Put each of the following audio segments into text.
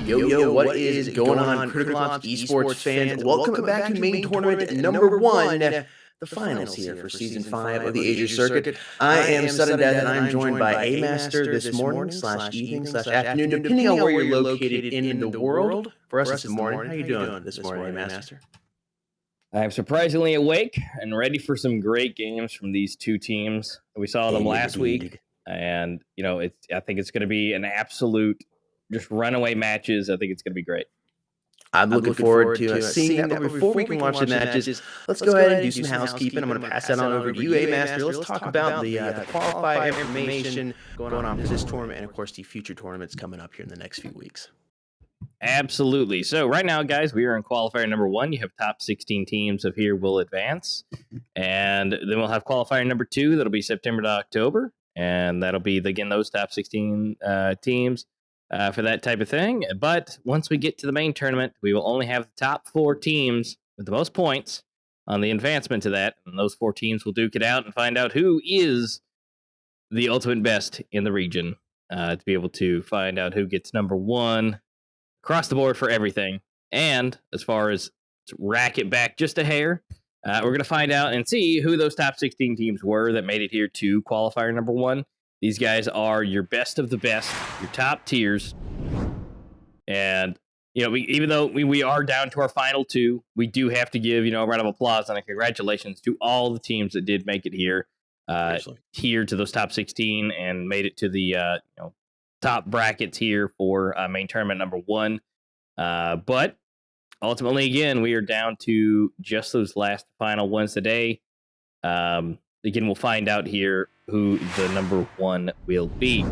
Yo, what is going on, Critical Ops Esports fans? Welcome back to main tournament number one, the finals here for season 5 of the Asia Circuit. I am Sudden Death, and I'm joined by A Master this morning / evening / afternoon, depending on where you're located in the world. For us, it's the morning. How you doing this morning, A Master? I'm surprisingly awake and ready for some great games from these two teams. We saw them last week, and I think it's going to be an absolute just runaway matches. I think it's going to be great. I'm looking forward to seeing that. But before we can watch the matches, let's go ahead and do some housekeeping. I'm going to pass that on over to you, A Master. Let's talk about the qualifier information going on for this tournament and, of course, the future tournaments coming up here in the next few weeks. Absolutely. So right now, guys, we are in qualifier number 1. You have top 16 teams of here will advance. And then we'll have qualifier number 2. That'll be September to October. And that'll be, again, those top 16 teams for that type of thing. But once we get to the main tournament, we will only have the top 4 teams with the most points on the advancement to that. And those 4 teams will duke it out and find out who is the ultimate best in the region to be able to find out who gets number 1 across the board for everything. And as far as rack it back just a hair, we're going to find out and see who those top 16 teams were that made it here to qualifier number 1. These guys are your best of the best, your top tiers. And, even though we are down to our final 2, we do have to give, a round of applause and a congratulations to all the teams that did make it here, here to those top 16 and made it to the, top brackets here for main tournament number 1. But ultimately, again, we are down to just those last final ones today. Again, we'll find out here who the number 1 will be.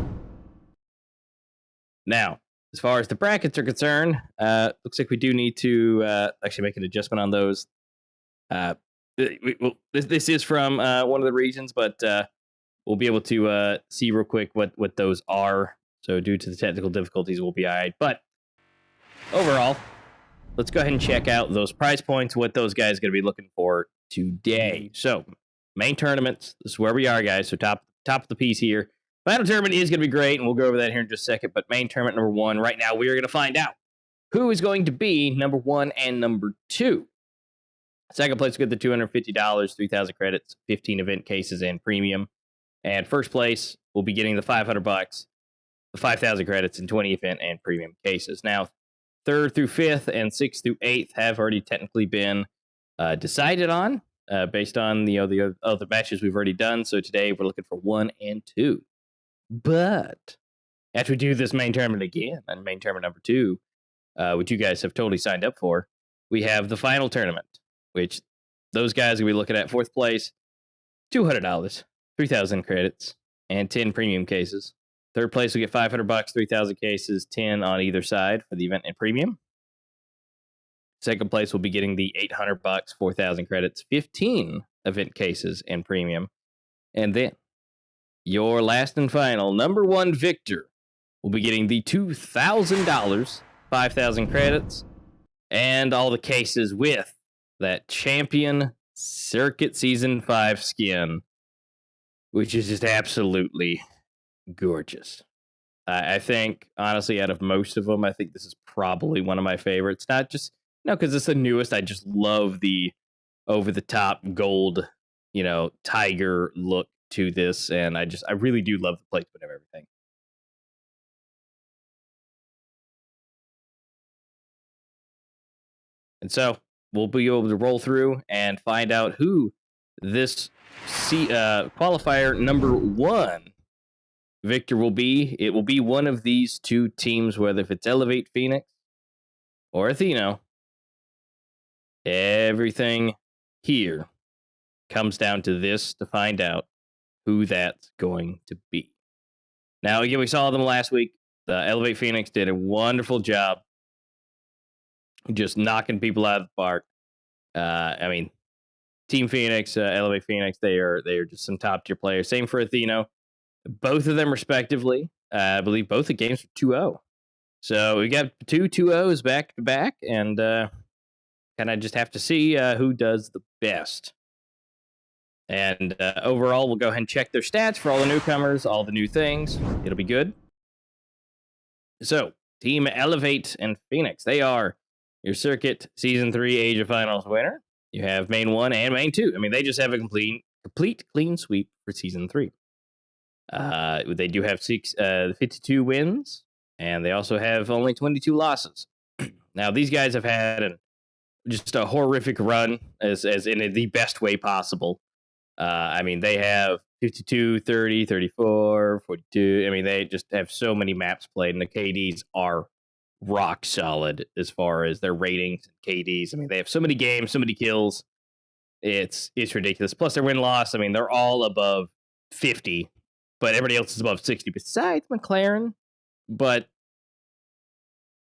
Now, as far as the brackets are concerned, looks like we do need to actually make an adjustment on those. This is from one of the regions, but we'll be able to see real quick what those are. So due to the technical difficulties, we'll be all right. But overall, let's go ahead and check out those prize points, what those guys are going to be looking for today. So main tournaments, this is where we are, guys. So top of the piece here. Final tournament is going to be great, and we'll go over that here in just a second. But main tournament number 1, right now, we are going to find out who is going to be number 1 and number 2. Second place will get the $250, 3,000 credits, 15 event cases, and premium. And first place will be getting the $500, the 5,000 credits, and 20 event and premium cases. Now, 3rd through 5th and 6th through 8th have already technically been decided on based on the other matches we've already done. So today we're looking for 1 and 2. But after we do this main tournament again, and main tournament number 2, which you guys have totally signed up for, we have the final tournament, which those guys will be looking at 4th place, $200, 3,000 credits, and 10 premium cases. 3rd place will get $500, 3,000 cases, 10 on either side for the event and premium. 2nd place will be getting the $800, 4,000 credits, 15 event cases and premium. And then your last and final number 1 victor will be getting the $2,000, 5,000 credits, and all the cases with that Champion Circuit Season 5 skin, which is just absolutely gorgeous. I think, honestly, out of most of them, I think this is probably one of my favorites. Not just, because it's the newest. I just love the over-the-top gold, tiger look to this, and I really do love the placement of everything. And so we'll be able to roll through and find out who this qualifier number 1 victor will be. It will be one of these 2 teams, whether if it's Elevate Phoenix or Atheno. Everything here comes down to this to find out who that's going to be. Now, again, we saw them last week. The Elevate Phoenix did a wonderful job just knocking people out of the park. Team Phoenix, Elevate Phoenix, they are just some top tier players. Same for Atheno. Both of them respectively. I believe both the games were 2-0. So we got 2 2-0s back to back, and kind of just have to see who does the best. And overall, we'll go ahead and check their stats for all the newcomers, all the new things. It'll be good. So Team Elevate and Phoenix. They are your circuit Season 3 Age of Finals winner. You have Main 1 and Main 2. I mean, they just have a complete clean sweep for Season 3. They do have 52 wins, and they also have only 22 losses. Now, these guys have had just a horrific run, as in the best way possible. I mean, they have 52, 30, 34, 42. I mean, they just have so many maps played, and the KDs are rock solid as far as their ratings and KDs. I mean, they have so many games, so many kills. It's ridiculous. Plus their win-loss, I mean, they're all above 50, but everybody else is above 60 besides McLaren, but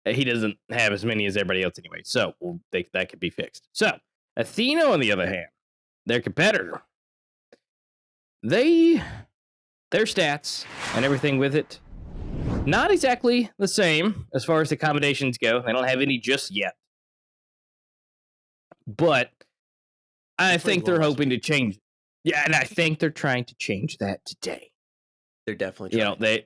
he doesn't have as many as everybody else anyway, so that could be fixed. So, Athena, on the other hand, their competitor, their stats and everything with it, not exactly the same as far as the accommodations go. They don't have any just yet. But I think they're hoping to change. Yeah, and I think they're trying to change that today. They're definitely trying.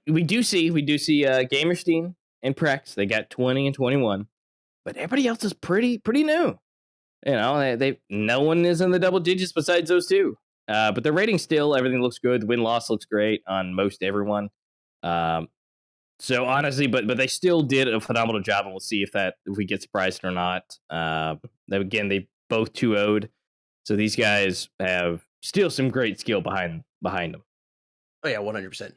We do see Gamerstein and Prex. They got 20 and 21. But everybody else is pretty new. You know, no one is in the double digits besides those two. But the rating still, everything looks good. The win-loss looks great on most everyone. So honestly, but they still did a phenomenal job, and we'll see if we get surprised or not. They both 2-0'd, so these guys have still some great skill behind them. Oh yeah, 100%.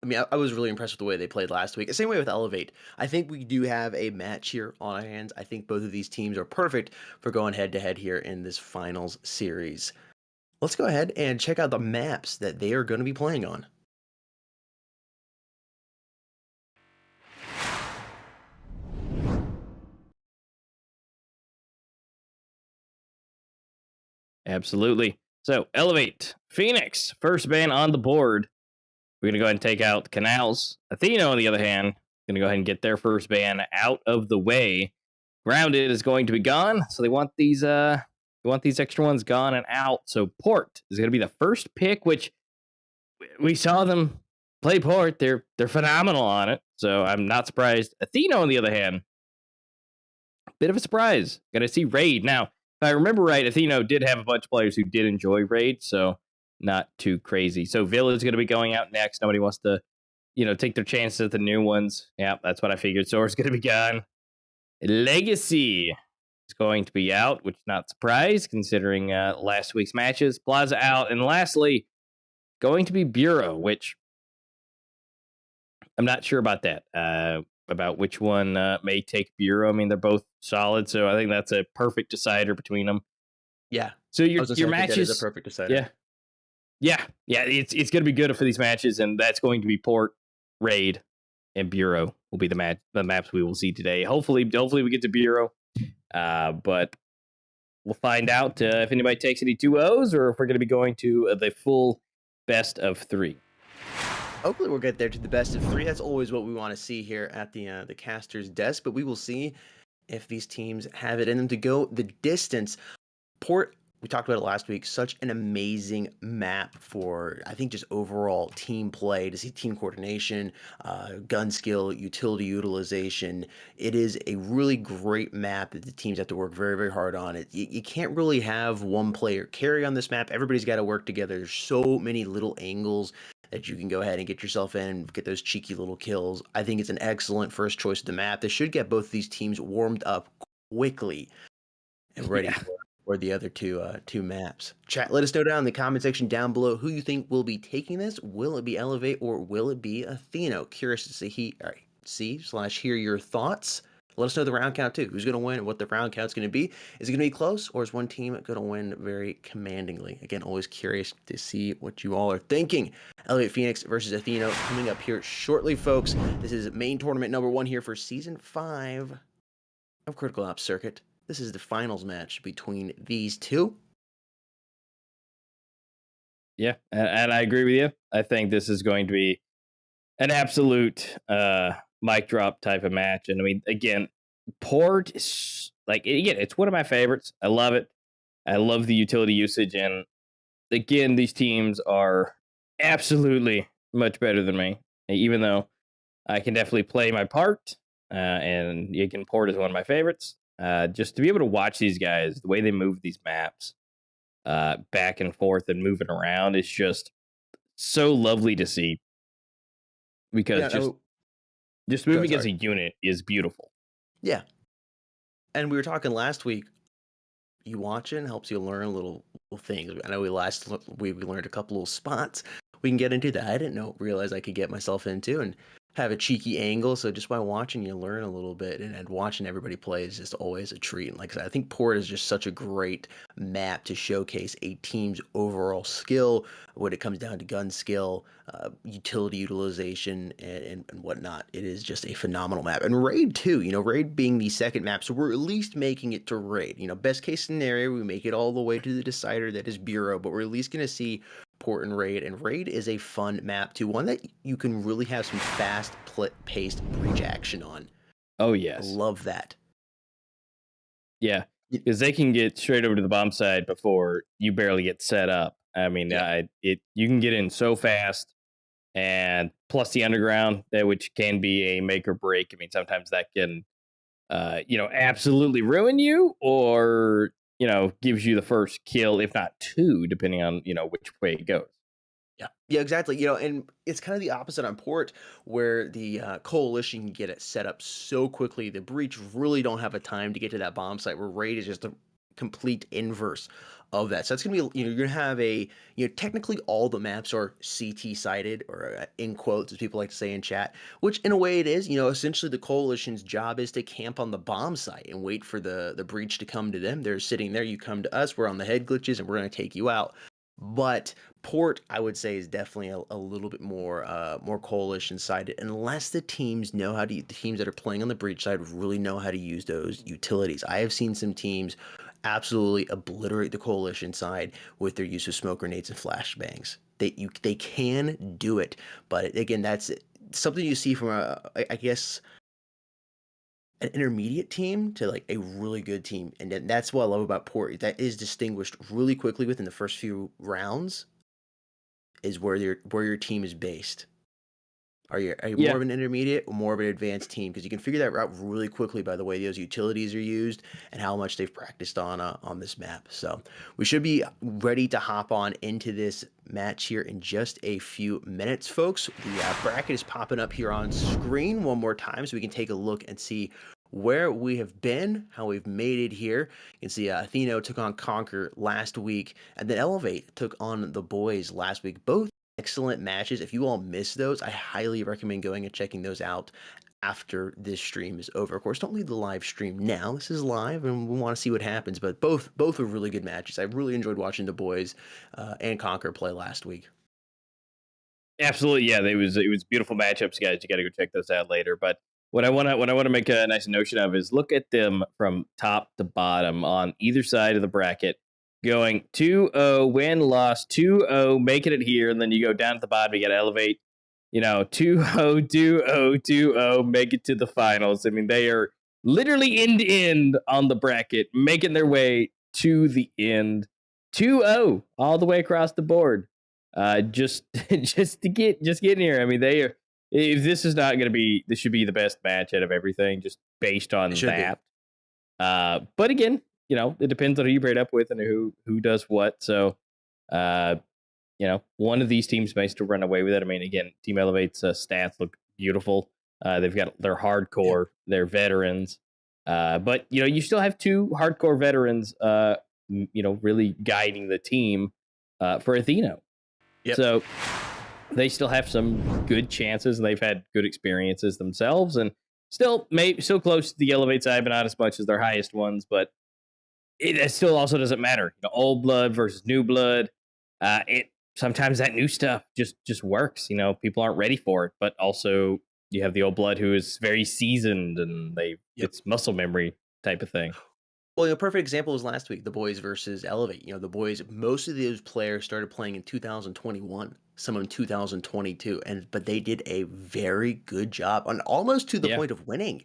I mean, I was really impressed with the way they played last week. The same way with Elevate. I think we do have a match here on our hands. I think both of these teams are perfect for going head-to-head here in this finals series. Let's go ahead and check out the maps that they are going to be playing on. Absolutely. So, Elevate, Phoenix, first ban on the board. We're going to go ahead and take out Canals. Athena, on the other hand, going to go ahead and get their first ban out of the way. Grounded is going to be gone, so they want these extra ones gone and out. So Port is going to be the first pick, which we saw them play Port. They're phenomenal on it, so I'm not surprised. Athena, on the other hand, bit of a surprise. Going to see Raid. Now, if I remember right, Athena did have a bunch of players who did enjoy Raid, so not too crazy. So Villa is going to be going out next. Nobody wants to, take their chances at the new ones. Yeah, that's what I figured. Sora's going to be gone. Legacy is going to be out, which is not surprised considering last week's matches. Plaza out. And lastly, going to be Bureau, which I'm not sure about that. About which one may take Bureau. I mean, they're both solid, so I think that's a perfect decider between them. Yeah. So your matches is a perfect decider. Yeah. It's going to be good for these matches, and that's going to be Port, Raid, and Bureau will be the maps we will see today. Hopefully we get to Bureau, but we'll find out if anybody takes any 2-0s or if we're going to be going to the full best of 3. Hopefully we'll get there to the best of 3. That's always what we want to see here at the caster's desk, but we will see if these teams have it in them to go the distance. Port, we talked about it last week, such an amazing map for, I think, just overall team play, to see team coordination, gun skill, utility utilization. It is a really great map that the teams have to work very, very hard on. You can't really have one player carry on this map. Everybody's got to work together. There's so many little angles that you can go ahead and get yourself in and get those cheeky little kills. I think it's an excellent first choice of the map. This should get both of these teams warmed up quickly and ready for the other two maps. Chat, let us know down in the comment section down below who you think will be taking this. Will it be Elevate or will it be Athena? Curious to see/hear your thoughts. Let us know the round count too. Who's going to win and what the round count's going to be. Is it going to be close, or is one team going to win very commandingly? Again, always curious to see what you all are thinking. Elevate Phoenix versus Athena coming up here shortly, folks. This is main tournament number 1 here for Season 5 of Critical Ops Circuit. This is the finals match between these two. Yeah, and I agree with you. I think this is going to be an absolute mic drop type of match. And I mean, again, Port is it's one of my favorites. I love it. I love the utility usage. And again, these teams are absolutely much better than me, even though I can definitely play my part, and again, Port is one of my favorites. Just to be able to watch these guys, the way they move these maps back and forth and moving around is just so lovely to see because Yeah. just Go ahead, moving as sorry. a unit is beautiful. Yeah. And we were talking last week. You watching helps you learn little things. I know we learned a couple little spots. We can get into that. I didn't realize I could get myself into and have a cheeky angle. So just by watching, you learn a little bit, and watching everybody play is just always a treat. And like I said, I think Port is just such a great map to showcase a team's overall skill when it comes down to gun skill, utility utilization, and whatnot. It is just a phenomenal map. And Raid too, Raid being the second map, so we're at least making it to Raid. Best case scenario, we make it all the way to the decider that is Bureau, but we're at least going to see Port and Raid is a fun map too, one that you can really have some fast-paced breach action on. Oh I yes, love that. yeah, Y- because they can get straight over to the bomb side before you barely get set up. I mean, Yeah, you can get in so fast, and plus the underground, that which can be a make or break. I mean, sometimes that can absolutely ruin you, or gives you the first kill, if not two, depending on which way it goes. yeah, exactly. And it's kind of the opposite on Port, where the coalition can get it set up so quickly. The breach really don't have a time to get to that bomb site. Where Raid is just a complete inverse of that. So it's gonna be, you're gonna have technically all the maps are CT sided, or in quotes, as people like to say in chat. Which in a way it is. Essentially the coalition's job is to camp on the bomb site and wait for the breach to come to them. They're sitting there. You come to us. We're on the head glitches, and we're gonna take you out. But Port, I would say, is definitely a little bit more coalition sided, unless the teams the teams that are playing on the breach side really know how to use those utilities. I have seen some teams absolutely obliterate the coalition side with their use of smoke grenades and flashbangs. They can do it, but again, that's something you see from I guess an intermediate team to like a really good team, and that's what I love about Port. That is distinguished really quickly within the first few rounds is where your team is based. Are you more Yeah, of an intermediate or more of an advanced team? Because you can figure that out really quickly by the way those utilities are used and how much they've practiced on this map. So we should be ready to hop on into this match here in just a few minutes, folks. The bracket is popping up here on screen one more time, so we can take a look and see where we have been, how we've made it here. You can see Atheno took on Conquer last week, and then Elevate took on the boys last week. Both excellent matches. If you all missed those, I highly recommend going and checking those out after this stream is over. Of course, don't leave the live stream now. This is live, and we want to see what happens. But both were really good matches. I really enjoyed watching the boys and Conquer play last week. absolutely. Yeah, it was beautiful matchups, guys. You got to go check those out later. But what I want to make a nice notion of is look at them from top to bottom on either side of the bracket, going 2-0, win, loss, 2-0, making it here, and then you go down at the bottom. You got to elevate, 2-0, 2-0, 2-0, make it to the finals. I mean, they are literally end to end on the bracket, making their way to the end. 2-0 all the way across the board. Just just getting here. I mean, they are. If this is not going to be, this should be the best match out of everything, just based It on should be. that. But again, it depends on who you pair it up with and who does what. So, uh, one of these teams may still run away with it. I mean, again, Team Elevate's stats look beautiful. They've got their Yeah. hardcore, they're veterans. But you still have two hardcore veterans. Really guiding the team for Atheno. Yep. So they still have some good chances, and they've had good experiences themselves, and still close to the Elevate side, but not as much as their highest ones. But it still also doesn't matter. Old blood versus new blood. It sometimes that new stuff just works. People aren't ready for it, but also you have the old blood who is very seasoned, and Yep. it's muscle memory type of thing. Well, a perfect example was last week, the boys versus Elevate. The boys, most of those players started playing in 2021, some in 2022, but they did a very good job on almost to the Yeah, point of winning.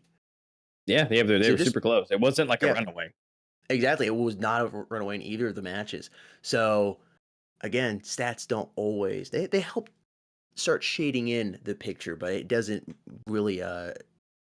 yeah, they So were just super close. It wasn't like a yeah, runaway. exactly. It was not a runaway in either of the matches. So again, stats don't always they help start shading in the picture, but it doesn't really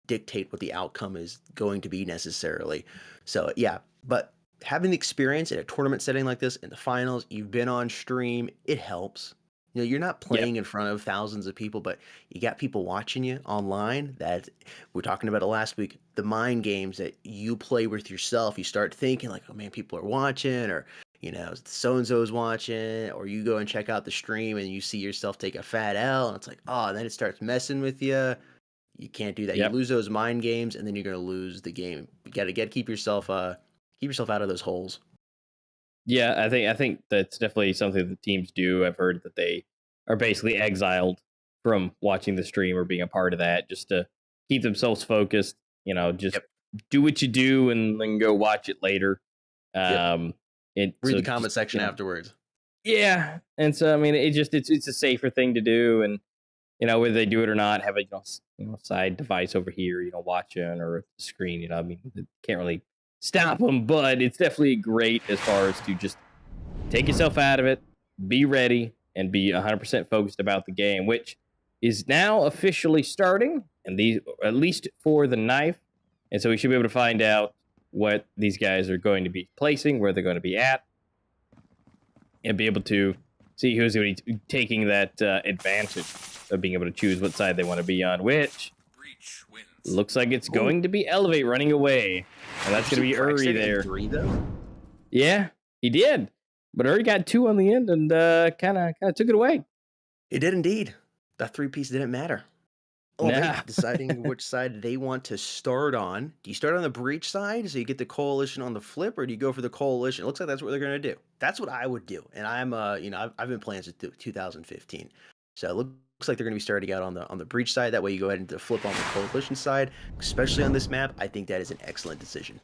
dictate what the outcome is going to be necessarily. So yeah, but having the experience in a tournament setting like this, in the finals, you've been on stream, it helps. You know, you're not playing in front of thousands of people, but you got people watching you online. That we're talking about it last week. The mind games that you play with yourself. You start thinking like, oh man, people are watching, or you know, so and so is watching, or you go and check out the stream and you see yourself take a fat L, and it's like, oh, and then it starts messing with you. You can't do that. You lose those mind games, and then you're gonna lose the game. You gotta keep yourself out of those holes. Yeah, I think that's definitely something that teams do. I've heard that they are basically exiled from watching the stream or being a part of that, just to keep themselves focused. You know, just do what you do and then go watch it later. Read the comment section afterwards. Yeah, and so I mean, it's a safer thing to do, and you know, whether they do it or not, have a side device over here, you know, watching or the screen. You know, I mean, can't really stop them, but it's definitely great as far as to just take yourself out of it, be ready, and be 100% focused about the game, which is now officially starting, and these, at least for the knife. And so we should be able to find out what these guys are going to be placing, where they're going to be at, and be able to see who's going to be taking that advantage of being able to choose what side they want to be on, which looks like it's going to be Elevate running away. And that's going to be Uri there. 3, though? Yeah, he did. But Uri got 2 on the end and kind of took it away. It did indeed. That 3-piece didn't matter. Elevate deciding which side they want to start on. Do you start on the breach side so you get the coalition on the flip, or do you go for the coalition? It looks like that's what they're going to do. That's what I would do. And I'm, I've been playing since 2015. So it looks like they're going to be starting out on the breach side. That way you go ahead and flip on the coalition side, especially on this map. I think that is an excellent decision.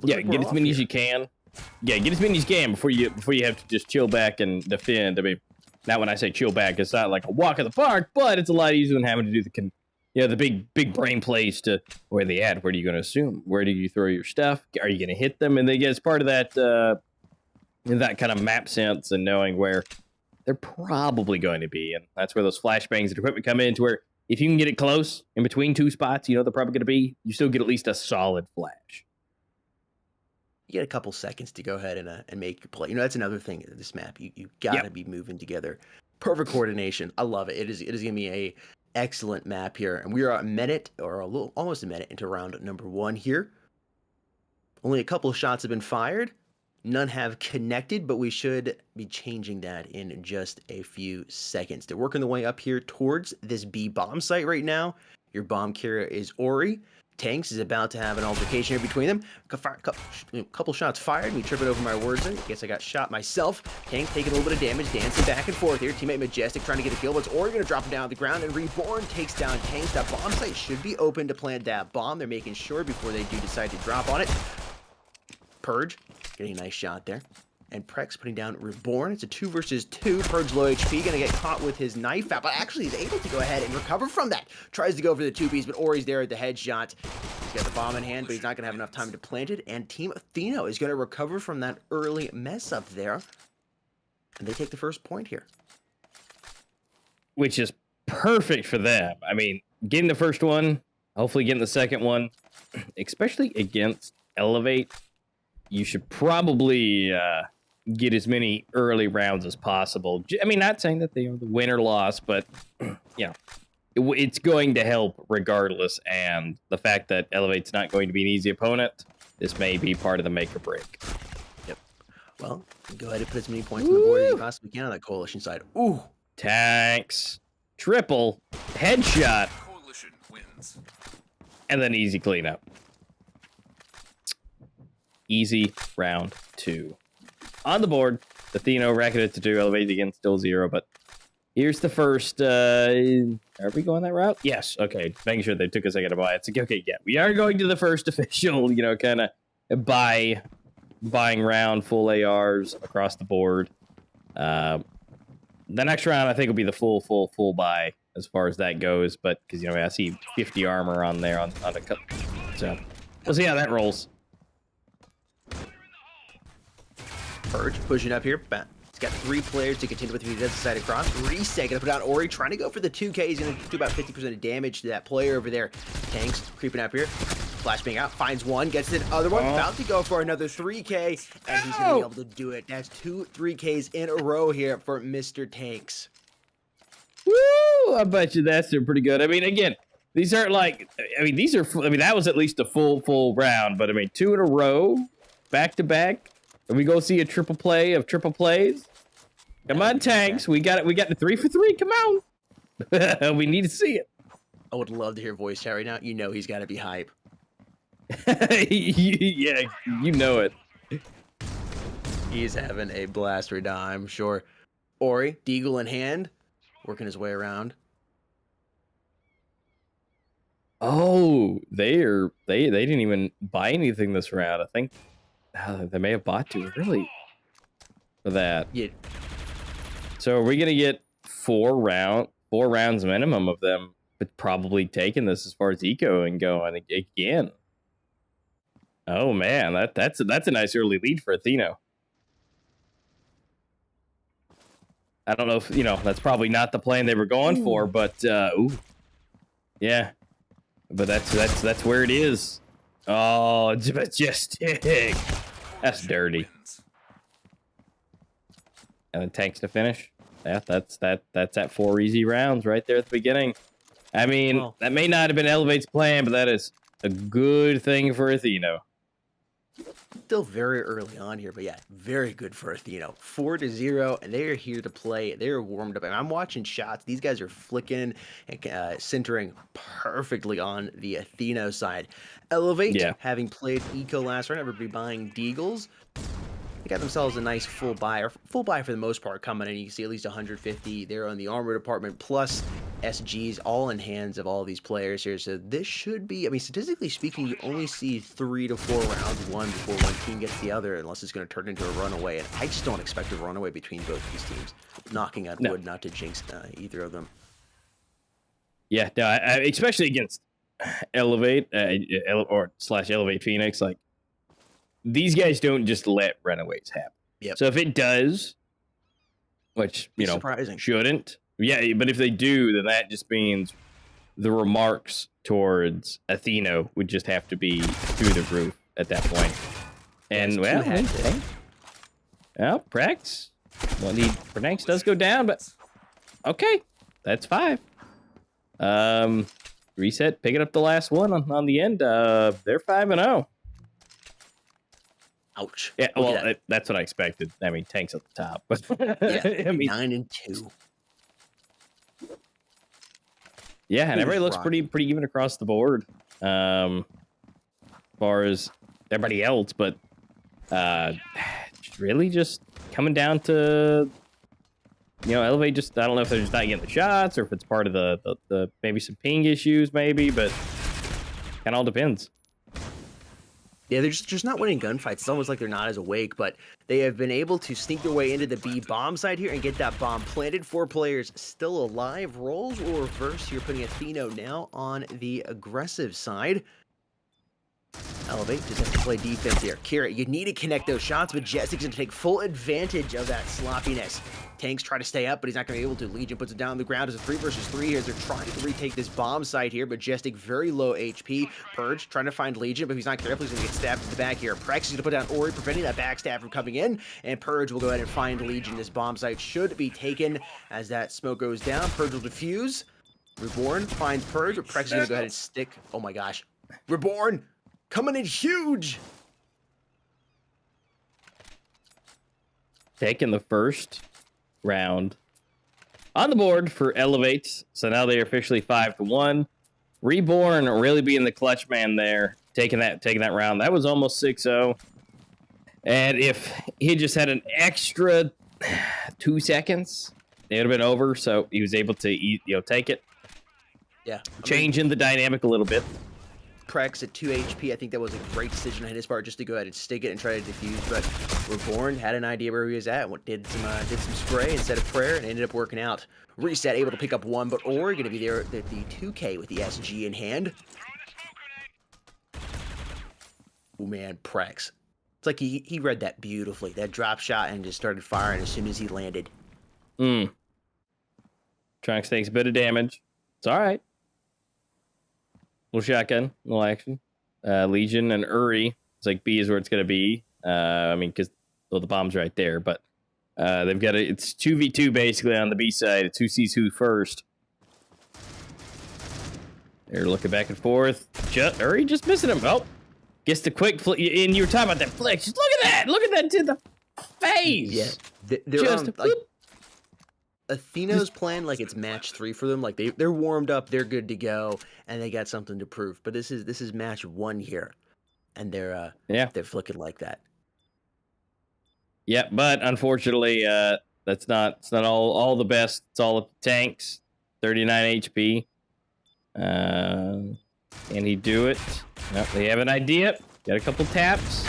Yeah, get as many as you can. Yeah, get as many as you can before you have to just chill back and defend. I mean, now when I say chill back, it's not like a walk in the park, but it's a lot easier than having to do the big brain plays to where they at. Where are you going to assume? Where do you throw your stuff? Are you going to hit them? And they get as part of that that kind of map sense and knowing where they're probably going to be, and that's where those flashbangs and equipment come in. To where if you can get it close in between 2 spots, you know they're probably going to be. You still get at least a solid flash. You get a couple seconds to go ahead and make your play. You know, that's another thing in this map. You got to be moving together. Perfect coordination. I love it. It is going to be a excellent map here. And we are a minute, or almost a minute into round number 1 here. Only a couple of shots have been fired. None have connected, but we should be changing that in just a few seconds. They're working their way up here towards this B bomb site right now. Your bomb carrier is Ori. Tanks is about to have an altercation here between them. Couple shots fired. Me tripping over my words there. Guess I got shot myself. Tanks taking a little bit of damage, dancing back and forth here. Teammate Majestic trying to get a kill, but it's Ori going to drop him down to the ground, and Reborn takes down Tanks. That bomb site should be open to plant that bomb. They're making sure before they do decide to drop on it. Purge getting a nice shot there. And Prex putting down Reborn. It's a 2 versus 2. Purge low HP, gonna get caught with his knife out, but actually he's able to go ahead and recover from that. Tries to go for the 2-piece, but Ori's there at the headshot. He's got the bomb in hand, but he's not gonna have enough time to plant it. And Team Atheno is gonna recover from that early mess up there. And they take the first point here. Which is perfect for them. I mean, getting the first one, hopefully getting the second one, especially against Elevate. You should probably get as many early rounds as possible. I mean, not saying that they are the win or loss, but you know, it's going to help regardless. And the fact that Elevate's not going to be an easy opponent, this may be part of the make or break. Yep. Well, go ahead and put as many points on the board as you possibly can on that coalition side. Ooh. Tanks. Triple. Headshot. Coalition wins. And then easy cleanup. Easy round 2. On the board, Atheno racketed to 2, Elevate again, still 0, but here's the first, are we going that route? Yes, okay, making sure they took a second to buy it. It's like, okay, yeah, we are going to the first official, you know, kind of buying round, full ARs across the board. The next round, I think, will be the full buy as far as that goes, but, because, you know, I see 50 armor on there on the cut, so we'll see how that rolls. Purge pushing up here. He's got 3 players to contend with if he does decide to cross. Reset, gonna put down Ori, trying to go for the 2K. He's gonna do about 50% of damage to that player over there. Tanks creeping up here. Flashbang out, finds one, gets the other one, about to go for another 3K, and he's gonna be able to do it. That's 2 3Ks in a row here for Mr. Tanks. Woo! I bet you that's pretty good. I mean, again, these aren't like, I mean, that was at least a full round, but I mean, 2 in a row, back to back. Are we go see a triple play of triple plays? Come on, Tanks. We got it. We got the 3 for 3. Come on. We need to see it. I would love to hear voice chat right now. You know he's got to be hype. Yeah, you know it. He's having a blast right now, I'm sure. Ori, Deagle in hand, working his way around. Oh, they didn't even buy anything this round. I think they may have bought too early for that. Yeah. So are we gonna get 4 rounds minimum of them, but probably taking this as far as eco and going again? Oh man, that's a nice early lead for Atheno. I don't know if that's probably not the plan they were going for, but yeah, but that's where it is. Oh, it's majestic. That's dirty. And then Tanks to finish. Yeah, that's at 4 easy rounds right there at the beginning. I mean, that may not have been Elevate's plan, but that is a good thing for Atheno. Still very early on here, but yeah, very good for Atheno. 4-0, and they are here to play. They are warmed up, and I'm watching shots. These guys are flicking and centering perfectly on the Atheno side. Elevate, having played Eco last round, everybody buying Deagles. They got themselves a nice full buy for the most part coming in. You can see at least 150 there on the armor department, plus SGs all in hands of all these players here. So this should be, I mean, statistically speaking, you only see 3 to 4 rounds, one before one team gets the other, unless it's going to turn into a runaway. And I just don't expect a runaway between both these teams. Knocking on wood, not to jinx either of them. Yeah, no, especially against Elevate or / Elevate Phoenix, like, these guys don't just let runaways happen. Yep. So if it does, which, surprising. Shouldn't. Yeah, but if they do, then that just means the remarks towards Atheno would just have to be through the roof at that point. And, Prex. Well, Prex does go down, but okay. That's 5. Reset, picking up the last one on the end. They're 5-0. Ouch. Yeah, well, that's what I expected. I mean, Tank's at the top, but yeah, I mean, 9-2. Yeah, and everybody looks pretty even across the board, as far as everybody else. But really, just coming down to Elevate. Just I don't know if they're just not getting the shots, or if it's part of the maybe some ping issues, maybe. But kind of all depends. Yeah, they're just not winning gunfights. It's almost like they're not as awake, but they have been able to sneak their way into the B bomb side here and get that bomb planted. 4 players still alive. Roles will reverse here, putting Atheno now on the aggressive side. Elevate just has to play defense here. Kira, you need to connect those shots, but Jessik's going to take full advantage of that sloppiness. Tanks try to stay up, but he's not going to be able to. Legion puts it down on the ground as a 3 versus 3 here as they're trying to retake this bomb site here, but Majestic very low HP. Purge trying to find Legion, but if he's not careful, he's going to get stabbed in the back here. Prex is going to put down Ori, preventing that backstab from coming in, and Purge will go ahead and find Legion. This bomb site should be taken as that smoke goes down. Purge will defuse. Reborn finds Purge, but Prex is going to go ahead and stick. Oh my gosh. Reborn coming in huge. Taking the first round on the board for Elevate. So now they are officially 5-1. Reborn really being the clutch man there, taking that round. That was almost 6-0. And if he just had an extra 2 seconds, it would have been over. So he was able to take it. Yeah. Changing the dynamic a little bit. Prex at 2 HP. I think that was a great decision on his part just to go ahead and stick it and try to defuse. But Reborn had an idea where he was at and did some spray instead of prayer and ended up working out. Reset able to pick up 1, but Ori going to be there at the 2K with the SG in hand. Oh man, Prex It's like he read that beautifully. That drop shot and just started firing as soon as he landed. Trunks takes a bit of damage. It's all right. Little shotgun, little action. Legion and Uri. It's like B is where it's going to be. I mean, because the bomb's right there. But they've got it's 2v2 basically on the B side. It's who sees who first. They're looking back and forth. Uri just missing him. Oh, gets the quick flick. And you were talking about that flick. Just look at that. Look at that to the face. Yeah. They're just like Athena's playing like it's match 3 for them. Like they're warmed up, they're good to go, and they got something to prove. But this is match 1 here, and they're flicking like that. Yeah, but unfortunately, it's not all the best. It's all the tanks. 39 HP. Can he do it? No, they have an idea. Got a couple taps.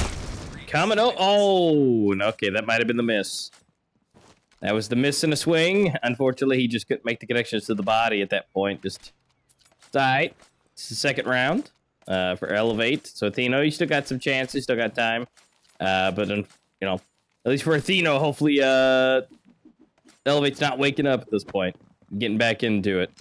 Coming. Oh, okay, that might have been the miss. That was the miss in a swing. Unfortunately, he just couldn't make the connections to the body at that point. Just died. It's the second round for Elevate. So Atheno, you still got some chances, still got time. But you know, at least for Atheno, hopefully Elevate's not waking up at this point, getting back into it.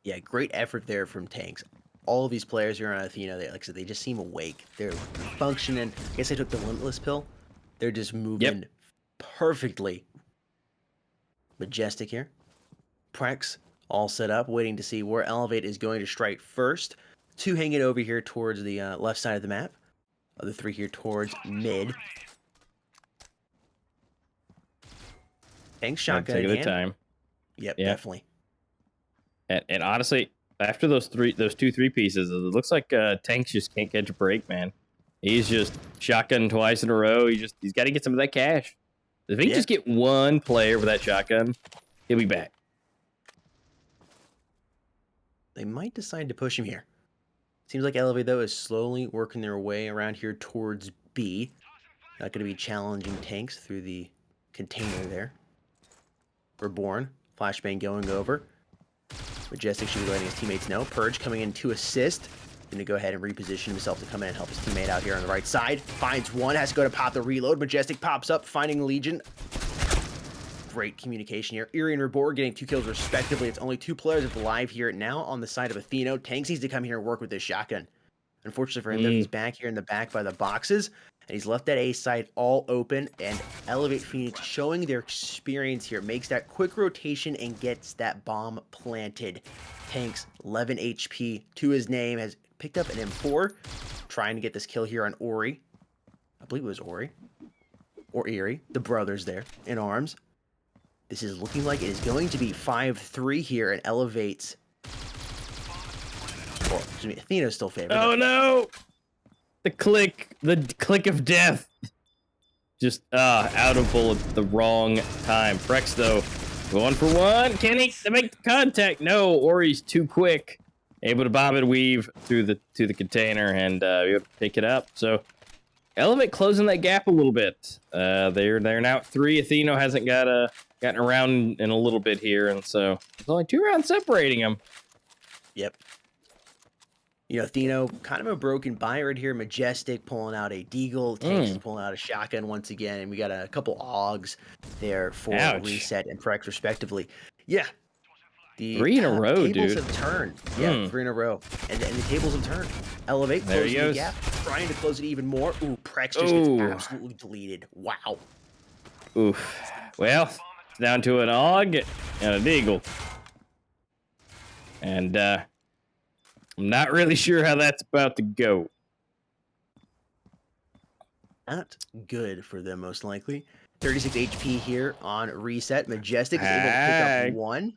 Yeah, great effort there from tanks. All of these players here on Athena, like I said, they just seem awake. They're functioning. I guess I took the Limitless pill. They're just moving perfectly. Majestic here. Prex all set up, waiting to see where Elevate is going to strike first. 2 hanging over here towards the left side of the map. Other 3 here towards mid. Tanks shotgun Take in the time. Yep, definitely. And honestly, after those 2-3 pieces, it looks like Tanks just can't catch a break, man. He's just shotgun twice in a row. He's got to get some of that cash. If he can just get one player with that shotgun, he'll be back. They might decide to push him here. Seems like Elevate, though, is slowly working their way around here towards B. Not going to be challenging tanks through the container there. Reborn. Flashbang going over. Majestic should be letting his teammates know. Purge coming in to assist. Going to go ahead and reposition himself to come in and help his teammate out here on the right side. Finds one. Has to go to pop the reload. Majestic pops up, finding Legion. Great communication here. Eerie and Reborn getting 2 kills respectively. It's only 2 players alive here now on the side of Atheno. Tanks needs to come here and work with this shotgun. Unfortunately for him, though, he's back here in the back by the boxes. And he's left that A side all open. And Elevate Phoenix showing their experience here. Makes that quick rotation and gets that bomb planted. Tanks 11 HP to his name. Has picked up an M4. Trying to get this kill here on Ori. I believe it was Ori. Or Eerie. The brothers there in arms. This is looking like it is going to be 5-3 here and Elevate's. Well, excuse me, Athena's still favored. Oh no! The click of death. Just out of bullet at the wrong time. Prex though, 1 for 1. Can he make the contact? No, Ori's too quick. Able to bob and weave through the container and be able to pick it up. So Elevate closing that gap a little bit. They're now at 3. Atheno hasn't gotten around in a little bit here, and so there's only 2 rounds separating them. Yep. You know, Atheno, kind of a broken buy right here. Majestic pulling out a deagle. Tanks pulling out a shotgun once again. And we got a couple Augs there for Reset and Prex, respectively. Yeah. The 3 in a row, tables dude. have turned. Yeah, 3 in a row. And the tables have turned. Elevate, closing the gap. Trying to close it even more. Ooh, Prex just gets absolutely deleted. Wow. Oof. Well, it's down to an Aug and a deagle. And, I'm not really sure how that's about to go. Not good for them, most likely. 36 HP here on Reset. Majestic is able to pick up 1.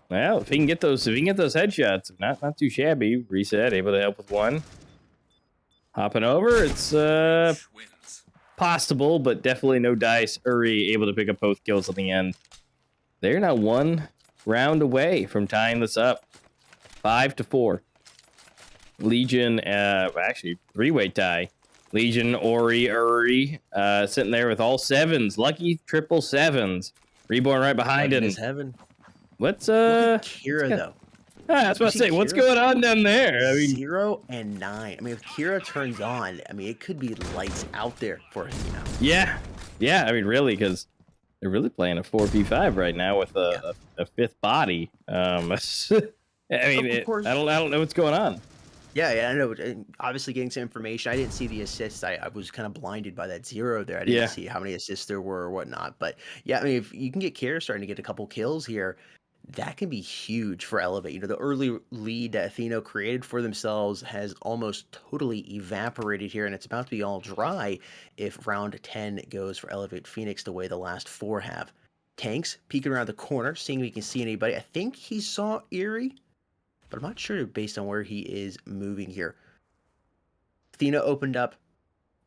Well, if he can get those headshots, not too shabby. Reset, able to help with 1. Hopping over, it's possible, but definitely no dice. Uri able to pick up both kills at the end. They're now 1 round away from tying this up. 5-4. Legion, actually 3-way tie. Legion, Uri, sitting there with all 7s. Lucky triple 7s. Reborn right behind him. Heaven. What's Look at Kira though? That's what I say. What's going on down there? I mean, 0 and 9. I mean, if Kira turns on, I mean, it could be lights out there for him, you know. Yeah. I mean, really, because they're really playing a 4v5 right now with a fifth body. I mean, I don't know what's going on. Yeah, I know. Obviously, getting some information. I didn't see the assists. I was kind of blinded by that 0 there. I didn't see how many assists there were or whatnot. But yeah, I mean, if you can get Kira starting to get a couple kills here, that can be huge for Elevate. You know, the early lead that Atheno created for themselves has almost totally evaporated here, and it's about to be all dry if round 10 goes for Elevate Phoenix the way the last 4 have. Tanks peeking around the corner, seeing if he can see anybody. I think he saw Eerie, but I'm not sure based on where he is moving here. Athena opened up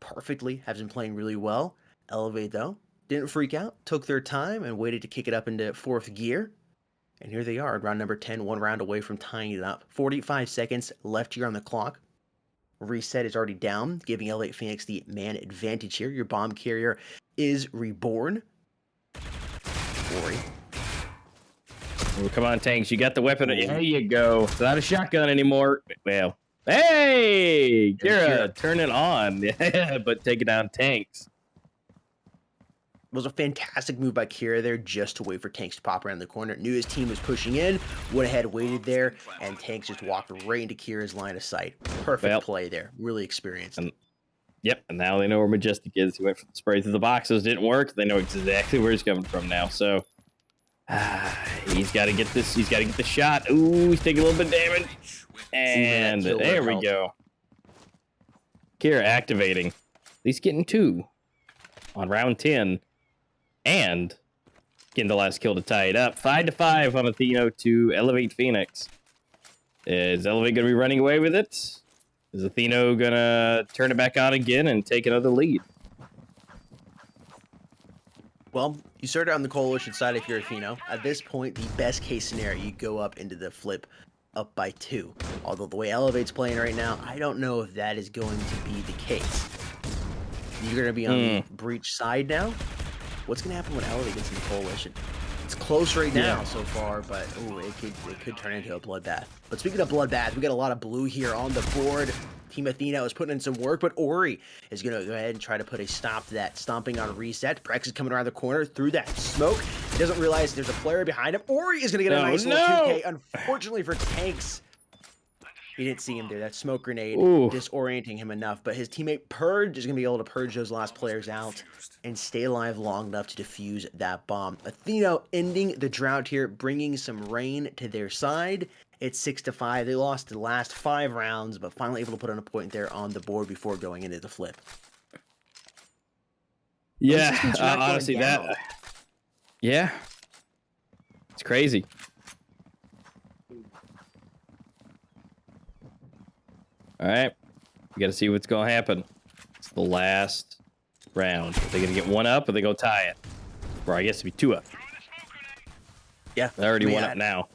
perfectly, has been playing really well. Elevate, though, didn't freak out, took their time, and waited to kick it up into 4th gear. And here they are, round number 10, 1 round away from tying it up. 45 seconds left here on the clock. Reset is already down, giving Elevate Phoenix the man advantage here. Your bomb carrier is reborn. Ori. Oh, come on, Tanks. You got the weapon. There you go. It's not a shotgun anymore. Well, hey, Kira, turn it on. But take it down, Tanks. It was a fantastic move by Kira there just to wait for Tanks to pop around the corner. Knew his team was pushing in, went ahead, waited there, and Tanks just walked right into Kira's line of sight. Perfect play there. Really experienced. Yep, and now they know where Majestic is. He went for the spray through the boxes. Didn't work. They know exactly where he's coming from now, so... he's got to get this. He's got to get the shot. Ooh, he's taking a little bit of damage. And there we go. Kira activating. At least getting 2 on round 10. And getting the last kill to tie it up. 5-5 on Atheno to Elevate Phoenix. Is Elevate going to be running away with it? Is Atheno going to turn it back on again and take another lead? Well, you started on the Coalition side if you're Atheno. At this point, the best case scenario, you go up into the flip up by 2. Although the way Elevate's playing right now, I don't know if that is going to be the case. You're going to be on the Breach side now. What's going to happen when Elevate gets in the Coalition? It's close right now so far, but it could turn into a bloodbath. But speaking of bloodbath, we got a lot of blue here on the board. Team Athena is putting in some work, but Ori is going to go ahead and try to put a stop to that. Stomping on reset. Prex is coming around the corner through that smoke. He doesn't realize there's a player behind him. Ori is going to get a nice little 2K. Unfortunately for Tanks, he didn't see him there. That smoke grenade disorienting him enough, but his teammate Purge is going to be able to purge those last players out and stay alive long enough to defuse that bomb. Athena ending the drought here, bringing some rain to their side. It's 6-5. They lost the last 5 rounds, but finally able to put on a point there on the board before going into the flip. Yeah, honestly, yeah, it's crazy. All right, we got to see what's going to happen. It's the last round. Are they going to get 1 up or they go tie it? Or I guess it'd be 2 up. Yeah. They're already 1 up now.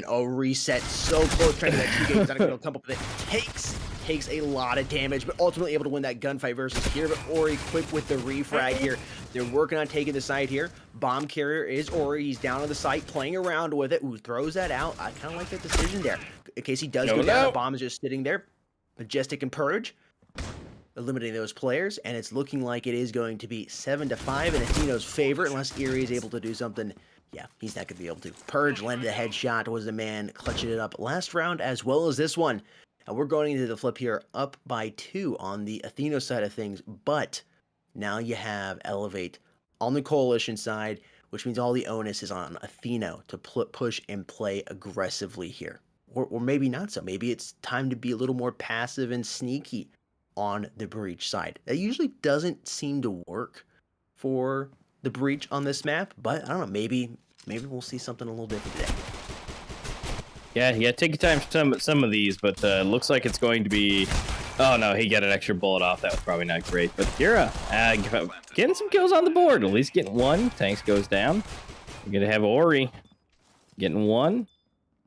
Oh, reset so close, trying to get that 2 games. Not going to come up with it. Takes a lot of damage, but ultimately able to win that gunfight versus here. But Ori quick with the refrag here. They're working on taking the site here. Bomb carrier is Ori. He's down on the site, playing around with it. Ooh, throws that out. I kind of like that decision there. In case he does go down, the bomb is just sitting there. Majestic and Purge eliminating those players, and it's looking like it is going to be 7-5 in Atheno's favor, unless Eerie is able to do something. Yeah, he's not going to be able to. Purge landed a headshot, was the man clutching it up last round as well as this one. And we're going into the flip here up by 2 on the Atheno side of things, but now you have Elevate on the Coalition side, which means all the onus is on Atheno to push and play aggressively here. Or maybe not so. Maybe it's time to be a little more passive and sneaky on the Breach side. That usually doesn't seem to work for the Breach on this map, but I don't know, maybe we'll see something a little different today. Yeah, take your time some of these, but looks like it's going to be... Oh no, he got an extra bullet off. That was probably not great. But Kira, getting some kills on the board. At least getting 1. Tanks goes down. We're going to have Ori getting 1.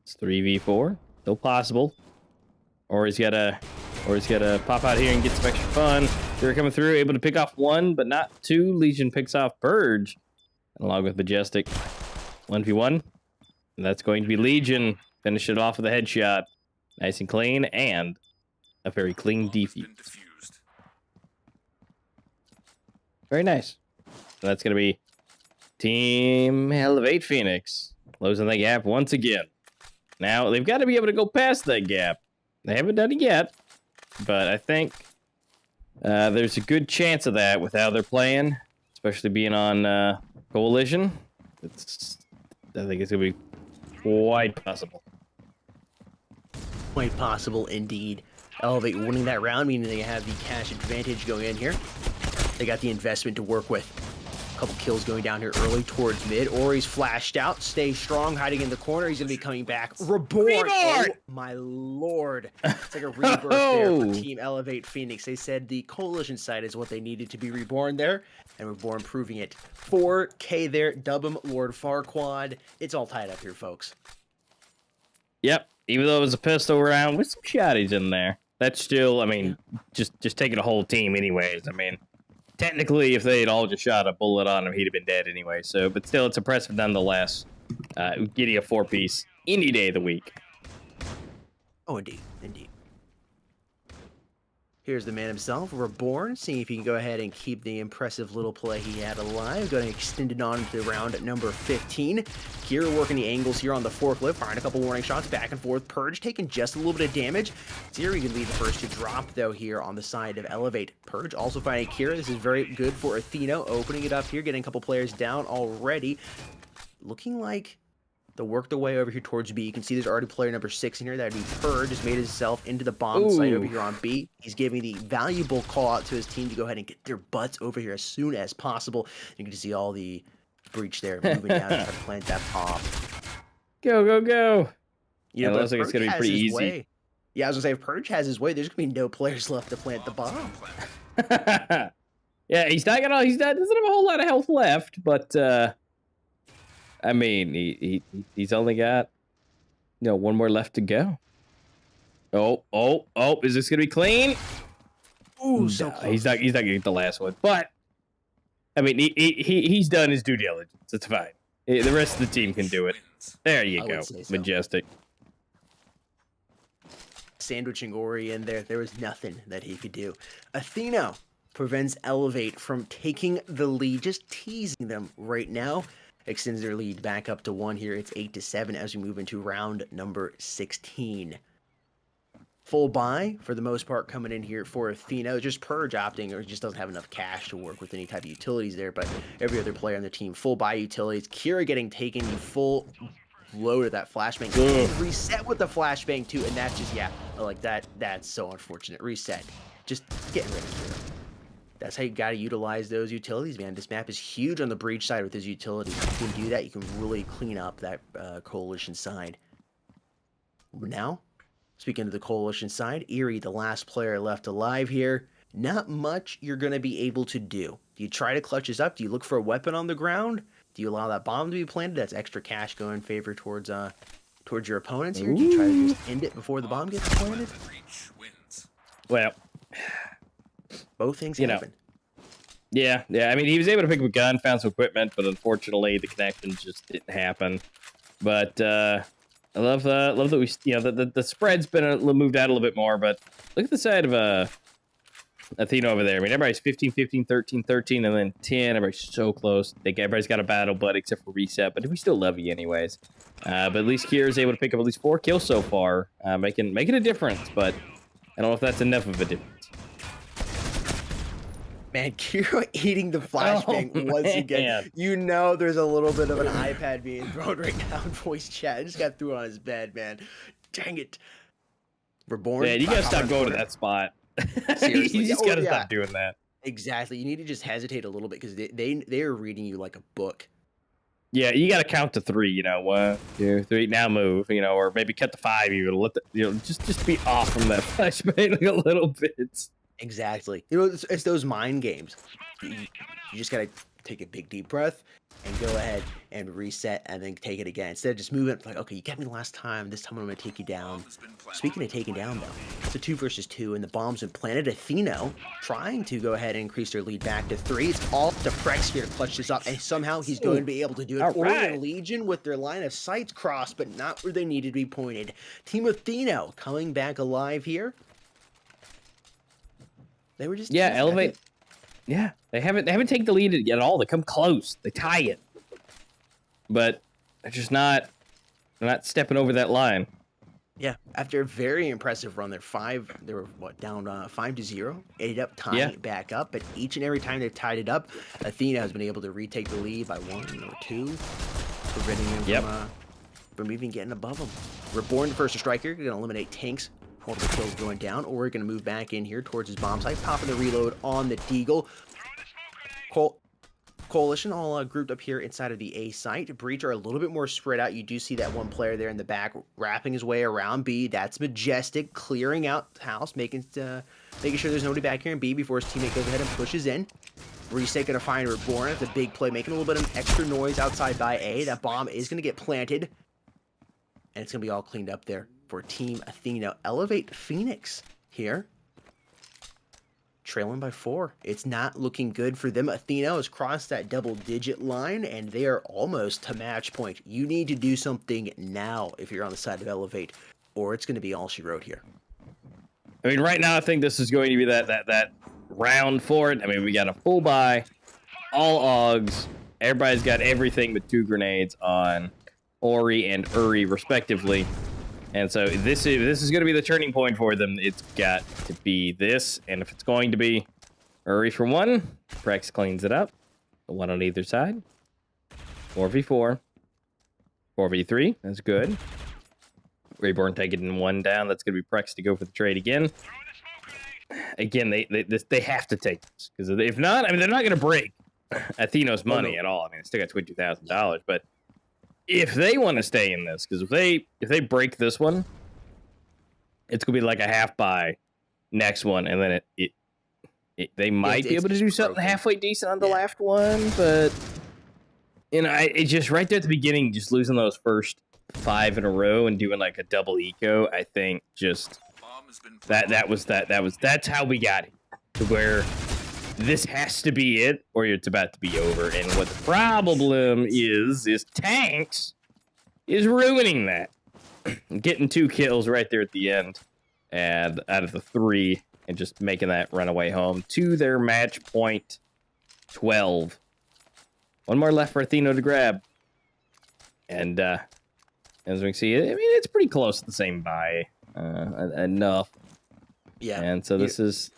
It's 3v4. Still possible. Ori's got to pop out here and get some extra fun. Kira coming through, able to pick off 1, but not 2. Legion picks off Purge. Along with Majestic. 1v1. And that's going to be Legion. Finish it off with a headshot. Nice and clean, and a very clean defuse. Very nice. So that's going to be Team Elevate Phoenix. Closing the gap once again. Now, they've got to be able to go past that gap. They haven't done it yet, but I think there's a good chance of that with how they're playing, especially being on Coalition. I think it's going to be quite possible. Quite possible indeed. Elevate winning that round, meaning they have the cash advantage going in here. They got the investment to work with. A couple kills going down here early towards mid. Ori's flashed out. Stay strong, hiding in the corner. He's going to be coming back. Reborn! Oh, my lord. It's like a rebirth there for Team Elevate Phoenix. They said the Coalition side is what they needed to be reborn there, and Reborn proving it. 4K there. Dub him, Lord Farquaad. It's all tied up here, folks. Yep. Even though it was a pistol round with some shotties in there. That's still, I mean, just taking a whole team anyways. I mean, technically, if they had all just shot a bullet on him, he'd have been dead anyway. So, but still, it's impressive nonetheless. Giddy a 4-piece any day of the week. Oh, indeed. Here's the man himself, Reborn, seeing if he can go ahead and keep the impressive little play he had alive. Going to extend it on to round number 15. Kira working the angles here on the forklift, firing a couple warning shots back and forth. Purge taking just a little bit of damage. Zero can be the first to drop, though, here on the side of Elevate. Purge also finding Kira. This is very good for Athena, opening it up here, getting a couple players down already. Looking like the worked away over here towards B. You can see there's already player number 6 in here. That would be Purge. Just made himself into the bomb site over here on B. He's giving the valuable call out to his team to go ahead and get their butts over here as soon as possible. You can see all the breach there moving down to plant that bomb. Go, go, go. You know, it looks like it's going to be pretty easy. Way. Yeah, I was going to say, if Purge has his way, there's going to be no players left to plant the bomb. Yeah, he doesn't have a whole lot of health left, but I mean, he's only got, one more left to go. Oh, is this going to be clean? Ooh, so close. He's not going to get the last one. But, I mean, he's done his due diligence. It's fine. The rest of the team can do it. There you go. So. Majestic. Sandwiching Ori in there. There was nothing that he could do. Athena prevents Elevate from taking the lead, just teasing them right now. Extends their lead back up to 1 here. It's 8-7 as we move into round number 16. Full buy, for the most part, coming in here for Athena. Just Purge opting, or just doesn't have enough cash to work with any type of utilities there, but every other player on the team, full buy utilities. Kira getting taken, the full load of that flashbang. And reset with the flashbang, too, and that's just, like that. That's so unfortunate. Reset. Just getting rid of Kira. That's how you got to utilize those utilities, man. This map is huge on the breach side with his utilities. If you can do that, you can really clean up that Coalition side. Now, speaking of the Coalition side, Eerie, the last player left alive here. Not much you're going to be able to do. Do you try to clutch this up? Do you look for a weapon on the ground? Do you allow that bomb to be planted? That's extra cash going in favor towards your opponents here. Do you try to just end it before the bomb gets planted? Well, both things happen. Yeah. I mean, he was able to pick up a gun, found some equipment, but unfortunately, the connection just didn't happen. But I love that we, the spread's been moved out a little bit more. But look at the side of Athena over there. I mean, everybody's 15, 15, 13, 13, and then 10. Everybody's so close. I think everybody's got a battle butt except for Reset, but we still love you anyways. But at least Kira's able to pick up at least 4 kills so far, making a difference. But I don't know if that's enough of a difference. Man, Kira eating the flashbang once again. You know there's a little bit of an iPad being thrown right now in voice chat. I just got threw on his bed, man. Dang it. Reborn. Man, you gotta stop going to that spot. Seriously. You just gotta stop doing that. Exactly. You need to just hesitate a little bit because they are reading you like a book. Yeah, you gotta count to 3, 1, 2, 3, now move, or maybe cut to 5 even. Let just be off from that flashbang like a little bit. Exactly. It's those mind games. You just gotta take a big deep breath, and go ahead and reset and then take it again. Instead of just moving, like, okay, you got me last time. This time I'm going to take you down. Speaking of taking down, though, it's a 2 versus 2, and the bomb's been planted. Atheno trying to go ahead and increase their lead back to 3. It's all to Prex here to clutch this up, and somehow he's going to be able to do it. All right. Oregon Legion with their line of sights crossed, but not where they needed to be pointed. Team Atheno coming back alive here. They were just Elevate. Yeah, they haven't taken the lead yet at all. They come close. They tie it, but they're just not stepping over that line. Yeah, after a very impressive run, they were down 5-0. Ended up tying it back up, but each and every time they've tied it up, Athena has been able to retake the lead by 1 or 2, preventing them from even getting above them. Reborn, first striker, going to eliminate Tanks. Multiple kills going down, or we're going to move back in here towards his bomb site, popping the reload on the Deagle. Coalition all grouped up here inside of the A site. Breach are a little bit more spread out. You do see that one player there in the back wrapping his way around B. That's Majestic, clearing out house, making sure there's nobody back here in B before his teammate goes ahead and pushes in. Reset going to find Reborn. It's a big play, making a little bit of extra noise outside by A. That bomb is going to get planted, and it's going to be all cleaned up there for Team Athena. Elevate Phoenix here, trailing by 4. It's not looking good for them. Athena has crossed that double-digit line, and they are almost to match point. You need to do something now if you're on the side of Elevate, or it's going to be all she wrote here. I mean, right now, I think this is going to be that round for it. I mean, we got a full buy, all Augs. Everybody's got everything but 2 grenades on Ori and Uri, respectively. And so this is going to be the turning point for them. It's got to be this, and if it's going to be Uri for 1, Prex cleans it up. 1 on either side. 4v4. 4v3, that's good. Reborn taking 1 down. That's going to be Prex to go for the trade again. Again, they have to take this, because if not, I mean, they're not going to break Athena's money at all. I mean, they still got $22,000, but if they want to stay in this, because if they break this one, it's gonna be like a half buy next one, and then they might be able to do something halfway decent on the last one, but it just right there at the beginning, just losing those first 5 in a row and doing like a double eco, I think just that's how we got it to where this has to be it, or it's about to be over. And what the problem is Tanks is ruining that. Getting 2 kills right there at the end, and out of the 3, and just making that runaway home to their match point 12. 1 more left for Athena to grab. And as we can see, I mean, it's pretty close to the same buy. Enough. Yeah. And so this is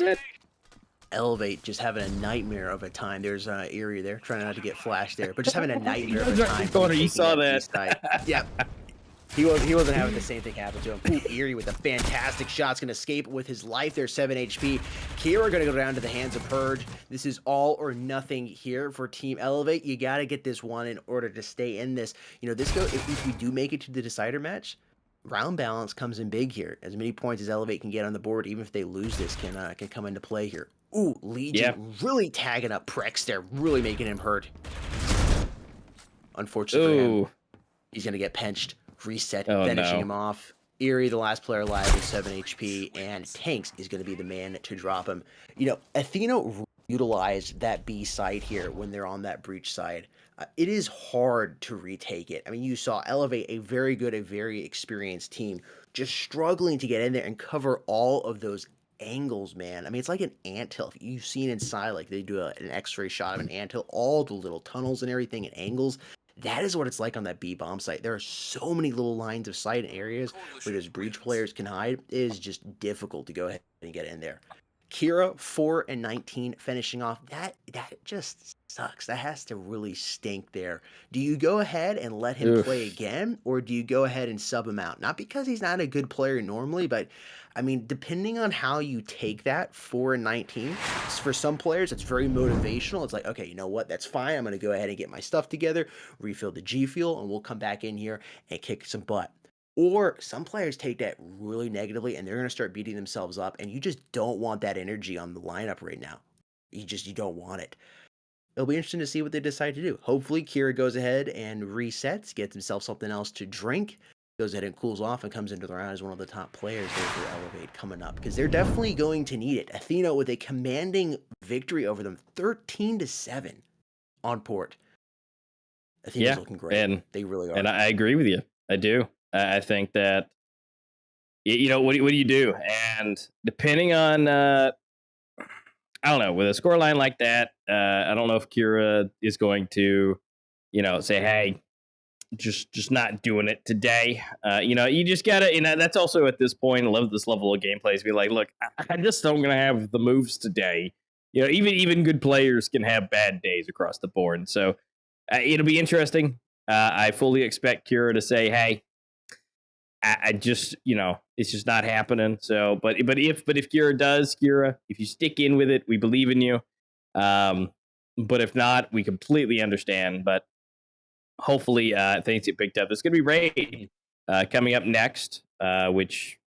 it. Elevate just having a nightmare of a time. There's Erie there, trying not to get flashed there, but just having a nightmare of a time. You saw that. Yeah. He wasn't having the same thing happen to him. Ooh, Erie with a fantastic shot's going to escape with his life there, 7 HP. Kira going to go down to the hands of Purge. This is all or nothing here for Team Elevate. You got to get this one in order to stay in this. You know, if we do make it to the decider match, round balance comes in big here. As many points as Elevate can get on the board, even if they lose this, can come into play here. Ooh, Legion really tagging up Prex there, really making him hurt. Unfortunately for him, he's going to get pinched. Reset, finishing him off. Erie, the last player alive, with 7 HP, and Tanks is going to be the man to drop him. You know, Athena utilized that B side here when they're on that breach side. It is hard to retake it. I mean, you saw Elevate, a very good, a very experienced team, just struggling to get in there and cover all of those angles, man. I mean, it's like an anthill. If you've seen inside, like they do an x-ray shot of an anthill, all the little tunnels and everything and angles. That is what it's like on that B bomb site. There are so many little lines of sight and areas where those breach players can hide. It is just difficult to go ahead and get in there. Kira, 4 and 19, finishing off. That just sucks. That has to really stink there. Do you go ahead and let him play again, or do you go ahead and sub him out? Not because he's not a good player normally, but I mean, depending on how you take that, 4 and 19, for some players, it's very motivational. It's like, okay, you know what? That's fine. I'm going to go ahead and get my stuff together, refill the G Fuel, and we'll come back in here and kick some butt. Or some players take that really negatively, and they're going to start beating themselves up, and you just don't want that energy on the lineup right now. You don't want it. it'll be interesting to see what they decide to do. Hopefully, Kira goes ahead and resets, gets himself something else to drink, goes ahead and cools off, and comes into the round as one of the top players there for Elevate coming up, because they're definitely going to need it. Athena with a commanding victory over them, 13-7 on port. Athena's looking great. And they really are. And I agree with you. I do. I think that, you know, what do you do? And depending on, I don't know, with a scoreline like that, I don't know if Kira is going to, you know, say, hey, just not doing it today. You know, you just gotta, you know, that's also at this point, I love this level of gameplay, is be like, look, I just don't gonna have the moves today. You know, even good players can have bad days across the board. And so it'll be interesting. I fully expect Kira to say, hey, I just, you know, it's just not happening. So, but if Kira, if you stick in with it, we believe in you. But if not, we completely understand. But hopefully things get picked up. There's going to be Raid coming up next, which,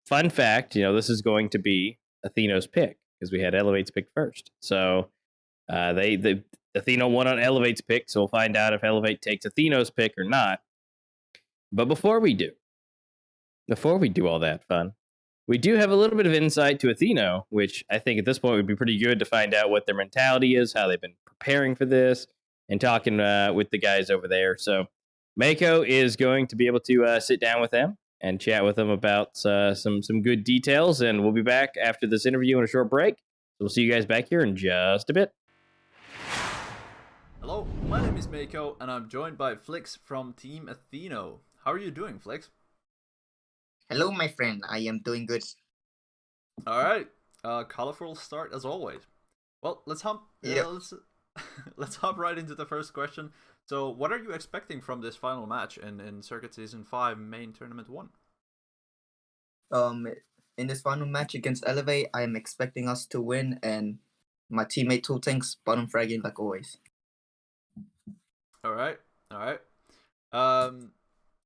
fun fact, you know, this is going to be Athena's pick because we had Elevate's pick first. So the Athena won on Elevate's pick, so we'll find out if Elevate takes Athena's pick or not. But before we do all that fun, we do have a little bit of insight to Athena, which I think at this point would be pretty good to find out what their mentality is, how they've been preparing for this, and talking with the guys over there. So Mako is going to be able to sit down with them and chat with them about some good details, and we'll be back after this interview in a short break. So we'll see you guys back here in just a bit. Hello, my name is Mako, and I'm joined by Flix from Team Atheno. How are you doing, Flix? Hello, my friend. I am doing good. All right, colorful start as always. Well, let's hop. Let's hop right into the first question. So, what are you expecting from this final match in Circuit Season 5 Main Tournament 1? In this final match against Elevate, I am expecting us to win, and my teammate Two Tanks bottom fragging like always. All right.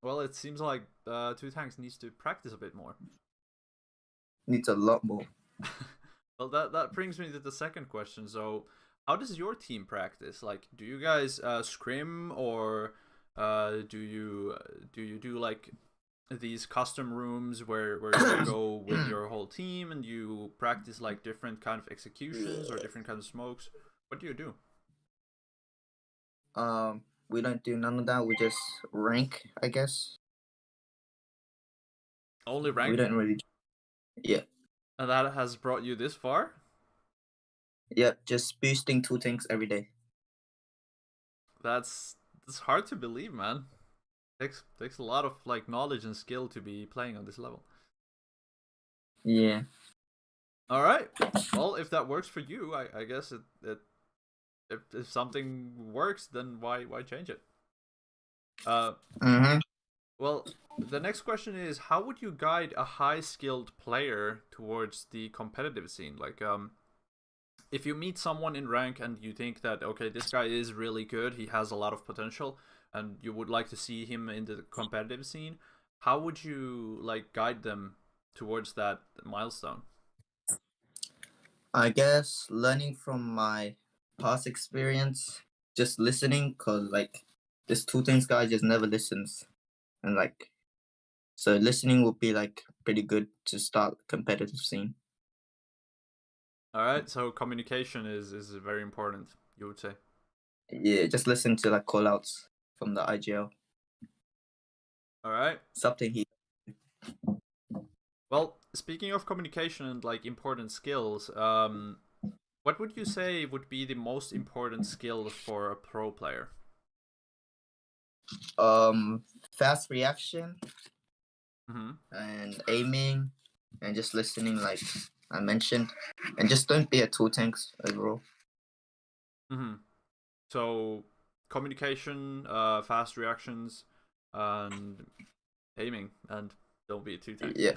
Well, it seems like Two Tanks needs to practice a bit more. Needs a lot more. Well, that brings me to the second question. So, how does your team practice? Like, do you guys scrim, or do you do like these custom rooms where you go with your whole team and you practice like different kind of executions or different kinds of smokes? What do you do? We don't do none of that. We just rank, I guess. Only rank? We don't really. Yeah. And that has brought you this far? Yeah, just boosting Two Tanks every day. That's hard to believe, man. Takes a lot of like knowledge and skill to be playing on this level. Yeah. All right. Well, if that works for you, I guess if something works, then why change it? Well, the next question is, how would you guide a high-skilled player towards the competitive scene? Like, if you meet someone in rank and you think that, okay, this guy is really good, he has a lot of potential, and you would like to see him in the competitive scene, how would you like guide them towards that milestone? I guess learning from my past experience, just listening, cause like this Two Tanks guy just never listens, and like, so listening would be like pretty good to start competitive scene. All right, so communication is very important, you would say. Yeah, just listen to like call outs from the IGL. All right. Something he. Well, speaking of communication and like important skills, what would you say would be the most important skill for a pro player? Fast reaction, and aiming, and just listening, like I mentioned, and just don't be a Two Tanks overall. So, communication, fast reactions, and aiming, and don't be Two Tanks. Yeah.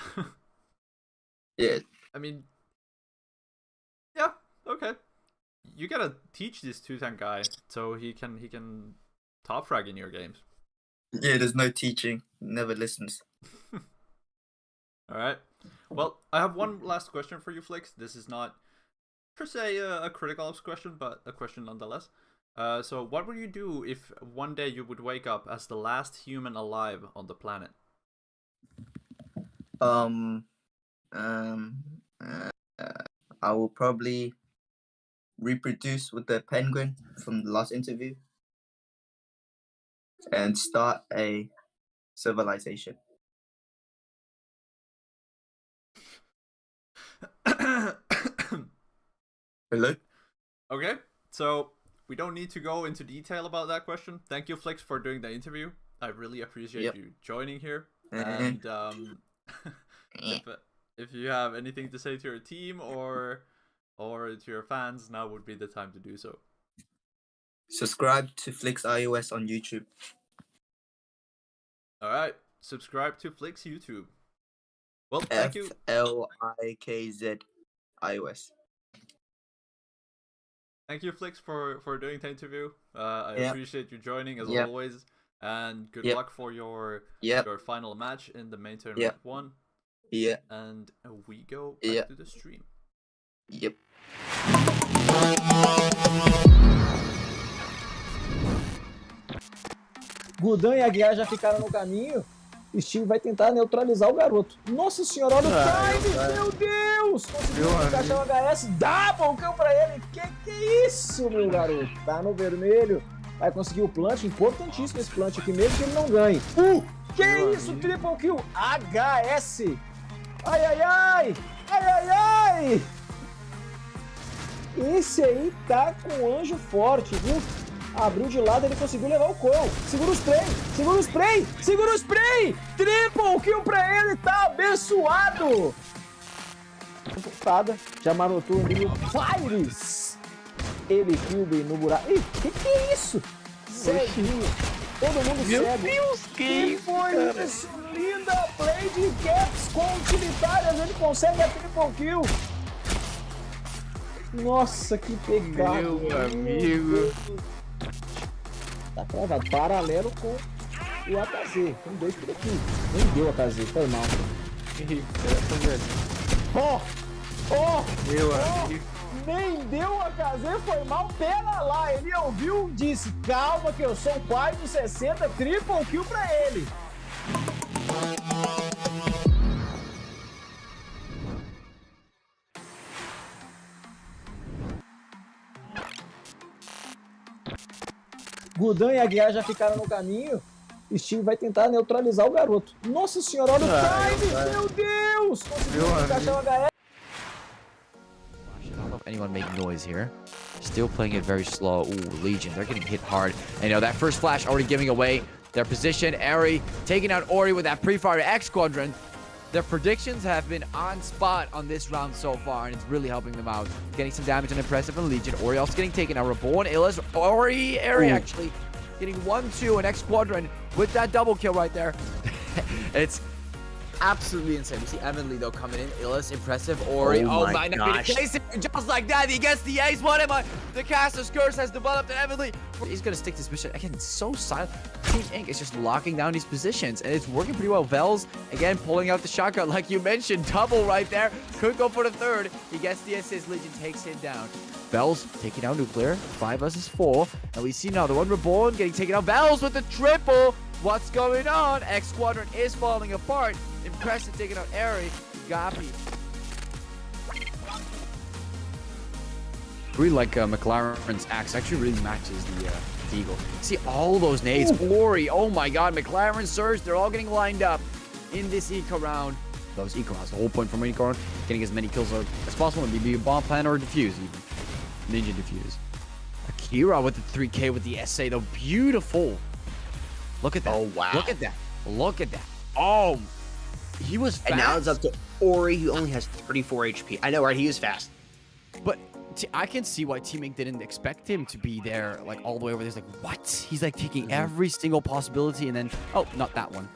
Yeah. I mean, yeah, okay. You gotta teach this Two Tank guy so he can top frag in your games. Yeah, there's no teaching. Never listens. All right. Well, I have one last question for you, Flix. This is not per se a critical ops question, but a question nonetheless. So what would you do if one day you would wake up as the last human alive on the planet? Um, um, uh, I will probably reproduce with the penguin from the last interview and start a civilization. Hello? Okay, so we don't need to go into detail about that question. Thank you, Flix, for doing the interview. I really appreciate you joining here. And if you have anything to say to your team or to your fans, now would be the time to do so. Subscribe to Flix iOS on YouTube. All right, subscribe to Flix YouTube. Well, thank you. FLIKZ iOS. Thank you, Flix, for doing the interview. I appreciate you joining as always, and good luck for your final match in the main tournament 1. Yeah. And we go back to the stream. Yep. Gudan e Aguiar já ficaram no caminho. Steve vai tentar neutralizar o garoto. Nossa senhora, olha o time! Meu Deus! Conseguiu encaixar o HS. Double kill pra ele. Que isso, meu garoto? Tá no vermelho. Vai conseguir o plant. Importantíssimo esse plant aqui, mesmo que ele não ganhe. Que isso? Triple kill. HS. Ai, ai, ai. Ai, ai, ai. Esse aí tá com anjo forte, viu? Abriu de lado, ele conseguiu levar o coil. Segura o spray, segura o spray, segura o spray! Triple kill pra ele, tá abençoado! Computada, já marotou ali o Fires. Ele Cube no buraco. Ih, que é isso? Ceguinho. Todo mundo cego. Meu Deus, que foi isso? Linda play de caps com utilitárias. Ele consegue a triple kill. Nossa, que pegada. Meu amigo. Tá travado. Paralelo com o AKZ. Tem 2 por aqui. Nem deu o AKZ, foi mal. Meu amigo. Nem deu o AKZ, foi mal. Pera lá, ele ouviu, disse, calma que eu sou o pai do 60, triple kill pra ele. Gudan e Aguiar já ficaram no caminho. Steve vai tentar neutralizar o garoto. Nossa senhora, olha o time! Meu Deus! Conseguiu encaixar o HS. I don't know if anyone making noise here. Still playing it very slow. Ooh, Legion, they're getting hit hard. And that first flash already giving away their position. Eri taking out Ori with that pre-fire X Squadron. Their predictions have been on spot on this round so far, and it's really helping them out. Getting some damage and impressive from Legion. Ori also getting taken out. Reborn, Illis, Ori, Eri actually getting 1-2 and X Squadron with that double kill right there. It's absolutely insane. We see Evan Lee though coming in. Illis, impressive. Ori, Oh my not gosh. just like that. He gets the ace. What am I? The caster's curse has developed, and Evan Lee, he's gonna stick to this mission again. It's so silent. Team Inc is just locking down these positions, and it's working pretty well. Vels again pulling out the shotgun, like you mentioned, double right there. Could go for the third. He gets the assist. Legion takes him down. Vels taking out Nuclear. 5 versus 4, and we see another one. Reborn getting taken out. Vels with the triple. What's going on? X Squadron is falling apart. Impressive taking out Eri. Gapi. Really like McLaren's axe. Actually really matches the Eagle. See all those nades. Ori. Oh my god. McLaren, Surge. They're all getting lined up in this eco round. Those eco rounds. The whole point from eco round. Getting as many kills as possible. Maybe a bomb plan or a defuse even. Ninja defuse. Akira with the 3K with the SA though. Beautiful. Look at that. Oh, wow. Look at that. Look at that. Oh. He was fast. And now it's up to Ori, who only has 34 HP. I know, right? He is fast. But I can see why Team Inc didn't expect him to be there, like all the way over there. It's like, what? He's like taking every single possibility, and then not that one.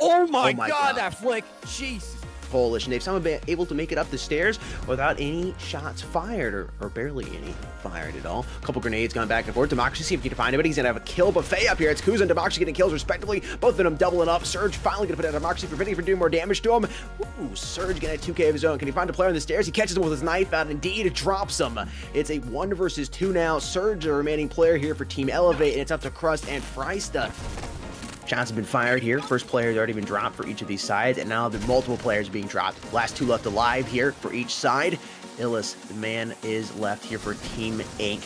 Oh my god, that flick! Jesus Polish, and they've somehow been able to make it up the stairs without any shots fired, or barely any fired at all. A couple grenades gone back and forth. Democracy, see if he can find anybody. He's gonna have a kill buffet up here. It's Kuza and Democracy getting kills respectively. Both of them doubling up. Surge finally gonna put out Democracy, preventing from doing more damage to him. Ooh, Surge getting a 2K of his own. Can he find a player on the stairs? He catches him with his knife out, and indeed it drops him. It's a 1 versus 2 now. Surge, the remaining player here for Team Elevate, and it's up to Crust and Freista. Shots have been fired here. First player has already been dropped for each of these sides, and now the multiple players being dropped. Last 2 left alive here for each side. Illis, the man, is left here for Team Inc.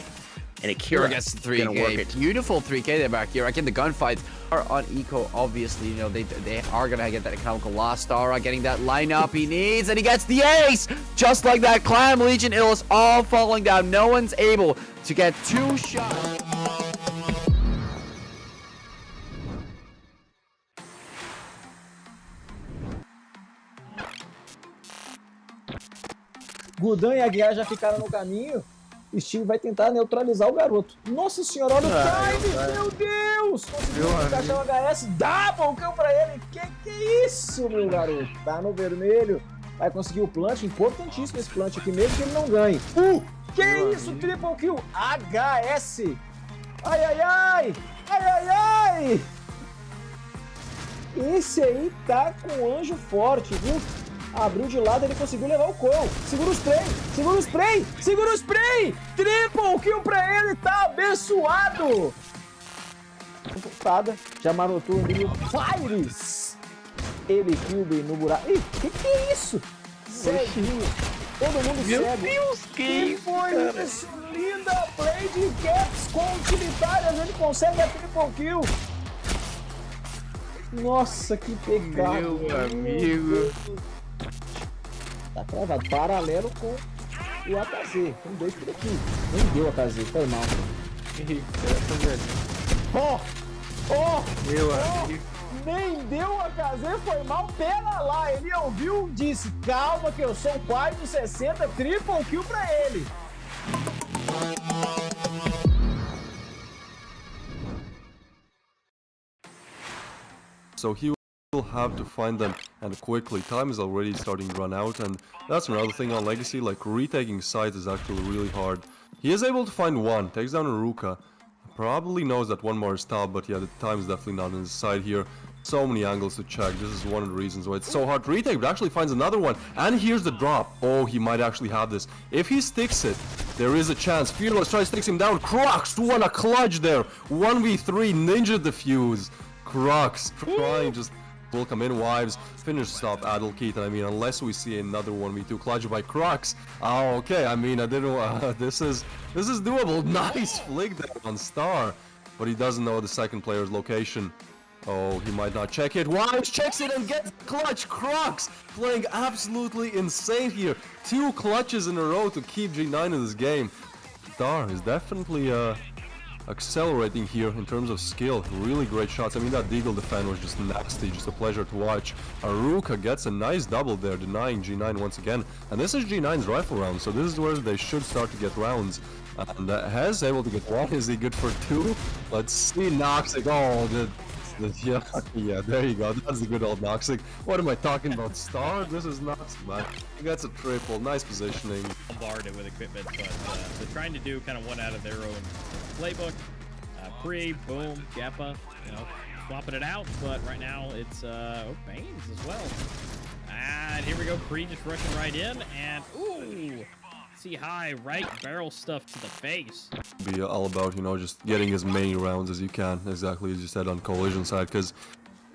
And Akira gets the gonna work 3K. it. Beautiful 3K there back here. Again, the gunfights are on Eco. Obviously, you know, they are going to get that economical loss. Stara getting that lineup he needs, and he gets the ace! Just like that, Clam, Legion, Illis all falling down. No one's able to get 2 shots. Gudan e Aguiar já ficaram no caminho. Steve vai tentar neutralizar o garoto. Nossa senhora, olha o time! Meu Deus! Conseguiu encaixar o HS. Double kill pra ele. Que é isso, meu garoto? Tá no vermelho. Vai conseguir o plant. Importantíssimo esse plant aqui, mesmo que ele não ganhe. Que isso? Triple kill. HS. Ai, ai, ai. Ai, ai, ai. Esse aí tá com anjo forte, viu? Abriu de lado, ele conseguiu levar o coil. Segura o spray, segura o spray, segura o spray! Triple kill pra ele, tá abençoado! Computada, já marotou o Emílio Fires. Ele Cube no buraco. Ih, que é isso? Ceguinho. Todo mundo cego. Meu Deus, que foi isso? Linda play de caps com utilitárias. Ele consegue a triple kill. Nossa, que pegado. Meu amigo. Tá travado, paralelo com o AKZ. Tem 2 por aqui. Nem deu AKZ, foi mal. Meu amigo. Nem deu AKZ, foi mal. Pera lá, ele ouviu, disse: calma que eu sou o pai do 60, triple kill pra ele. So he will have to find them, and quickly. Time is already starting to run out, and that's another thing on Legacy, like retaking sites is actually really hard. He is able to find one, takes down Aruka. Probably knows that one more is top, but yeah, the time is definitely not on his side here. So many angles to check. This is one of the reasons why it's so hard to retake, but actually finds another one. And here's the drop. Oh, he might actually have this. If he sticks it, there is a chance. Fearless tries to take him down. Crux, what a clutch there. 1v3, Ninja Defuse. Crux trying just will come in, Wives, finish stop Adelkeith, and I mean, unless we see another 1v2 clutch by Crux. Oh, okay, I mean, I didn't, this is doable. Nice flick there on Star, but he doesn't know the second player's location. Oh, he might not check it. Wives checks it and gets clutch. Crux playing absolutely insane here. 2 clutches in a row to keep G9 in this game. Star is definitely, accelerating here in terms of skill. Really great shots. I mean, that Deagle defend was just nasty, just a pleasure to watch. Aruka gets a nice double there, denying G9 once again. And this is G9's rifle round, so this is where they should start to get rounds. And Hez able to get one. Is he good for 2? Let's see. Noxic. Oh, yeah, there you go. That's the good old Noxic. What am I talking about? Star? This is Noxic, man. He gets a triple. Nice positioning. Bombarded with equipment, but they're trying to do kind of one out of their own playbook. Pre, boom, Gappa, you know, swapping it out, but right now it's Baines as well. And here we go, Pre just rushing right in, and ooh, see high, right barrel stuff to the face. Be all about, you know, just getting as many rounds as you can, exactly as you said on Collision side, because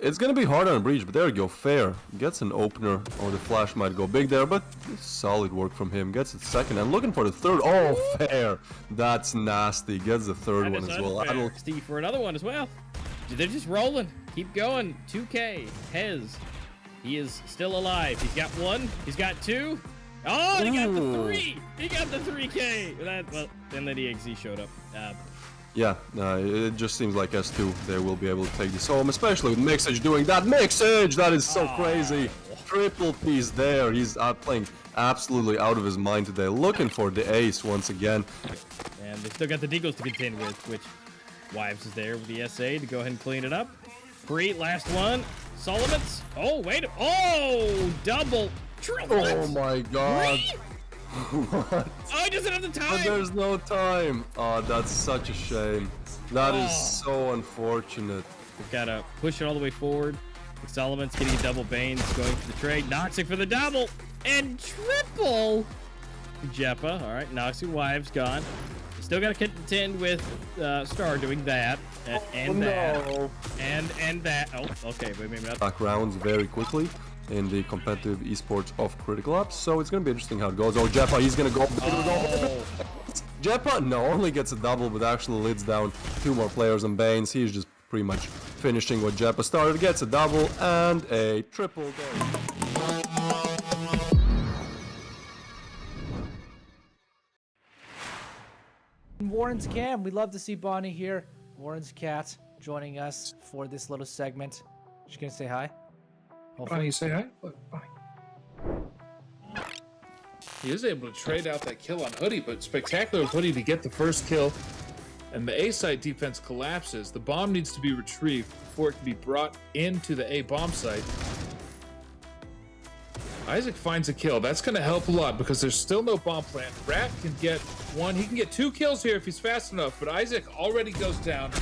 it's gonna be hard on a breach, but there you go, Fair gets an opener, or the flash might go big there, but solid work from him, gets it second, and looking for the third. Oh, Fair, that's nasty, gets the third one as well. Steve for another one as well. They're just rolling, keep going. 2K, Hez, he is still alive. He's got 1, he's got 2. Oh, he got the 3, he got the 3K. Well, then the EXE showed up. Yeah, it just seems like S2, they will be able to take this home, especially with Mixage doing that. Mixage! That is so crazy. Triple piece there. He's playing absolutely out of his mind today. Looking for the ace once again. And they still got the Deagles to contend with, which Wives is there with the SA to go ahead and clean it up. Pre, last one. Solomon's. Oh, wait. Oh, double. Oh my god. What? Oh, he doesn't have the But time. there's no time. Oh, that's such a shame. That is Oh. so unfortunate. We've got to push it all the way forward. Solomon's getting a double Banes, going for the trade. Noxic for the double and triple. Jeppa. All right, Noxic Wives gone. Still got to contend with Star doing that and that and that. Oh, okay. Wait, maybe not. Back rounds very quickly in the competitive esports of Critical Ops, so it's gonna be interesting how it goes. Oh, Jeppa, he's gonna go. Oh. Jeppa, no, only gets a double, but actually leads down 2 more players on Banes. He's just pretty much finishing what Jeppa started. Gets a double and a triple. Warren's Cam, we'd love to see Bonnie here. Warren's cat joining us for this little segment. She's gonna say hi. Why you say hi? Look, bye. He is able to trade out that kill on Hoodie, but spectacular of Hoodie to get the first kill. And the A site defense collapses. The bomb needs to be retrieved before it can be brought into the A bomb site. Isaac finds a kill. That's going to help a lot because there's still no bomb plant. Rat can get 1. He can get 2 kills here if he's fast enough, but Isaac already goes down.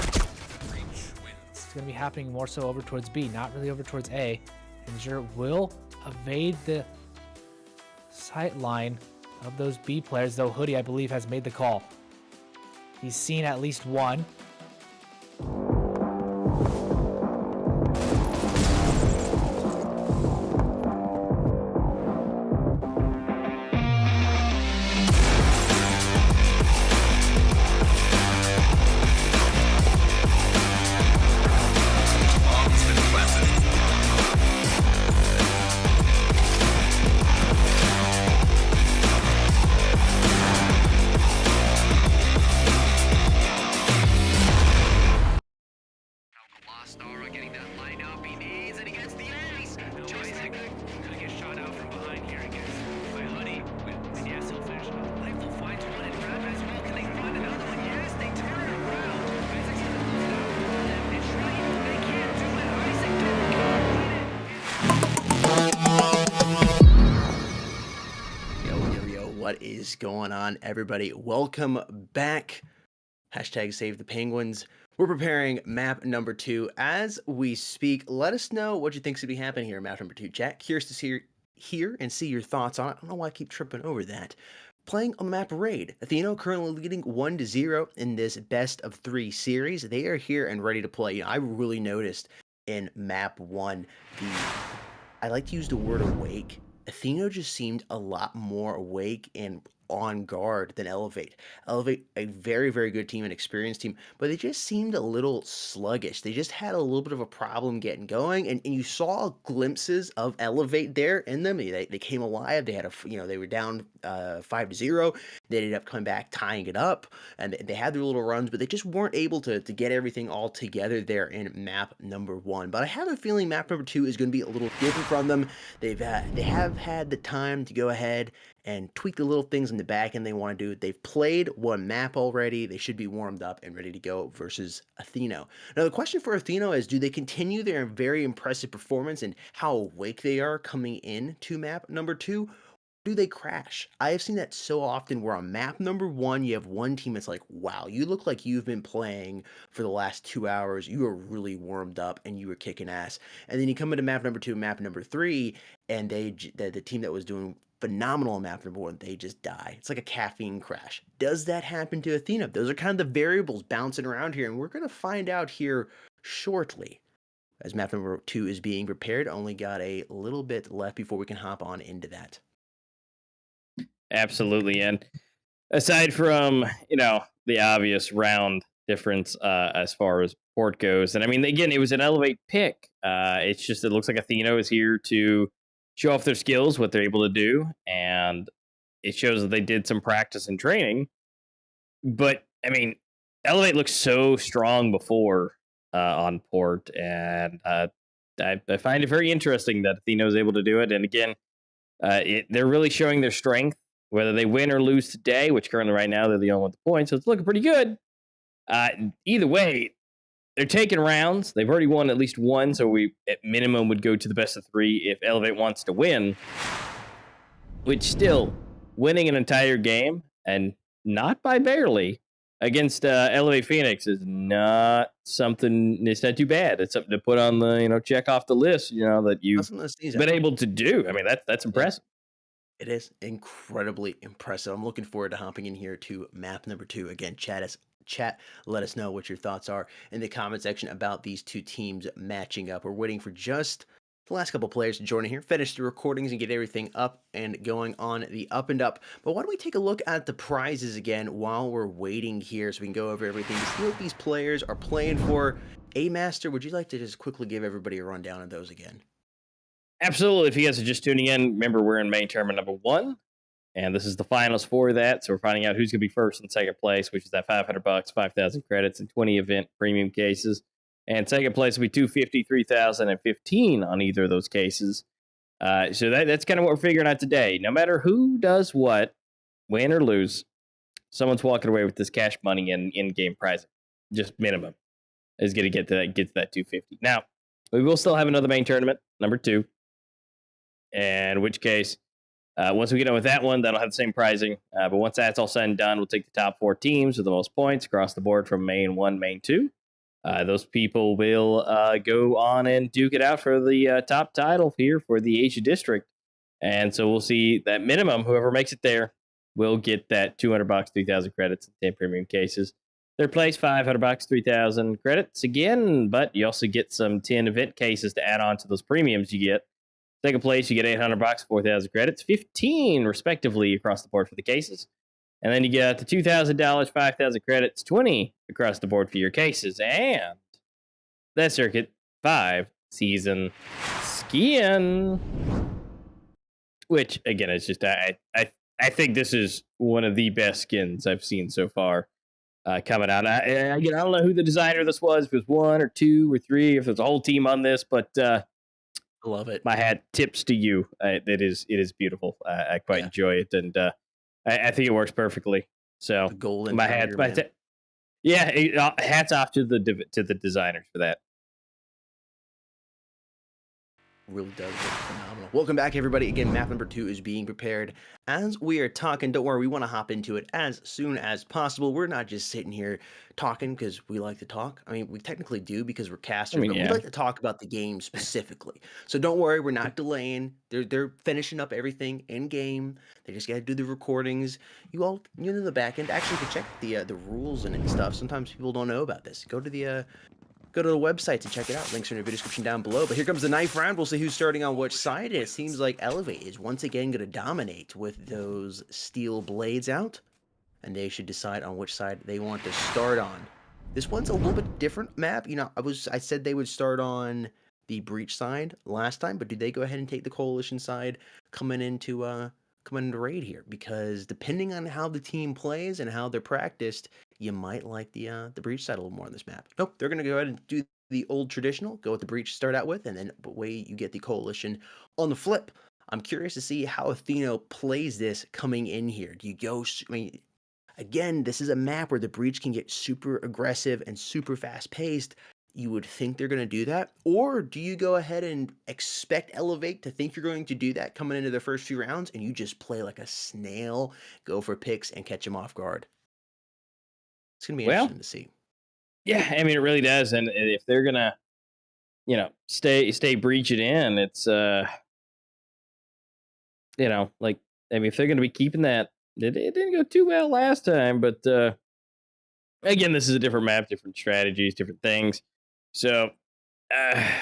It's gonna be happening more so over towards B, not really over towards A. And Azure will evade the sight line of those B players, though Hoodie, I believe, has made the call. He's seen at least one. What is going on, everybody? Welcome back. Hashtag save the penguins. We're preparing map number 2 as we speak. Let us know what you think's gonna be happening here in map number 2. Jack, curious to hear and see your thoughts on it. I don't know why I keep tripping over that. Playing on the map Raid. Athena currently leading 1-0 in this best of 3 series. They are here and ready to play. You know, I really noticed in map 1 I like to use the word awake. Athena just seemed a lot more awake and on guard than Elevate. Elevate, a very, very good team, an experienced team, but they just seemed a little sluggish. They just had a little bit of a problem getting going, and you saw glimpses of Elevate there in them. They came alive. They had they were down 5-0. They ended up coming back, tying it up, and they had their little runs, but they just weren't able to get everything all together there in map number 1. But I have a feeling map number 2 is going to be a little different from them. They have had the time to go ahead and tweak the little things in the back end they want to do. They've played 1 map already. They should be warmed up and ready to go versus Athena. Now, the question for Athena is, do they continue their very impressive performance and how awake they are coming in to map number 2? Do they crash? I have seen that so often where on map number 1, you have one team that's like, wow, you look like you've been playing for the last 2 hours. You are really warmed up and you were kicking ass. And then you come into map number 2, map number 3, and the team that was doing phenomenal on map number 1, they just die. It's like a caffeine crash. Does that happen to Athena? Those are kind of the variables bouncing around here, and we're going to find out here shortly. As map number 2 is being prepared, only got a little bit left before we can hop on into that. Absolutely. And aside from, the obvious round difference as far as port goes, and I mean, again, it was an Elevate pick. It's just, it looks like Athena is here to show off their skills, what they're able to do, and it shows that they did some practice and training. But, I mean, Elevate looked so strong before on port, and I find it very interesting that Athena was able to do it. And again, they're really showing their strength, whether they win or lose today, which currently right now they're the only one with the points, so it's looking pretty good. Either way, they're taking rounds. They've already won at least one, so we at minimum would go to the best of 3 if Elevate wants to win. Which still, winning an entire game, and not by barely, against Elevate Phoenix is not something. It's not too bad. It's something to put on the check off the list. That you've been able to do. I mean, that's impressive. It is incredibly impressive. I'm looking forward to hopping in here to map number 2. Again, chat, let us know what your thoughts are in the comment section about these two teams matching up. We're waiting for just the last couple players to join in here, finish the recordings, and get everything up and going on the up and up. But why don't we take a look at the prizes again while we're waiting here so we can go over everything to see what these players are playing for. A-Master, would you like to just quickly give everybody a rundown of those again? Absolutely. If you guys are just tuning in, remember we're in main tournament number 1, and this is the finals for that. So we're finding out who's going to be first and second place, which is that $500, 5,000 credits, and 20 event premium cases. And second place will be 250, 3,000, and 15 on either of those cases. So that's kind of what we're figuring out today. No matter who does what, win or lose, someone's walking away with this cash money and in-game prizing. Just minimum is going to get to that 250. Now, we will still have another main tournament, number 2. And in which case, once we get done with that one, that'll have the same pricing. But once that's all said and done, we'll take the top 4 teams with the most points across the board from main 1, main 2. Those people will go on and duke it out for the top title here for the Asia District. And so we'll see that minimum, whoever makes it there, will get that $200, 3,000 credits, and 10 premium cases. Third place, $500, 3,000 credits again, but you also get some 10 event cases to add on to those premiums you get. Second place, you get $800, 4,000 credits, 15 respectively across the board for the cases. And then you get the $2,000, 5,000 credits, 20 across the board for your cases. And that Circuit 5 season skiing, which again is just I think this is one of the best skins I've seen so far coming out. I don't know who the designer of this was, if it was 1 or 2 or 3, if there's a whole team on this, but love it. My hat tips to you. It is beautiful. I quite enjoy it, and I think it works perfectly. So the golden my hat, hats off to the designers for that. Really does look phenomenal. Welcome back, everybody. Again, map number 2 is being prepared as we are talking. Don't worry, we want to hop into it as soon as possible. We're not just sitting here talking because we like to talk. I mean, we technically do because we're casters, but we like to talk about the game specifically. So don't worry, we're not delaying. They're finishing up everything in game. They just got to do the recordings. You know, the back end actually can check the rules and stuff. Sometimes people don't know about this. Go to the website to check it out. Links are in the video description down below. But here comes the knife round. We'll see who's starting on which side. It seems like Elevate is once again going to dominate with those steel blades out. And they should decide on which side they want to start on. This one's a little bit different map. You know, I said they would start on the breach side last time, but did they go ahead and take the coalition side coming into raid here? Because depending on how the team plays and how they're practiced, you might like the breach side a little more on this map. Nope, they're going to go ahead and do the old traditional, go with the breach to start out with, and then way you get the coalition on the flip. I'm curious to see how Atheno plays this coming in here. Do you go, I mean, again, this is a map where the breach can get super aggressive and super fast paced. You would think they're going to do that, or do you go ahead and expect Elevate to think you're going to do that coming into the first few rounds, and you just play like a snail, go for picks, and catch them off guard? It's going to be interesting to see. Yeah, I mean, it really does. And if they're going to, stay breach it in, it's, like, I mean, if they're going to be keeping that, it didn't go too well last time. But, again, this is a different map, different strategies, different things. So, I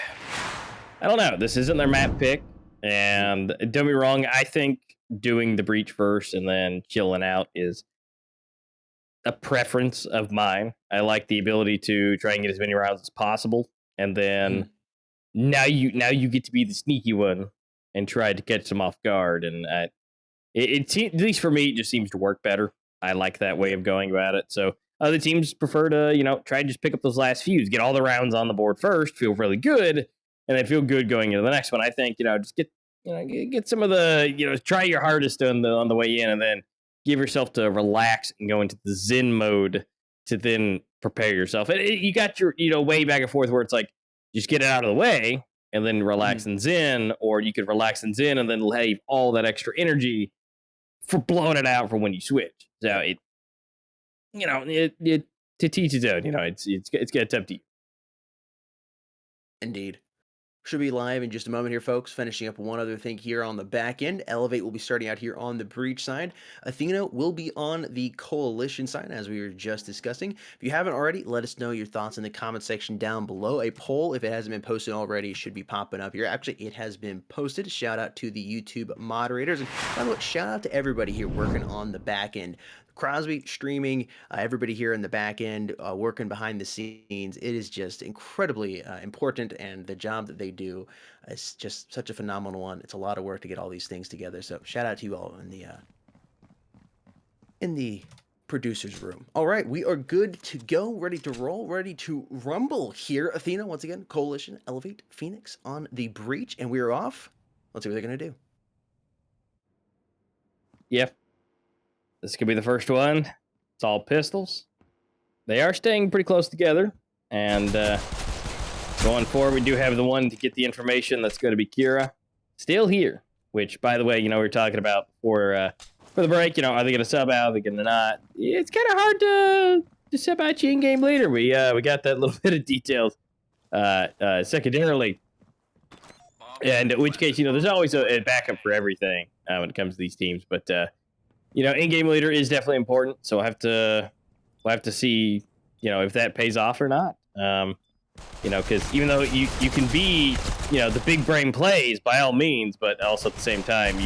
don't know. This isn't their map pick. And don't get me wrong, I think doing the breach first and then chilling out is a preference of mine. I like the ability to try and get as many rounds as possible, and then now you get to be the sneaky one and try to catch them off guard. And it at least for me, it just seems to work better. I like that way of going about it. So other teams prefer to try and just pick up those last few, get all the rounds on the board first, feel really good, and then feel good going into the next one. I think just get some of the try your hardest on the way in, and then give yourself to relax and go into the Zen mode to then prepare yourself. And you got your, way back and forth where it's like, just get it out of the way and then relax and zen, or you could relax and zen and then leave all that extra energy for blowing it out for when you switch. So it to teach his own, it's got tough to you. Indeed. Should be live in just a moment here, folks. Finishing up one other thing here on the back end. Elevate will be starting out here on the Breach side. Athena will be on the Coalition side, as we were just discussing. If you haven't already, let us know your thoughts in the comment section down below. A poll, if it hasn't been posted already, should be popping up here. Actually, it has been posted. Shout out to the YouTube moderators. And by the way, shout out to everybody here working on the back end. Crosby streaming, everybody here in the back end working behind the scenes. It is just incredibly important, and the job that they do is just such a phenomenal one. It's a lot of work to get all these things together. So shout out to you all in the producer's room. All right, we are good to go, ready to roll, ready to rumble here. Athena, once again, Coalition, Elevate, Phoenix on the Breach, and we are off. Let's see what they're gonna do. Yeah. This could be the first one. It's all pistols. They are staying pretty close together. And going forward, we do have the one to get the information. That's going to be Kira. Still here. Which, by the way, we were talking about for the break. Are they going to sub out? Are they going to not? It's kind of hard to sub out you in-game later. We got that little bit of details secondarily. And in which case, there's always a backup for everything when it comes to these teams. But in-game leader is definitely important, so we'll have to see, if that pays off or not. Because even though you can be, the big brain plays by all means, but also at the same time,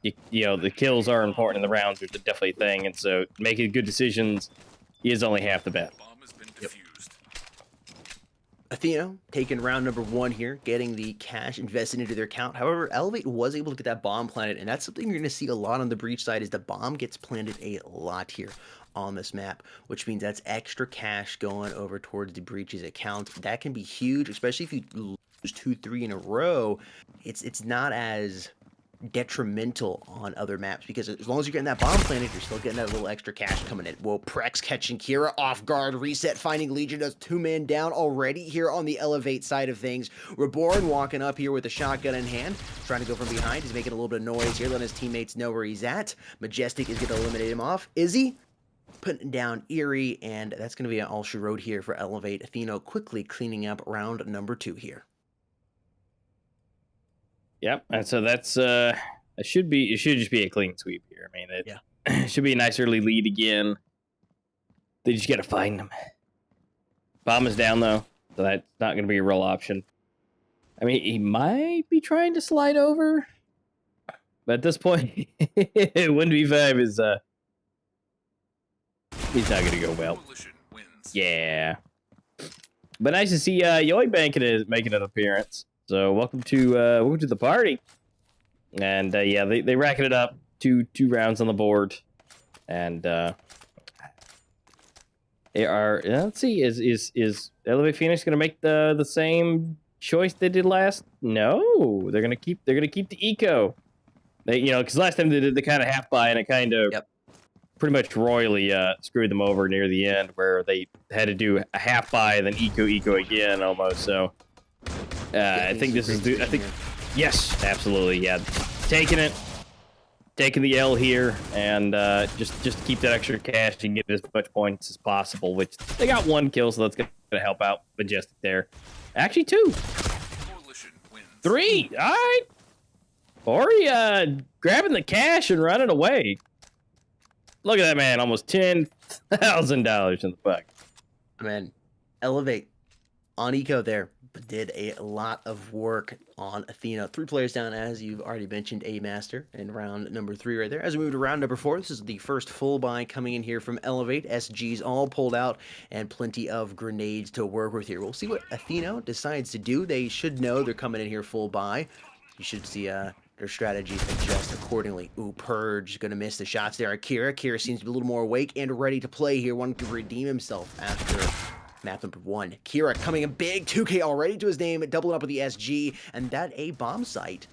the kills are important and the rounds are definitely a thing, and so making good decisions is only half the battle. Athena taking round number one here, getting the cash invested into their account. However, Elevate was able to get that bomb planted, and that's something you're going to see a lot on the Breach side, is the bomb gets planted a lot here on this map, which means that's extra cash going over towards the Breach's account. That can be huge, especially if you lose 2-3 in a row. It's not as detrimental on other maps, because as long as you're getting that bomb planted, you're still getting that little extra cash coming in. Whoa, Prex catching Kira off guard, reset, finding Legion, does 2-man down already here on the Elevate side of things. Reborn walking up here with a shotgun in hand, trying to go from behind. He's making a little bit of noise here, letting his teammates know where he's at. Majestic is going to eliminate him off. Izzy putting down Eerie, and that's going to be an all she wrote here for Elevate. Athena quickly cleaning up round number 2 here. Yep, and so that's it should just be a clean sweep here. I mean, it should be a nice early lead again. They just gotta find them. Bomb is down though, so that's not gonna be a real option. I mean, he might be trying to slide over, but at this point, 1v5 is he's not gonna go well. Yeah, but nice to see Yoibank making an appearance. So welcome to the party, and they racking it up, two rounds on the board, and they are. Let's see, is Elevate Phoenix gonna make the same choice they did last? No, they're gonna keep the eco. They because last time they did the kind of half buy, and it kind of pretty much royally screwed them over near the end, where they had to do a half buy and then eco again almost. So. I think this is yes, absolutely, yeah. Taking the L here, and just keep that extra cash and get as much points as possible. Which they got 1 kill, so that's gonna help out Majestic there. Actually, 2, 3. All right, Ori grabbing the cash and running away. Look at that man, almost $10,000 in the bucket. Man, Elevate on eco there. Did a lot of work on Athena. 3 players down, as you've already mentioned, a master in round number 3 right there. As we move to round number 4, this is the first full buy coming in here from Elevate. SGs all pulled out and plenty of grenades to work with here. We'll see what Athena decides to do. They should know they're coming in here full buy. You should see their strategies adjust accordingly. Ooh, Purge gonna miss the shots there. Kira seems to be a little more awake and ready to play here. Wanting to redeem himself after map number 1. Kira coming in big, 2K already to his name, doubling up with the SG, and that A bomb site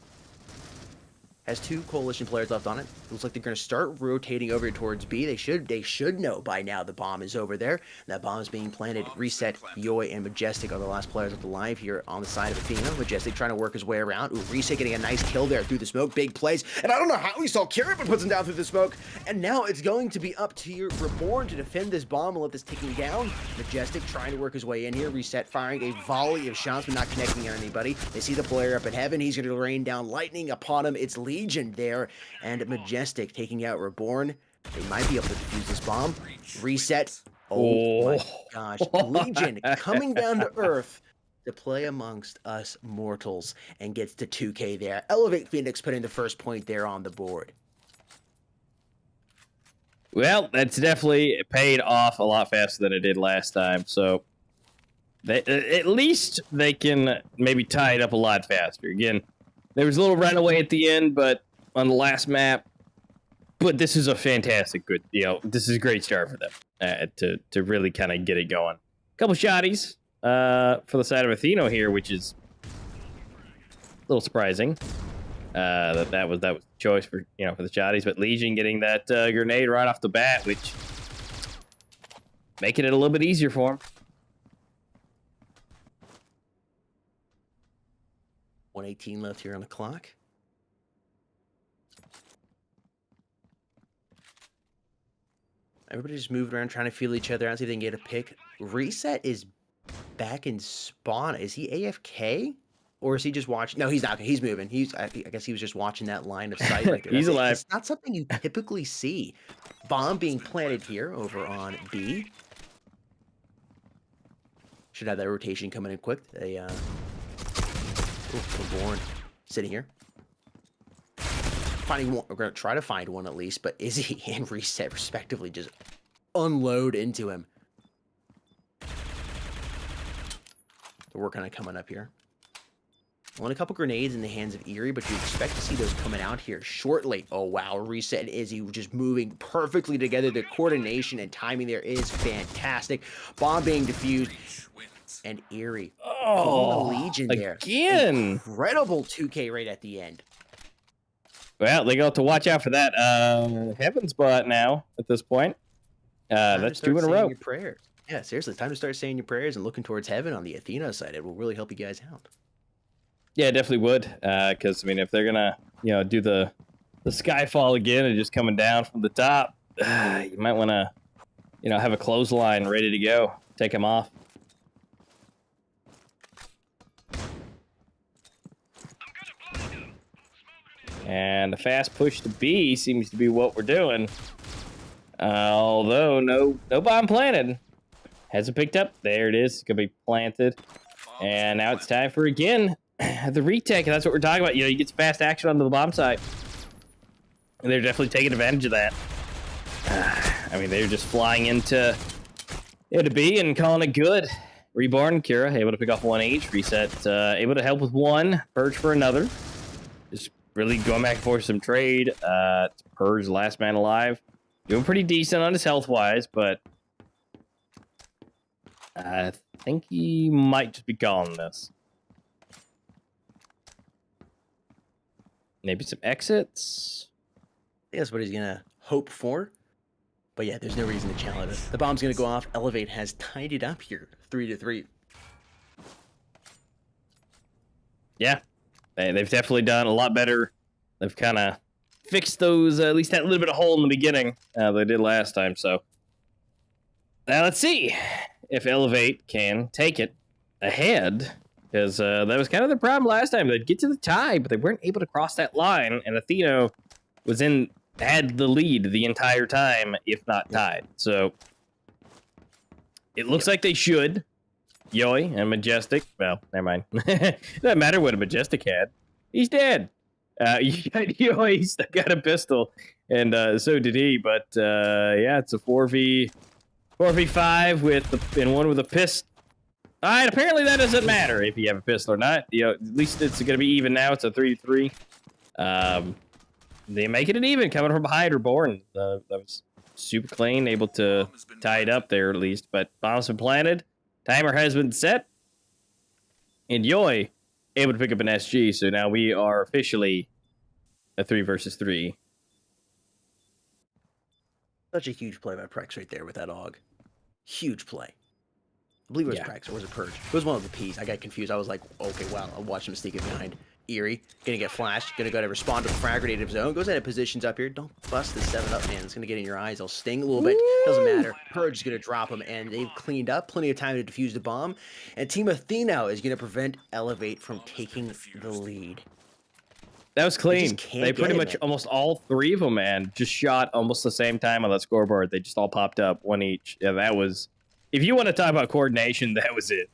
has 2 coalition players left on it. Looks like they're going to start rotating over towards B. They should know by now the bomb is over there. That bomb is being planted. Reset, Yoi, and Majestic are the last players left alive here on the side of Athena. Majestic trying to work his way around. Ooh, Reset getting a nice kill there through the smoke. Big plays. And I don't know how he saw Kira, but puts him down through the smoke. And now it's going to be up to your Reborn to defend this bomb and let this ticking down. Majestic trying to work his way in here. Reset firing a volley of shots, but not connecting on anybody. They see the player up in heaven. He's going to rain down lightning upon him. It's Legion there, and Majestic taking out Reborn. They might be able to defuse this bomb. Reset. Oh my gosh. Legion coming down to Earth to play amongst us mortals and gets to 2K there. Elevate Phoenix putting the first point there on the board. Well, that's definitely paid off a lot faster than it did last time, so at least they can maybe tie it up a lot faster. Again, there was a little runaway at the end, but on the last map. But this is a fantastic good, this is a great start for them to really kind of get it going. A couple shotties for the side of Atheno here, which is a little surprising. That was the choice for for the shotties, but Legion getting that grenade right off the bat, which making it a little bit easier for him. 1:18 left here on the clock. Everybody just moved around trying to feel each other out, see if they can get a pick. Reset is back in spawn. Is he AFK? Or is he just watching? No, he's not. He's moving. I guess he was just watching that line of sight right there. He's alive. It's not something you typically see. Bomb being planted here over on B. Should have that rotation coming in quick. They, Reborn sitting here. Finding one. We're going to try to find one at least, but Izzy and Reset respectively just unload into him. So we're kind of coming up here. Only a couple grenades in the hands of Eerie, but you expect to see those coming out here shortly. Oh, wow. Reset and Izzy just moving perfectly together. The coordination and timing there is fantastic. Bomb being defused. And Eerie. Oh, the Legion there. Again. Incredible 2K rate at the end. Well, they got to watch out for that Heaven spot now at this point. That's 2 in a row. Your prayers. Yeah, seriously, it's time to start saying your prayers and looking towards heaven on the Athena side. It will really help you guys out. Yeah, definitely would. Because, I mean, if they're going to, do the skyfall again and just coming down from the top, you might want to, have a clothesline ready to go. Take them off. And the fast push to B seems to be what we're doing. Although, no bomb planted. Hasn't picked up. There it is. It's going to be planted. And now it's time for, again, the retake. That's what we're talking about. You get some fast action onto the bomb site. And they're definitely taking advantage of that. I mean, they're just flying into B and calling it good. Reborn, Kira, able to pick off 1 each. Reset, able to help with 1. Purge for another. Just really going back and forth some trade. Purge, last man alive. Doing pretty decent on his health-wise, but I think he might just be calling this. Maybe some exits. I think that's what he's going to hope for. But yeah, there's no reason to challenge it. The bomb's going to go off. Elevate has tied it up here, 3-3. Yeah, they've definitely done a lot better. They've kind of fixed those, at least that little bit of hole in the beginning they did last time. So now let's see if Elevate can take it ahead. Because that was kind of the problem last time. They'd get to the tie, but they weren't able to cross that line. And Atheno had the lead the entire time, if not tied. So it looks like they should. Yoi and Majestic. Well, never mind. Doesn't matter what a Majestic had. He's dead. Yoi still got a pistol, and so did he. But yeah, it's a 4v5 and one with a pistol. All right, apparently that doesn't matter if you have a pistol or not. At least it's going to be even now. It's a 3-3. They making it even coming from behind Reborn. That was super clean, able to tie it up there at least. But bombs been planted. Timer has been set. And Yoi able to pick up an SG. So now we are officially a 3 versus 3. Such a huge play by Prex right there with that AUG. Huge play. I believe it was Yeah. Prex, or was it Purge? It was one of the P's. I got confused. I was like, okay, wow, I'll watch him sneak it behind. Eerie, gonna get flashed, gonna go to respond to the frag grenade of zone, goes ahead and positions up here. Don't bust the 7-up, man. It's gonna get in your eyes. I'll sting a little bit. Doesn't matter. Purge is gonna drop him, and they've cleaned up. Plenty of time to defuse the bomb. And Team Athena is gonna prevent Elevate from taking the lead. That was clean. can't They get pretty it, much man. almost all 3 of them, man, just shot almost the same time on that scoreboard. They just all popped up, 1 each. Yeah, that was. If you want to talk about coordination, that was it.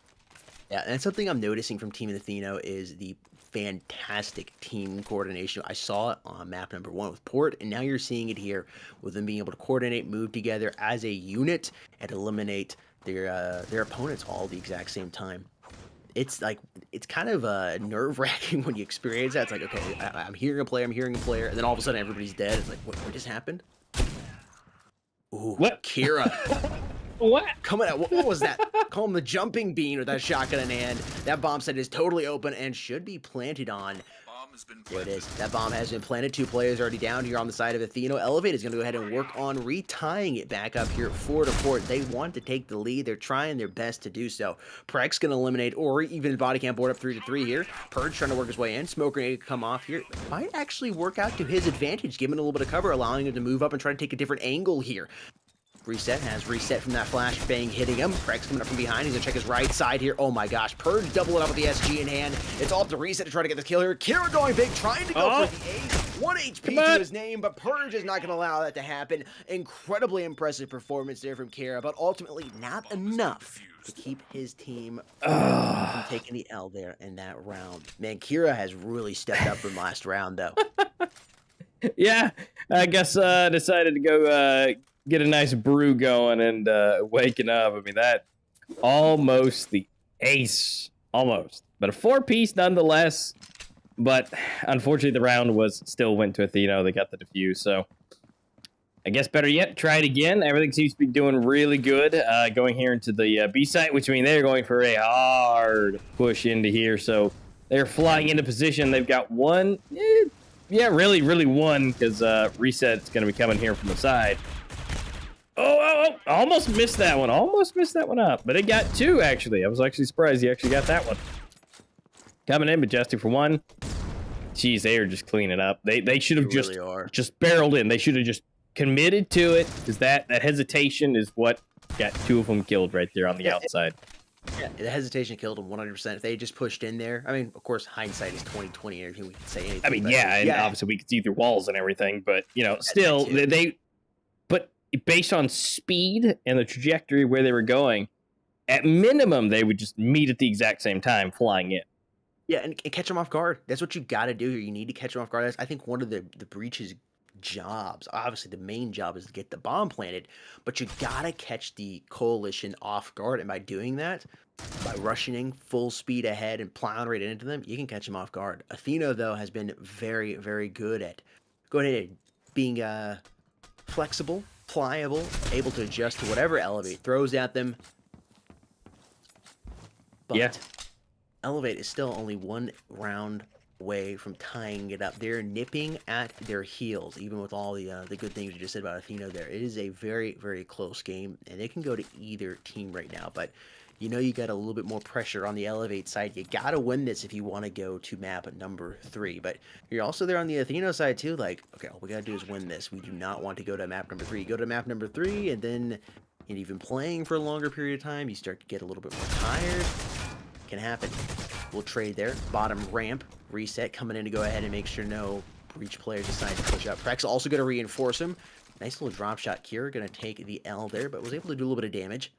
Yeah, and something I'm noticing from Team Athena is the fantastic team coordination. I saw it on map number 1 with Port, and now you're seeing it here with them being able to coordinate, move together as a unit, and eliminate their opponents all at the exact same time. It's like, it's kind of nerve-wracking when you experience that. It's like, okay, I'm hearing a player, and then all of a sudden everybody's dead. It's like, what just happened? Ooh, What? Kira. What? Coming out, what was that? Call him the jumping bean with that shotgun in hand. That bomb site is totally open and should be planted on. There it is. That bomb has been planted. 2 players already down here on the side of Athena. Elevate is going to go ahead and work on retying it back up here 4-4. They want to take the lead. They're trying their best to do so. Prex going to eliminate Ori. Even body cam board up 3-3 here. Purge trying to work his way in. Smoke grenade come off here. Might actually work out to his advantage, giving a little bit of cover, allowing him to move up and try to take a different angle here. Reset has reset from that flashbang hitting him. Prex coming up from behind. He's gonna check his right side here. Oh my gosh. Purge double it up with the SG in hand. It's all up to Reset to try to get the kill here. Kira going big, trying to go for the ace. 1 HP to his name, but Purge is not gonna allow that to happen. Incredibly impressive performance there from Kira, but ultimately not enough to keep his team from taking the L there in that round. Man, Kira has really stepped up from last round though. Yeah, I guess decided to go get a nice brew going and waking up. I mean, that almost the ace. Almost. But a 4-piece nonetheless. But unfortunately, the round still went to Athena. They got the defuse. So I guess better yet, try it again. Everything seems to be doing really good. Going here into the B site, which means they're going for a hard push into here. So they're flying into position. They've got one. Yeah, really one, because Reset's going to be coming here from the side. Oh, almost missed that one. Almost missed that one up. But it got 2, actually. I was actually surprised he actually got that one. Coming in, Majestic for 1. Jeez, they are just cleaning up. They should have just barreled in. They should have just committed to it, because that hesitation is what got 2 of them killed right there on the outside. Yeah, the hesitation killed them 100%. If they just pushed in there, I mean, of course, hindsight is 20/20. Everything we can say anything. I mean, but, yeah, and obviously we could see through walls and everything, but still, but based on speed and the trajectory where they were going, at minimum they would just meet at the exact same time, flying in. Yeah, and catch them off guard. That's what you got to do here. You need to catch them off guard. That's, I think, one of the breach's jobs. Obviously, the main job is to get the bomb planted, but you gotta catch the coalition off guard. And by doing that, by rushing in full speed ahead and plowing right into them, you can catch them off guard. Athena, though, has been very, very good at going ahead and being flexible, pliable, able to adjust to whatever Elevate throws at them. But yeah, Elevate is still only 1 round away from tying it up. They're nipping at their heels, even with all the good things you just said about Athena there. It is a very, very close game, and it can go to either team right now. But you got a little bit more pressure on the Elevate side. You got to win this if you want to go to map number 3. But you're also there on the Athena side too. Like, okay, all we got to do is win this. We do not want to go to map number 3. You go to map number 3, and then even playing for a longer period of time, you start to get a little bit more tired. Can happen. We'll trade there. Bottom ramp. Reset coming in to go ahead and make sure no breach players decide to push up. Prex also going to reinforce him. Nice little drop shot. Kira going to take the L there, but was able to do a little bit of damage.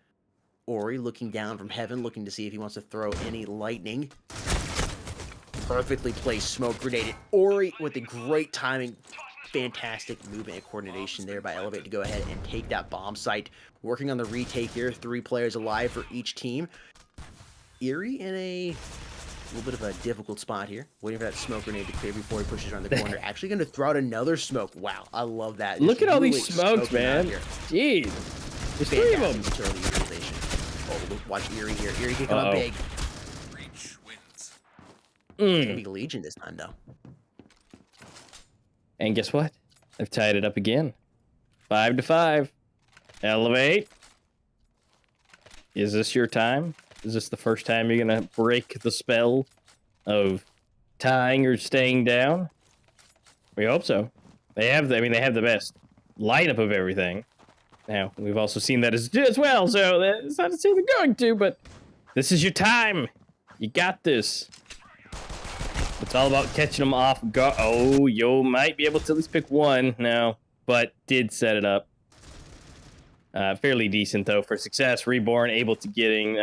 Ori looking down from heaven, looking to see if he wants to throw any lightning. Perfectly placed smoke grenade. Ori with the great timing. Fantastic movement and coordination there by Elevate to go ahead and take that bomb site. Working on the retake here. 3 players alive for each team. Eerie in a little bit of a difficult spot here. Waiting for that smoke grenade to clear before he pushes around the corner. Actually going to throw out another smoke. Wow, I love that. Look Just at all really these smokes, man. Jeez. There's 3 of them. Utility utilization. Oh, look, watch Eerie here. Eerie can come up big. It's going to be Legion this time, though. And guess what? They've tied it up again. 5-5. Elevate. Is this your time? Is this the first time you're going to break the spell of tying or staying down? We hope so. They have the best lineup of everything. Now, we've also seen that as well, so it's not to say they're going to, but this is your time. You got this. It's all about catching them off guard. Oh, you might be able to at least pick one now, but did set it up. Fairly decent, though, for success. Reborn able to getting 2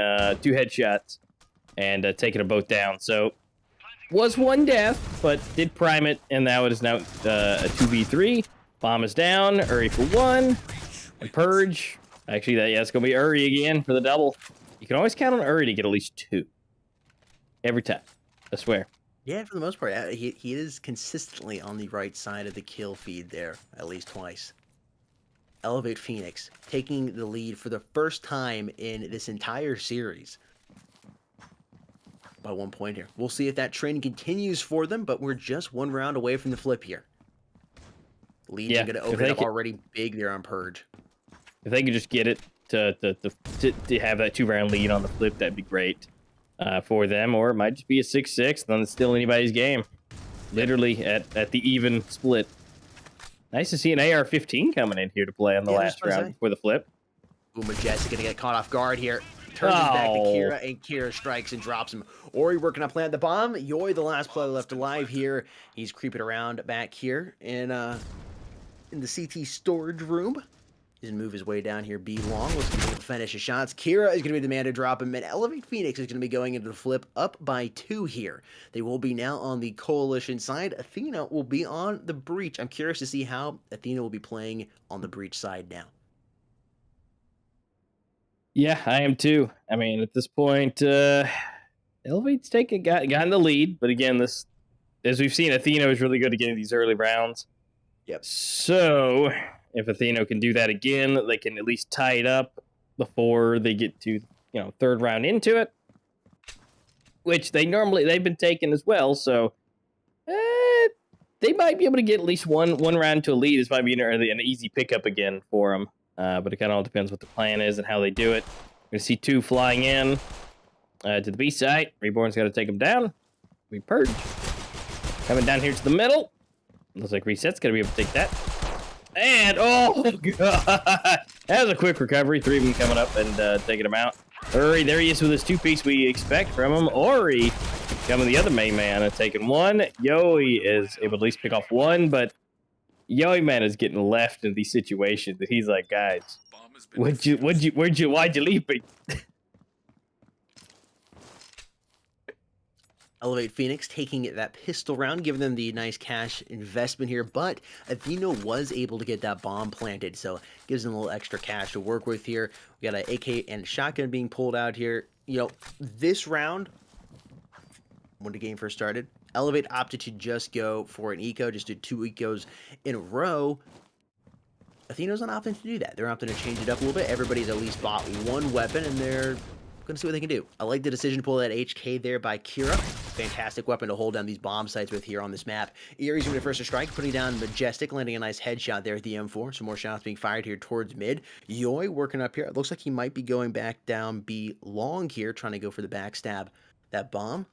headshots and taking them both down. So, was one death, but did prime it, and now it is now a 2v3. Bomb is down. Uri for 1. And Purge. Actually, it's going to be Uri again for the double. You can always count on Uri to get at least 2. Every time. I swear. Yeah, for the most part, he is consistently on the right side of the kill feed there, at least twice. Elevate Phoenix, taking the lead for the first time in this entire series. By 1 point here. We'll see if that trend continues for them, but we're just 1 round away from the flip here. Legion going to open up already big there on Purge. If they could just get it to have that 2-round lead on the flip, that'd be great for them. Or it might just be a 6-6, then it's still anybody's game. Literally at the even split. Nice to see an AR-15 coming in here to play on the last round for the flip. Ooh, Majestic going to get caught off guard here. Turns his back to Kira, and Kira strikes and drops him. Ori working on plant the bomb. Yoi, the last player left alive here. He's creeping around back here in the CT storage room. He's going to move his way down here, B long. Let's see if he can finish his shots. Kira is going to be the man to drop him, and Elevate Phoenix is going to be going into the flip up by 2 here. They will be now on the Coalition side. Athena will be on the Breach. I'm curious to see how Athena will be playing on the Breach side now. Yeah, I am too. I mean, at this point, Elevate's gotten the lead, but again, as we've seen, Athena is really good at getting these early rounds. Yep. So if Athena can do that again, they can at least tie it up before they get to, 3rd round into it, which they've been taking as well. So they might be able to get at least one round to a lead. This might be an easy pickup again for them. But it kind of all depends what the plan is and how they do it. We're going to see 2 flying in to the B site. Reborn's got to take them down. We Purge. Coming down here to the middle. Looks like Reset's going to be able to take that. And, oh, God. That was a quick recovery. 3 of them coming up and taking them out. Uri, there he is with his 2-piece we expect from him. Ori coming the other main man and taking 1. Yoi is able to at least pick off 1, but Yoi man is getting left in these situations that he's like, guys, why'd you leave me? Elevate Phoenix taking that pistol round, giving them the nice cash investment here, but Athena was able to get that bomb planted, so gives them a little extra cash to work with here. We got an AK and shotgun being pulled out here. This round, when the game first started, Elevate opted to just go for an eco, just did 2 ecos in a row. Athena's not opting to do that. They're opting to change it up a little bit. Everybody's at least bought 1 weapon, and they're going to see what they can do. I like the decision to pull that HK there by Kira. Fantastic weapon to hold down these bomb sites with here on this map. Erie's going to first to strike, putting down Majestic, landing a nice headshot there at the M4. Some more shots being fired here towards mid. Yoi working up here. It looks like he might be going back down B long here, trying to go for the backstab. That bomb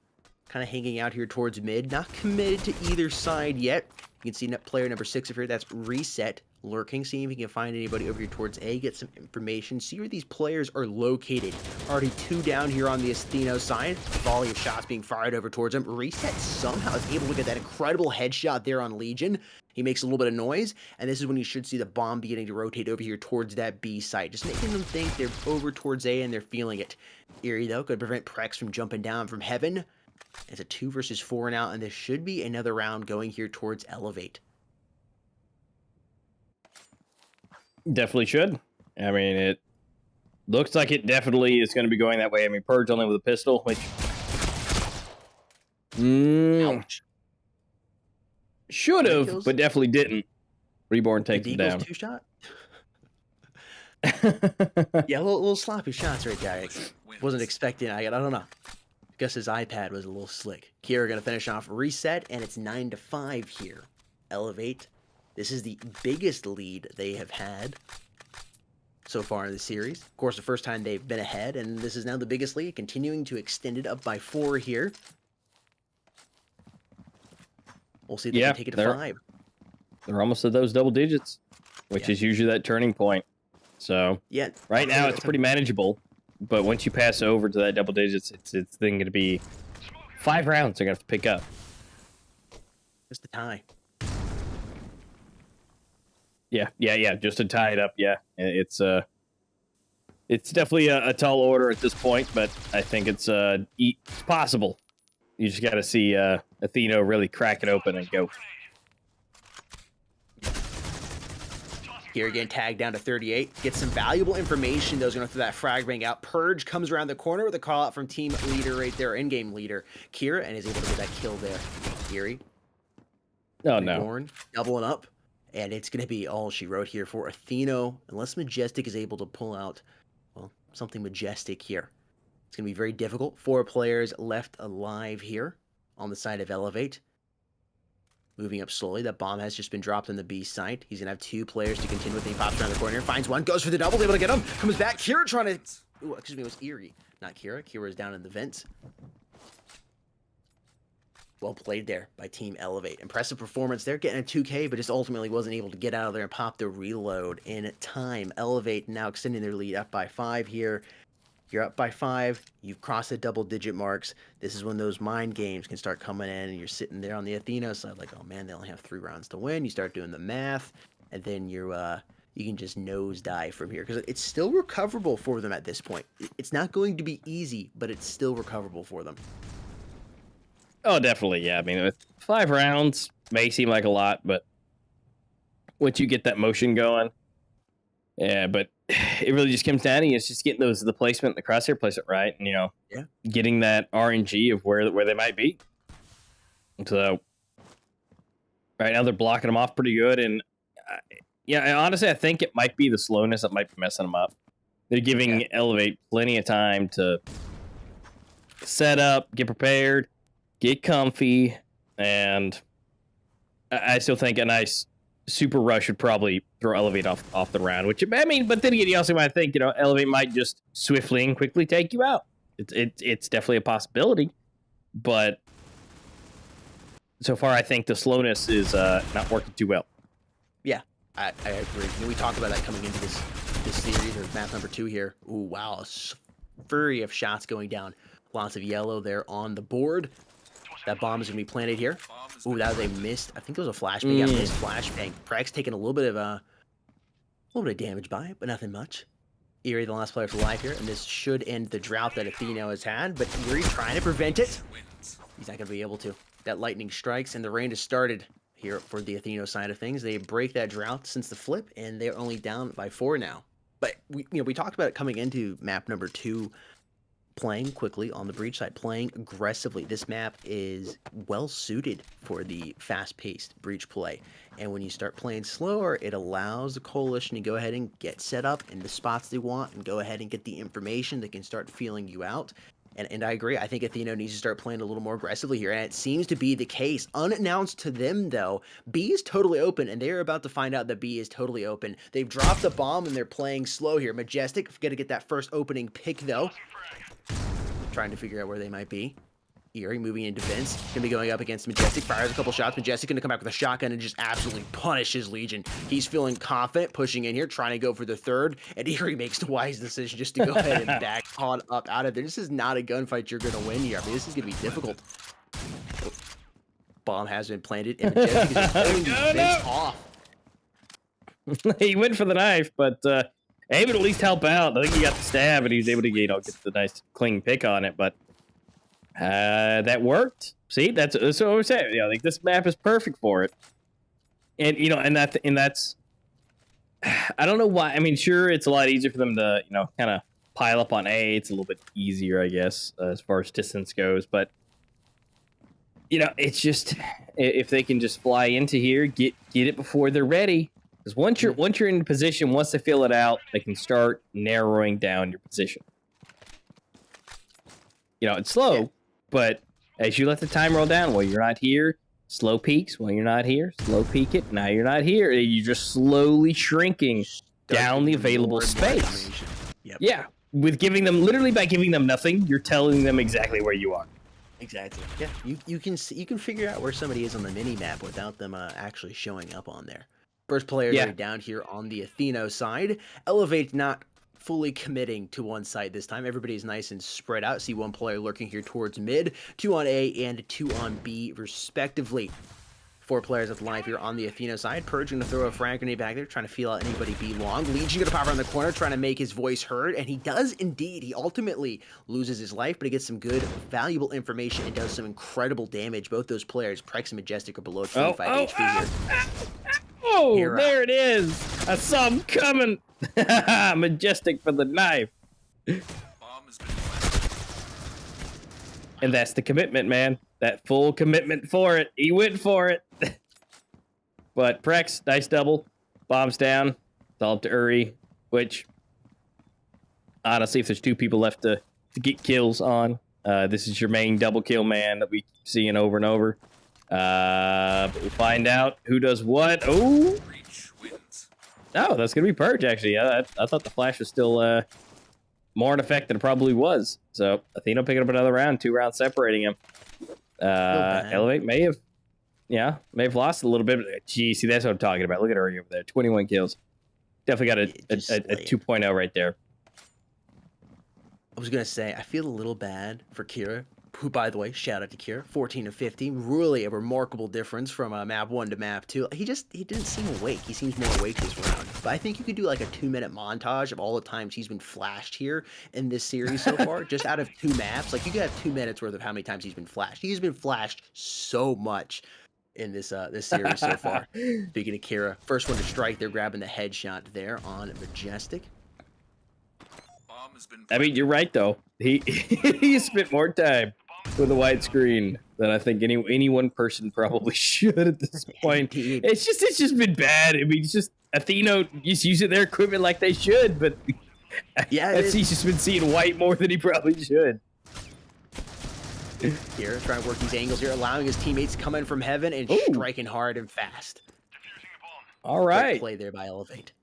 kind of hanging out here towards mid. Not committed to either side yet. You can see player number 6 of here. That's Reset. Lurking, seeing if he can find anybody over here towards A, get some information, see where these players are located. Already 2 down here on the Athena side. Volley of shots being fired over towards him. Reset somehow is able to get that incredible headshot there on Legion. He makes a little bit of noise, and this is when you should see the bomb beginning to rotate over here towards that B site, just making them think they're over towards A and they're feeling it. Eerie, though, could prevent Prex from jumping down from heaven. It's a 2 versus 4 now, and there should be another round going here towards Elevate. Definitely should. I mean, it looks like it definitely is going to be going that way. I mean, Purge only with a pistol, which should have, but definitely didn't. Reborn takes him down. 2-shot? Yeah, a little sloppy shots right there. I wasn't expecting. I don't know. I guess his iPad was a little slick. Kira going to finish off Reset, and it's 9-5 here. Elevate This is the biggest lead they have had so far in the series. Of course, the first time they've been ahead, and this is now the biggest lead, continuing to extend it up by 4 here. We'll see if they can take it to 5. They're almost at those double digits, which is usually that turning point. So right now it's pretty manageable, but once you pass over to that double digits, it's then going to be 5 rounds they're going to have to pick up. Just a tie. Yeah, just to tie it up. Yeah, it's definitely a tall order at this point, but I think it's possible. You just got to see Atheno really crack it open and go. Here again, tagged down to 38. Gets some valuable information, though. He's going to throw that frag bang out. Purge comes around the corner with a call out from team leader right there, in-game leader, Kira, and is able to get that kill there. Eerie. Oh, no. Born, doubling up. And it's going to be all she wrote here for Atheno, unless Majestic is able to pull out, well, something majestic here. It's going to be very difficult. 4 players left alive here on the side of Elevate. Moving up slowly. That bomb has just been dropped on the B site. He's going to have 2 players to contend with. He pops around the corner, finds one, goes for the double, able to get him. Comes back. Kira trying to... Ooh, excuse me, it was Eerie, not Kira. Kira is down in the vents. Well played there by Team Elevate. Impressive performance there, getting a 2K, but just ultimately wasn't able to get out of there and pop the reload in time. Elevate now extending their lead up by 5 here. You're up by 5. You've crossed the double-digit marks. This is when those mind games can start coming in, and you're sitting there on the Athena side like, oh man, they only have 3 rounds to win. You start doing the math, and then you can just nosedive from here because it's still recoverable for them at this point. It's not going to be easy, but it's still recoverable for them. Oh, definitely, yeah. I mean, 5 rounds may seem like a lot, but once you get that motion going, yeah, but it really just comes down to it's just getting the placement, the crosshair placement right, and getting that RNG of where they might be. So right now they're blocking them off pretty good, and honestly, I think it might be the slowness that might be messing them up. They're giving Elevate plenty of time to set up, get prepared, get comfy, and I still think a nice super rush would probably throw Elevate off the round, which, I mean, but then again, you also might think, Elevate might just swiftly and quickly take you out. It's definitely a possibility, but so far I think the slowness is not working too well. Yeah, I agree. We talked about that coming into this series, or map number 2 here. Ooh, wow, a flurry of shots going down. Lots of yellow there on the board. That bomb is going to be planted here. Ooh, that was a missed. I think it was a flashbang. Yeah, missed flashbang. Preg's taking a little bit of damage by it, but nothing much. Eerie, the last player for life here, and this should end the drought that Atheno has had, but Eerie trying to prevent it. He's not going to be able to. That lightning strikes, and the rain has started here for the Atheno side of things. They break that drought since the flip, and they're only down by 4 now. But we talked about it coming into map number 2. Playing quickly on the breach side, playing aggressively. This map is well suited for the fast-paced breach play. And when you start playing slower, it allows the coalition to go ahead and get set up in the spots they want and go ahead and get the information that can start feeling you out. And I agree. I think Atheno needs to start playing a little more aggressively here, and it seems to be the case. Unannounced to them, though, B is totally open, and they're about to find out that B is totally open. They've dropped the bomb, and they're playing slow here. Majestic, got to get that first opening pick, though. Trying to figure out where they might be. Eerie moving into defense. Gonna be going up against Majestic. Fires a couple shots. Majestic gonna come back with a shotgun and just absolutely punish his Legion. He's feeling confident, pushing in here, trying to go for the 3rd. And Eerie makes the wise decision just to go ahead and back on up out of there. This is not a gunfight you're gonna win here. I mean, this is gonna be difficult. Oh, bomb has been planted, and Majestic is just pulling the defense off. He went for the knife, but able to at least help out. I think he got the stab, and he was able to get the nice clean pick on it. But that worked. See, that's what I was saying. Like this map is perfect for it. And that's I don't know why. I mean, sure, it's a lot easier for them to kind of pile up on A. It's a little bit easier, I guess, as far as distance goes. But it's just if they can just fly into here, get it before they're ready. Because once you're in position, once they fill it out, they can start narrowing down your position. It's slow, but as you let the time roll down, while you're not here, Slow peaks when you're not here. Slow peak it. Now you're not here. You're just slowly shrinking down the available space. Yep. Yeah, with giving them, literally by giving them nothing, you're telling them exactly where you are. Exactly. Yeah, you can see, you can figure out where somebody is on the mini map without them actually showing up on there. First player down here on the Atheno side. Elevate not fully committing to one side this time. Everybody's nice and spread out. See one player lurking here towards mid, 2 on A and 2 on B respectively. 4 players at the line here on the Athena side. Purge going to throw a frag grenade back there, trying to feel out anybody be long. Legion going to pop around the corner, trying to make his voice heard, and he does indeed. He ultimately loses his life, but he gets some good, valuable information and does some incredible damage. Both those players, Prex and Majestic, are below 25 HP here. Oh, there it is. I saw him coming. Majestic for the knife. And that's the commitment, man. That full commitment for it. He went for it. But Prex, nice double. Bombs down. It's all up to Uri, which, honestly, if there's 2 people left to get kills on, this is your main double kill man that we keep seeing over and over. But we'll find out who does what. Oh, that's going to be Purge, actually. I thought the flash was still more in effect than it probably was. So Athena picking up another round, 2 rounds separating him. Elevate may have lost a little bit. Gee, see, that's what I'm talking about. Look at Uri over there, 21 kills. Definitely got a 2.0 right there. I was gonna say, I feel a little bad for Kira, who, by the way, shout out to Kira, 14 of 15, really a remarkable difference from map 1 to map 2. He didn't seem awake. He seems more awake this round. But I think you could do like a 2-minute montage of all the times he's been flashed here in this series so far, just out of 2 maps. Like, you could have 2 minutes worth of how many times he's been flashed. He's been flashed so much in this series so far. Speaking of Kira, first one to strike, they're grabbing the headshot there on Majestic. I mean, you're right, though. He spent more time with a white screen than I think any one person probably should at this point. It's just been bad. I mean, it's just Athena just using their equipment like they should, but yeah, he's just been seeing white more than he probably should. Here, trying to work these angles here, allowing his teammates to come in from heaven and striking hard and fast. All right, great play there by Elevate.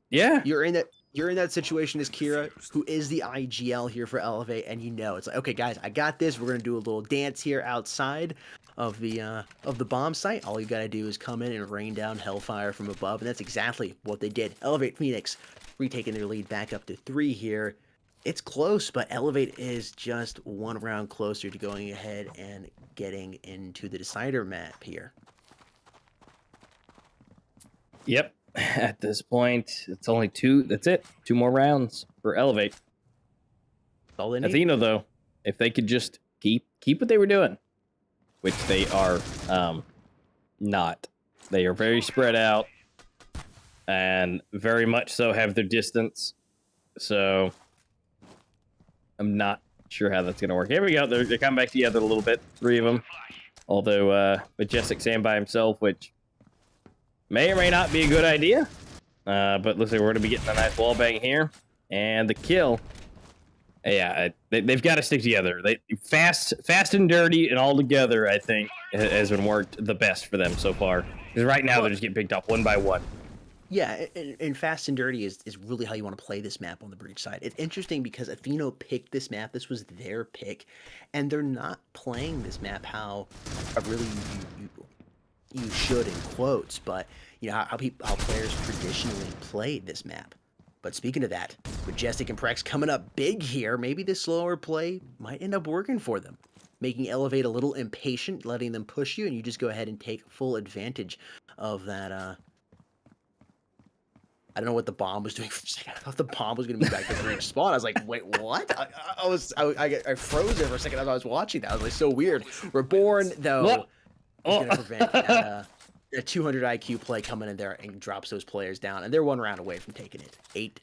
Yeah, you're in that situation as Kira, who is the IGL here for Elevate, and you know it's like, okay, guys, I got this. We're gonna do a little dance here outside of the bomb site. All you gotta do is come in and rain down hellfire from above, and that's exactly what they did. Elevate Phoenix retaking their lead back up to 3 here. It's close, but Elevate is just 1 round closer to going ahead and getting into the decider map here. Yep. At this point, it's only 2. That's it. 2 more rounds for Elevate. All they need. Athena, though, if they could just keep what they were doing, which they are not. They are very spread out and very much so have their distance. So I'm not sure how that's going to work. Here we go. They're coming back together a little bit. 3 of them. Although Majestic stand by himself, which may or may not be a good idea. But looks like we're going to be getting a nice wall bang here. And the kill. Yeah, they've got to stick together. Fast and dirty and all together, I think, has been worked the best for them so far. Because right now, they're just getting picked up 1 by 1. Yeah, and fast and dirty is really how you want to play this map on the breach side. It's interesting because Athena picked this map. This was their pick. And they're not playing this map how really you should, in quotes. But, you know, how players traditionally play this map. But speaking of that, Majestic and Prex coming up big here. Maybe this slower play might end up working for them. Making Elevate a little impatient, letting them push you, and you just go ahead and take full advantage of that. I don't know what the bomb was doing for a second. I thought the bomb was going to be back to the breach spawn. I was like, wait, what? I froze there for a second as I was watching that. I was like, so weird. Reborn, though, is going to prevent a 200 IQ play coming in there and drops those players down. And they're 1 round away from taking it. 8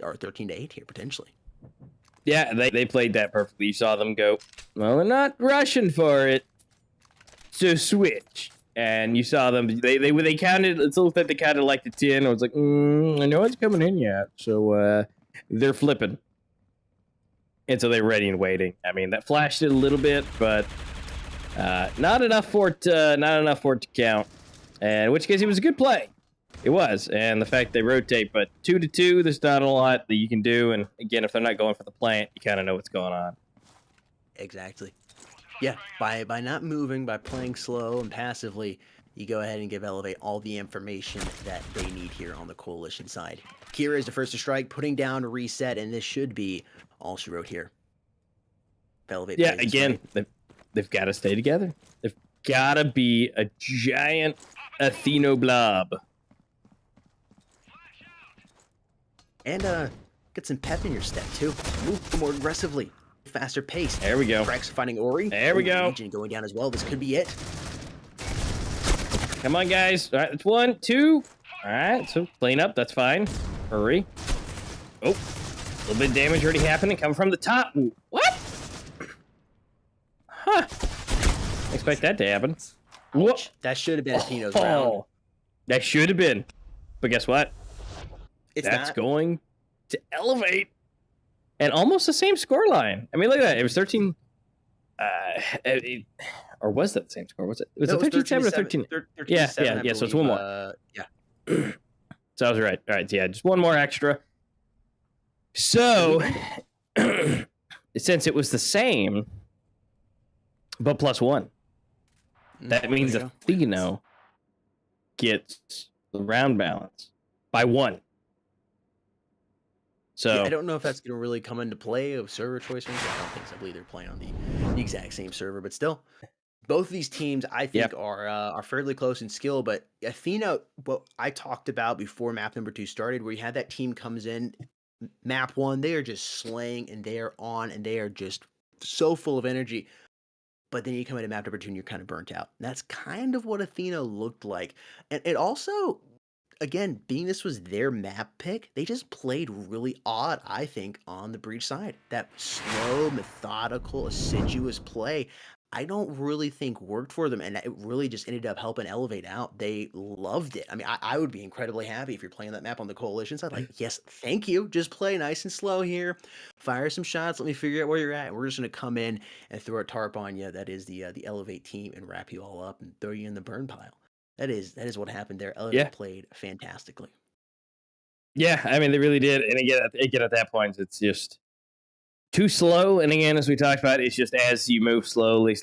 or 13 to 8 here, potentially. Yeah, they played that perfectly. You saw them go, well, they're not rushing for it. So switch. And you saw them, they counted, it looked like they counted like the 10. I was like, I know it's coming in yet. So they're flipping. And so they're ready and waiting. I mean, that flashed it a little bit, but Not enough for it to count. And in which case, it was a good play. It was, and the fact they rotate, but 2-2, there's not a lot that you can do. And again, if they're not going for the plant, you kind of know what's going on. Exactly. Yeah, by not moving, by playing slow and passively, you go ahead and give Elevate all the information that they need here on the Coalition side. Kira is the first to strike, putting down a reset, and this should be all she wrote here. Elevate. Yeah, again, they've got to stay together. They've got to be a giant Atheno blob. And get some pep in your step, too. Move more aggressively. Faster pace. There we go. Rex finding Ori. There we go. Legion going down as well. This could be it. Come on, guys. All right, that's 1, 2. All right, so clean up. That's fine. Hurry. Oh, a little bit of damage already happening. Coming from the top. Ooh, what? Huh. Expect that to happen. Whoop. That should have been Athena's round. That should have been. But guess what? That's going to Elevate. And almost the same scoreline. I mean, look at that. It was 13. Or was that the same score? Was it? Was it 13-7 or 13? Yeah. So it's one more. Yeah. So I was right. All right. Yeah, just one more extra. So, since it was the same, but +1, that means Atheno gets the round balance by 1. So yeah, I don't know if that's going to really come into play of server choice. I don't think so. I believe they're playing on the exact same server, but still, both of these teams I think are fairly close in skill. But Athena, what I talked about before map number 2 started, where you had that team comes in, map 1, they are just slaying and they are on and they are just so full of energy. But then you come into map number 2 and you're kind of burnt out. And that's kind of what Athena looked like, and it also. Again, being this was their map pick, they just played really odd, I think, on the Breach side. That slow, methodical, assiduous play, I don't really think worked for them, and it really just ended up helping Elevate out. They loved it. I mean, I would be incredibly happy if you're playing that map on the Coalition side. Like, yes, thank you. Just play nice and slow here. Fire some shots. Let me figure out where you're at. We're just going to come in and throw a tarp on you. That is the Elevate team, and wrap you all up and throw you in the burn pile. That is what happened there. Elevate played fantastically. Yeah, I mean, they really did. And again, at that point, it's just too slow. And again, as we talked about, it's just as you move slowly,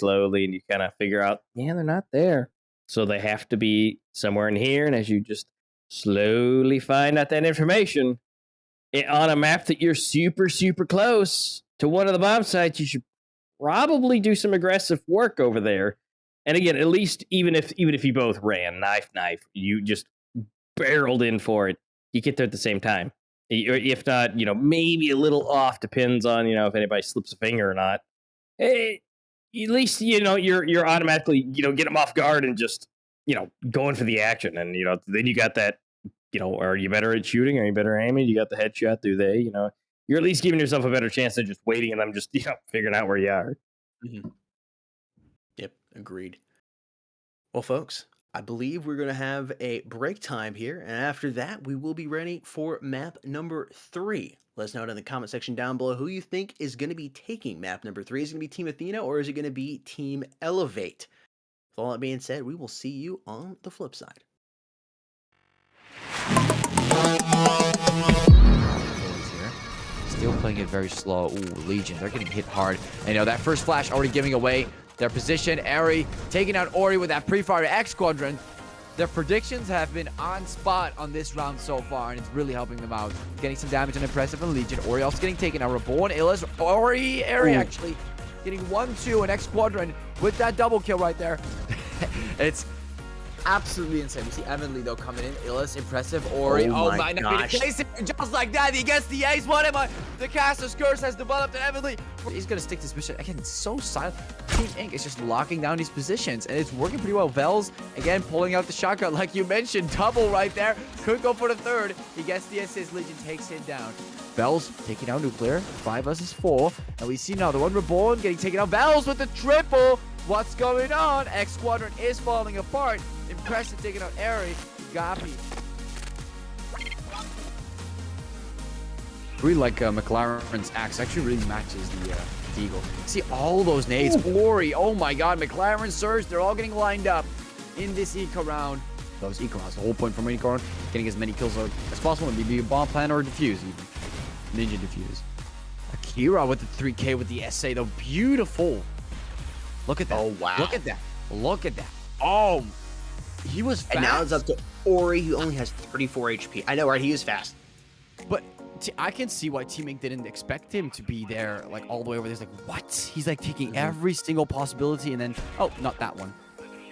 and you kind of figure out, they're not there. So they have to be somewhere in here. And as you just slowly find out that information on a map that you're super, super close to one of the bomb sites, you should probably do some aggressive work over there. And again, at least even if you both ran knife, you just barreled in for it, you get there at the same time. If not, maybe a little off, depends on, if anybody slips a finger or not. Hey, at least, you're automatically, get them off guard and just, going for the action. And, then you got that, are you better at shooting? Are you better at aiming? You got the headshot, do they? You're at least giving yourself a better chance than just waiting and them just, figuring out where you are. Mm-hmm. Yep, agreed. Well, folks, I believe we're going to have a break time here, and after that, we will be ready for map number 3. Let us know in the comment section down below who you think is going to be taking map number 3. Is it going to be Team Athena, or is it going to be Team Elevate? With all that being said, we will see you on the flip side. Still playing it very slow. Ooh, Legion, they're getting hit hard. And that first flash already giving away their position. Eri taking out Ori with that pre-fire X Quadrant. Their predictions have been on spot on this round so far, and it's really helping them out. Getting some damage on Impressive and Legion. Ori also getting taken out. Reborn, Illis, Ori, Eri actually getting 1-2 and X Quadrant with that double kill right there. It's absolutely insane. We see Evan though coming in. Illis, Impressive, Ori. Oh my gosh. Just like that, he gets the ace. What am I? The caster's curse has developed, and Evan he's gonna stick this mission. Again, it's so silent. Team Inc is just locking down these positions, and it's working pretty well. Vels, again, pulling out the shotgun, like you mentioned. Double right there. Could go for the third. He gets the assist. Legion takes him down. Vels taking out Nuclear. 5 versus 4. And we see now the one Reborn getting taken out. Vels with the triple. What's going on? X Quadrant is falling apart. Impressive taking out Eri. Gapi. Really like McLaren's axe. Actually really matches Deagle. See all those nades. Ori, oh my god, McLaren, Surge, they're all getting lined up in this eco round. Those eco rounds, the whole point from eco round, getting as many kills as possible, maybe a bomb plan or a defuse even. Ninja defuse. Akira with the 3K with the SA though, beautiful. Look at that. Oh, wow. Look at that. Look at that. Oh, he was fast. And now it's up to Ori, who only has 34 HP. I know, right? He is fast. But I can see why Team Inc. didn't expect him to be there, like all the way over there. It's like, what? He's like taking every single possibility, and then, oh, not that one.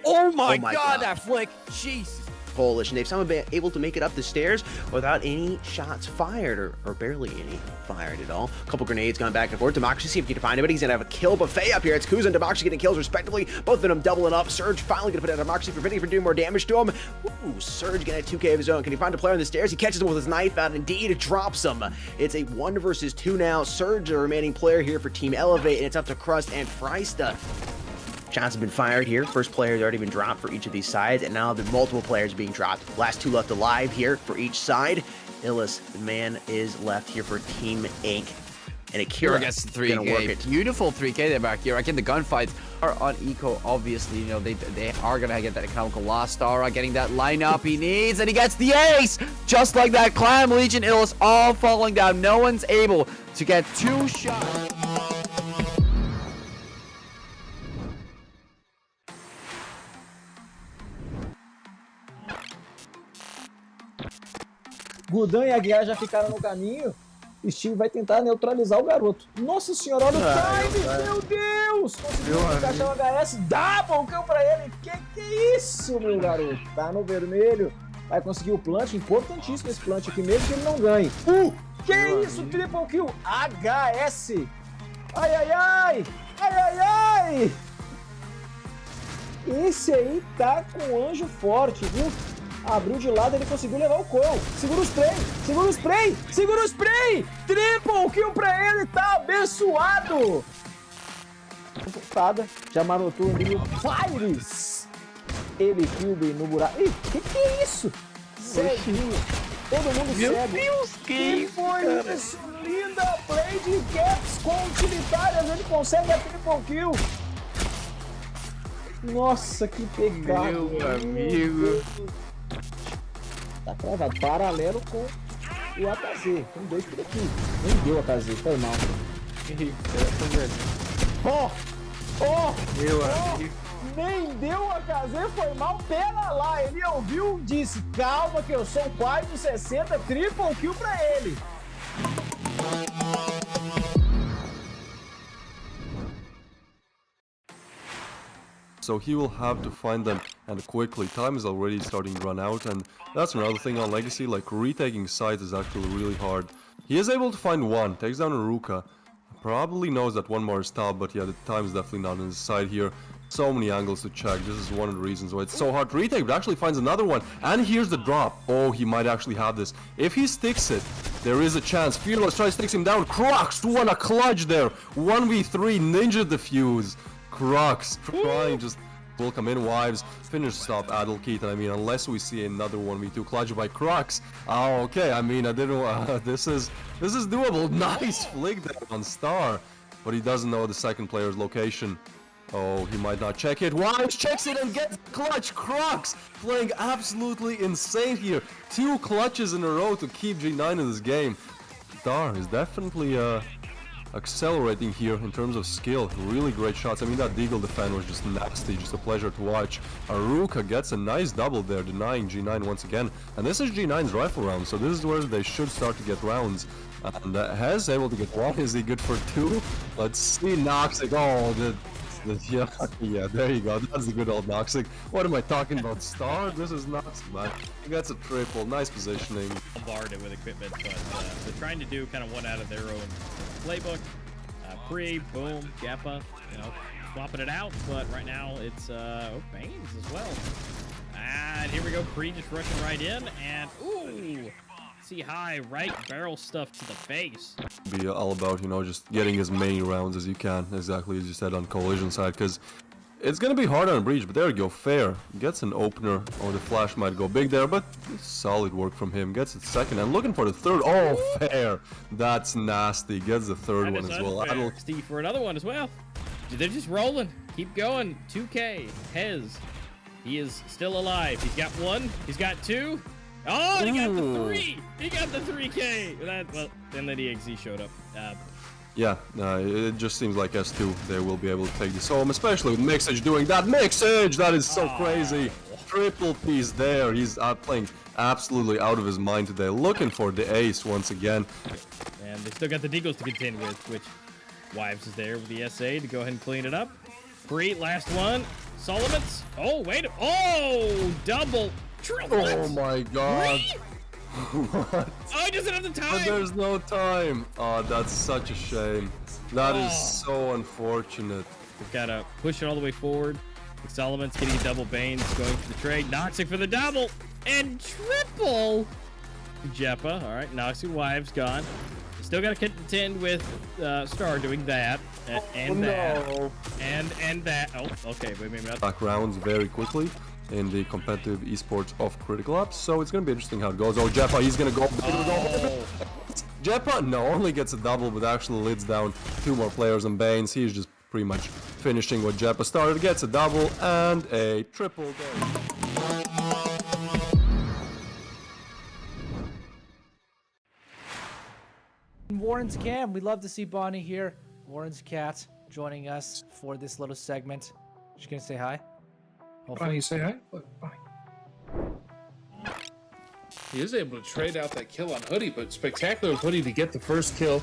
Oh my, god, that flick. Jesus. Coalition. They've somehow been able to make it up the stairs without any shots fired, or barely any fired at all. A couple grenades going back and forth. Democracy, see if he can find anybody. He's gonna have a kill buffet up here. It's Kuz and Democracy getting kills respectively. Both of them doubling up. Surge finally gonna put out Democracy, preventing from doing more damage to him. Ooh, Surge getting a 2K of his own. Can he find a player on the stairs? He catches him with his knife out. Indeed, it drops him. It's a 1 versus 2 now. Surge, the remaining player here for Team Elevate, and it's up to Crust and Freista. Shots have been fired here. First player has already been dropped for each of these sides, and now the multiple players being dropped. Last 2 left alive here for each side. Illis, the man, is left here for Team Inc. And Akira gets the gonna work 3K. it. Beautiful 3K there back here. Again, the gunfights are on Eco. Obviously, you know, they are going to get that economical loss. Stara getting that lineup he needs, and he gets the ace! Just like that, Clam, Legion, Illis all falling down. No one's able to get 2 shots. Gudan e Aguiar já ficaram no caminho. Steve vai tentar neutralizar o garoto. Nossa senhora, olha o time! Meu Deus! Conseguiu encaixar o HS. Double kill pra ele. Que é isso, meu garoto? Tá no vermelho. Vai conseguir o plant. Importantíssimo esse plant aqui, mesmo que ele não ganhe. Que isso? Triple kill. HS. Ai, ai, ai. Ai, ai, ai. Esse aí tá com anjo forte, viu? Abriu de lado, ele conseguiu levar o coil. Segura o spray, segura o spray, segura o spray! Triple kill pra ele, tá abençoado! Computada, já marotou ali o Fires. Ele Cube no buraco. Ih, que é isso? Ceguinho. Todo mundo cego. Meu Deus, que foi isso? Linda play de caps com utilitárias. Ele consegue a triple kill. Nossa, que pegada. Meu amigo. Tá travado, paralelo com o AKZ. Tem 2 por aqui. Nem deu AKZ, foi mal. Meu amigo. Nem deu AKZ, foi mal. Pera lá, ele ouviu, disse, calma que eu sou o pai dos 60, triple kill pra ele. So he will have to find them, and quickly. Time is already starting to run out, and that's another thing on Legacy, like retaking sites is actually really hard. He is able to find 1, takes down Aruka. Probably knows that 1 more is top, but yeah, the time is definitely not on his side here. So many angles to check. This is one of the reasons why it's so hard to retake, but actually finds another one. And here's the drop. Oh, he might actually have this. If he sticks it, there is a chance. Fearless tries to take him down. Crocs, won a clutch there. 1v3, Ninja Defuse. Crocs trying just will come in. Wives finish stop Adelkeith. I mean, unless we see another 1v2 clutch by Crocs. Oh, okay. I mean, I didn't. This is doable. Nice flick there on Star, but he doesn't know the second player's location. Oh, he might not check it. Wives checks it and gets clutch. Crocs playing absolutely insane here. 2 clutches in a row to keep G9 in this game. Star is definitely accelerating here in terms of skill. Really great shots. I mean, that Deagle defend was just nasty, just a pleasure to watch. Aruka gets a nice double there, denying G9 once again. And this is G9's rifle round, so this is where they should start to get rounds. And Hez able to get 1. Is he good for 2? Let's see. Noxic. Oh, yeah, there you go. That's the good old Noxic. What am I talking about? Star? This is Noxic, man. He gets a triple. Nice positioning. Bombarded with equipment, but they're trying to do kind of one out of their own playbook. Pre, boom, Gappa, you know, swapping it out, but right now it's Baines as well. And here we go, Pre just rushing right in, and ooh, see high right barrel stuff to the face. Be all about, you know, just getting as many rounds as you can, exactly as you said on Collision side, because It's gonna be hard on breach, but there we go. Fair gets an opener. Oh, the flash might go big there, but solid work from him. Gets it second and looking for the third. Oh, fair. That's nasty. Gets the third one as well. Adel. Steve for another one as well. They're just rolling. Keep going. 2K. Hez. He is still alive. He's got one. He's got two. Oh, he got the three. He got the 3K. Well, then the EXE showed up. Yeah, it just seems like S2, they will be able to take this home, especially with Mixage doing that. Mixage! That is so crazy. Triple piece there. He's playing absolutely out of his mind today. Looking for the ace once again. And they still got the Deagles to contend with, which Wives is there with the SA to go ahead and clean it up. Free, last one. Solomon's. Oh, wait. Oh, double. Triple. Oh my god. What? Oh, he doesn't have the time. But there's no time. Oh, that's such a shame. That is so unfortunate. We've got to push it all the way forward. Solomon's getting a double Banes, going for the trade. Noxic for the double. And triple. Jeppa. All right, Noxic Wives gone. Still got to contend with Star doing that. And that. And that. Oh, okay. Wait a minute. Back rounds very quickly in the competitive esports of Critical Ops, so it's gonna be interesting how it goes. Oh, Jeppa, he's gonna go. Jeppa, no, only gets a double, but actually lids down two more players on Banes. He's just pretty much finishing what Jeppa started. Gets a double and a triple. Warren's Cam, we'd love to see Bonnie here. Warren's cat joining us for this little segment. She's gonna say hi. Why you say hi? Look, Bonnie. He is able to trade out that kill on Hoodie, but spectacular of Hoodie to get the first kill.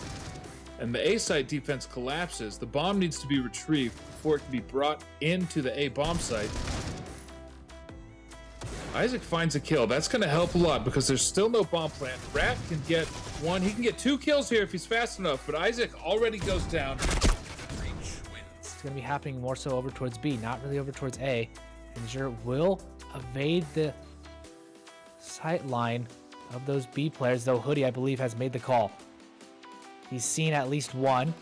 And the A site defense collapses. The bomb needs to be retrieved before it can be brought into the A bomb site. Isaac finds a kill. That's going to help a lot because there's still no bomb plant. Rat can get one. He can get 2 kills here if he's fast enough, but Isaac already goes down. It's going to be happening more so over towards B, not really over towards A. And Xur will evade the sight line of those B players, though Hoodie, I believe, has made the call. He's seen at least one.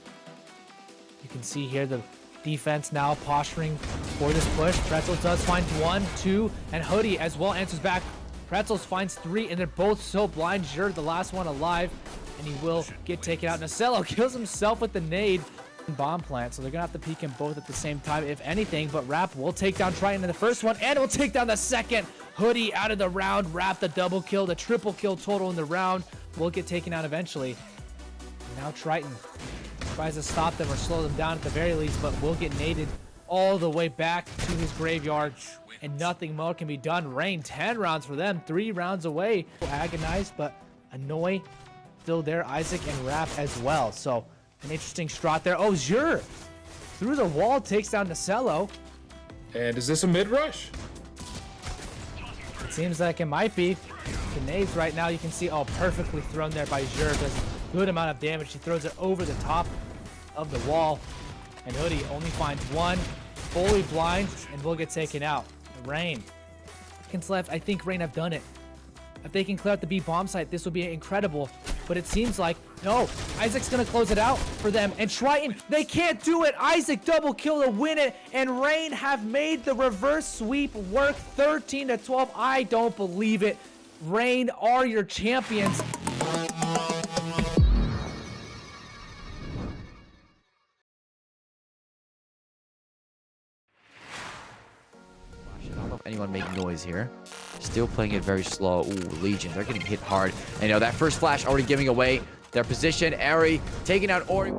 You can see here the defense now posturing for this push. Pretzels does find 1, 2, and Hoodie as well answers back. Pretzels finds 3, and they're both so blind. Xur, the last one alive, and he will get taken out. Nacello kills himself with the nade. Bomb plant, so they're gonna have to peek him both at the same time, if anything. But Rap will take down Triton in the first one, and will take down the second. Hoodie out of the round. Rap the double kill, the triple kill total in the round. Will get taken out eventually. Now Triton tries to stop them or slow them down at the very least, but will get naded all the way back to his graveyard, and nothing more can be done. Rain, 10 rounds for them, 3 rounds away. Agonized, but Annoy still there. Isaac and Rap as well. So an interesting strat there. Oh, Xur through the wall takes down Nacello. And is this a mid rush? It seems like it might be. Grenades right now, you can see, oh, perfectly thrown there by Xur. Does a good amount of damage. He throws it over the top of the wall. And Hoodie only finds 1, fully blind, and will get taken out. Rain. Seconds left. I think Rain have done it. If they can clear out the B bomb site, this will be incredible. But it seems like, no, Isaac's gonna close it out for them. And Triton, they can't do it. Isaac double kill to win it. And Rain have made the reverse sweep work, 13-12. I don't believe it. Rain are your champions. I don't know if anyone making noise here. Still playing it very slow. Ooh, Legion, they're getting hit hard. And you know, that first flash already giving away their position. Ari taking out Ori.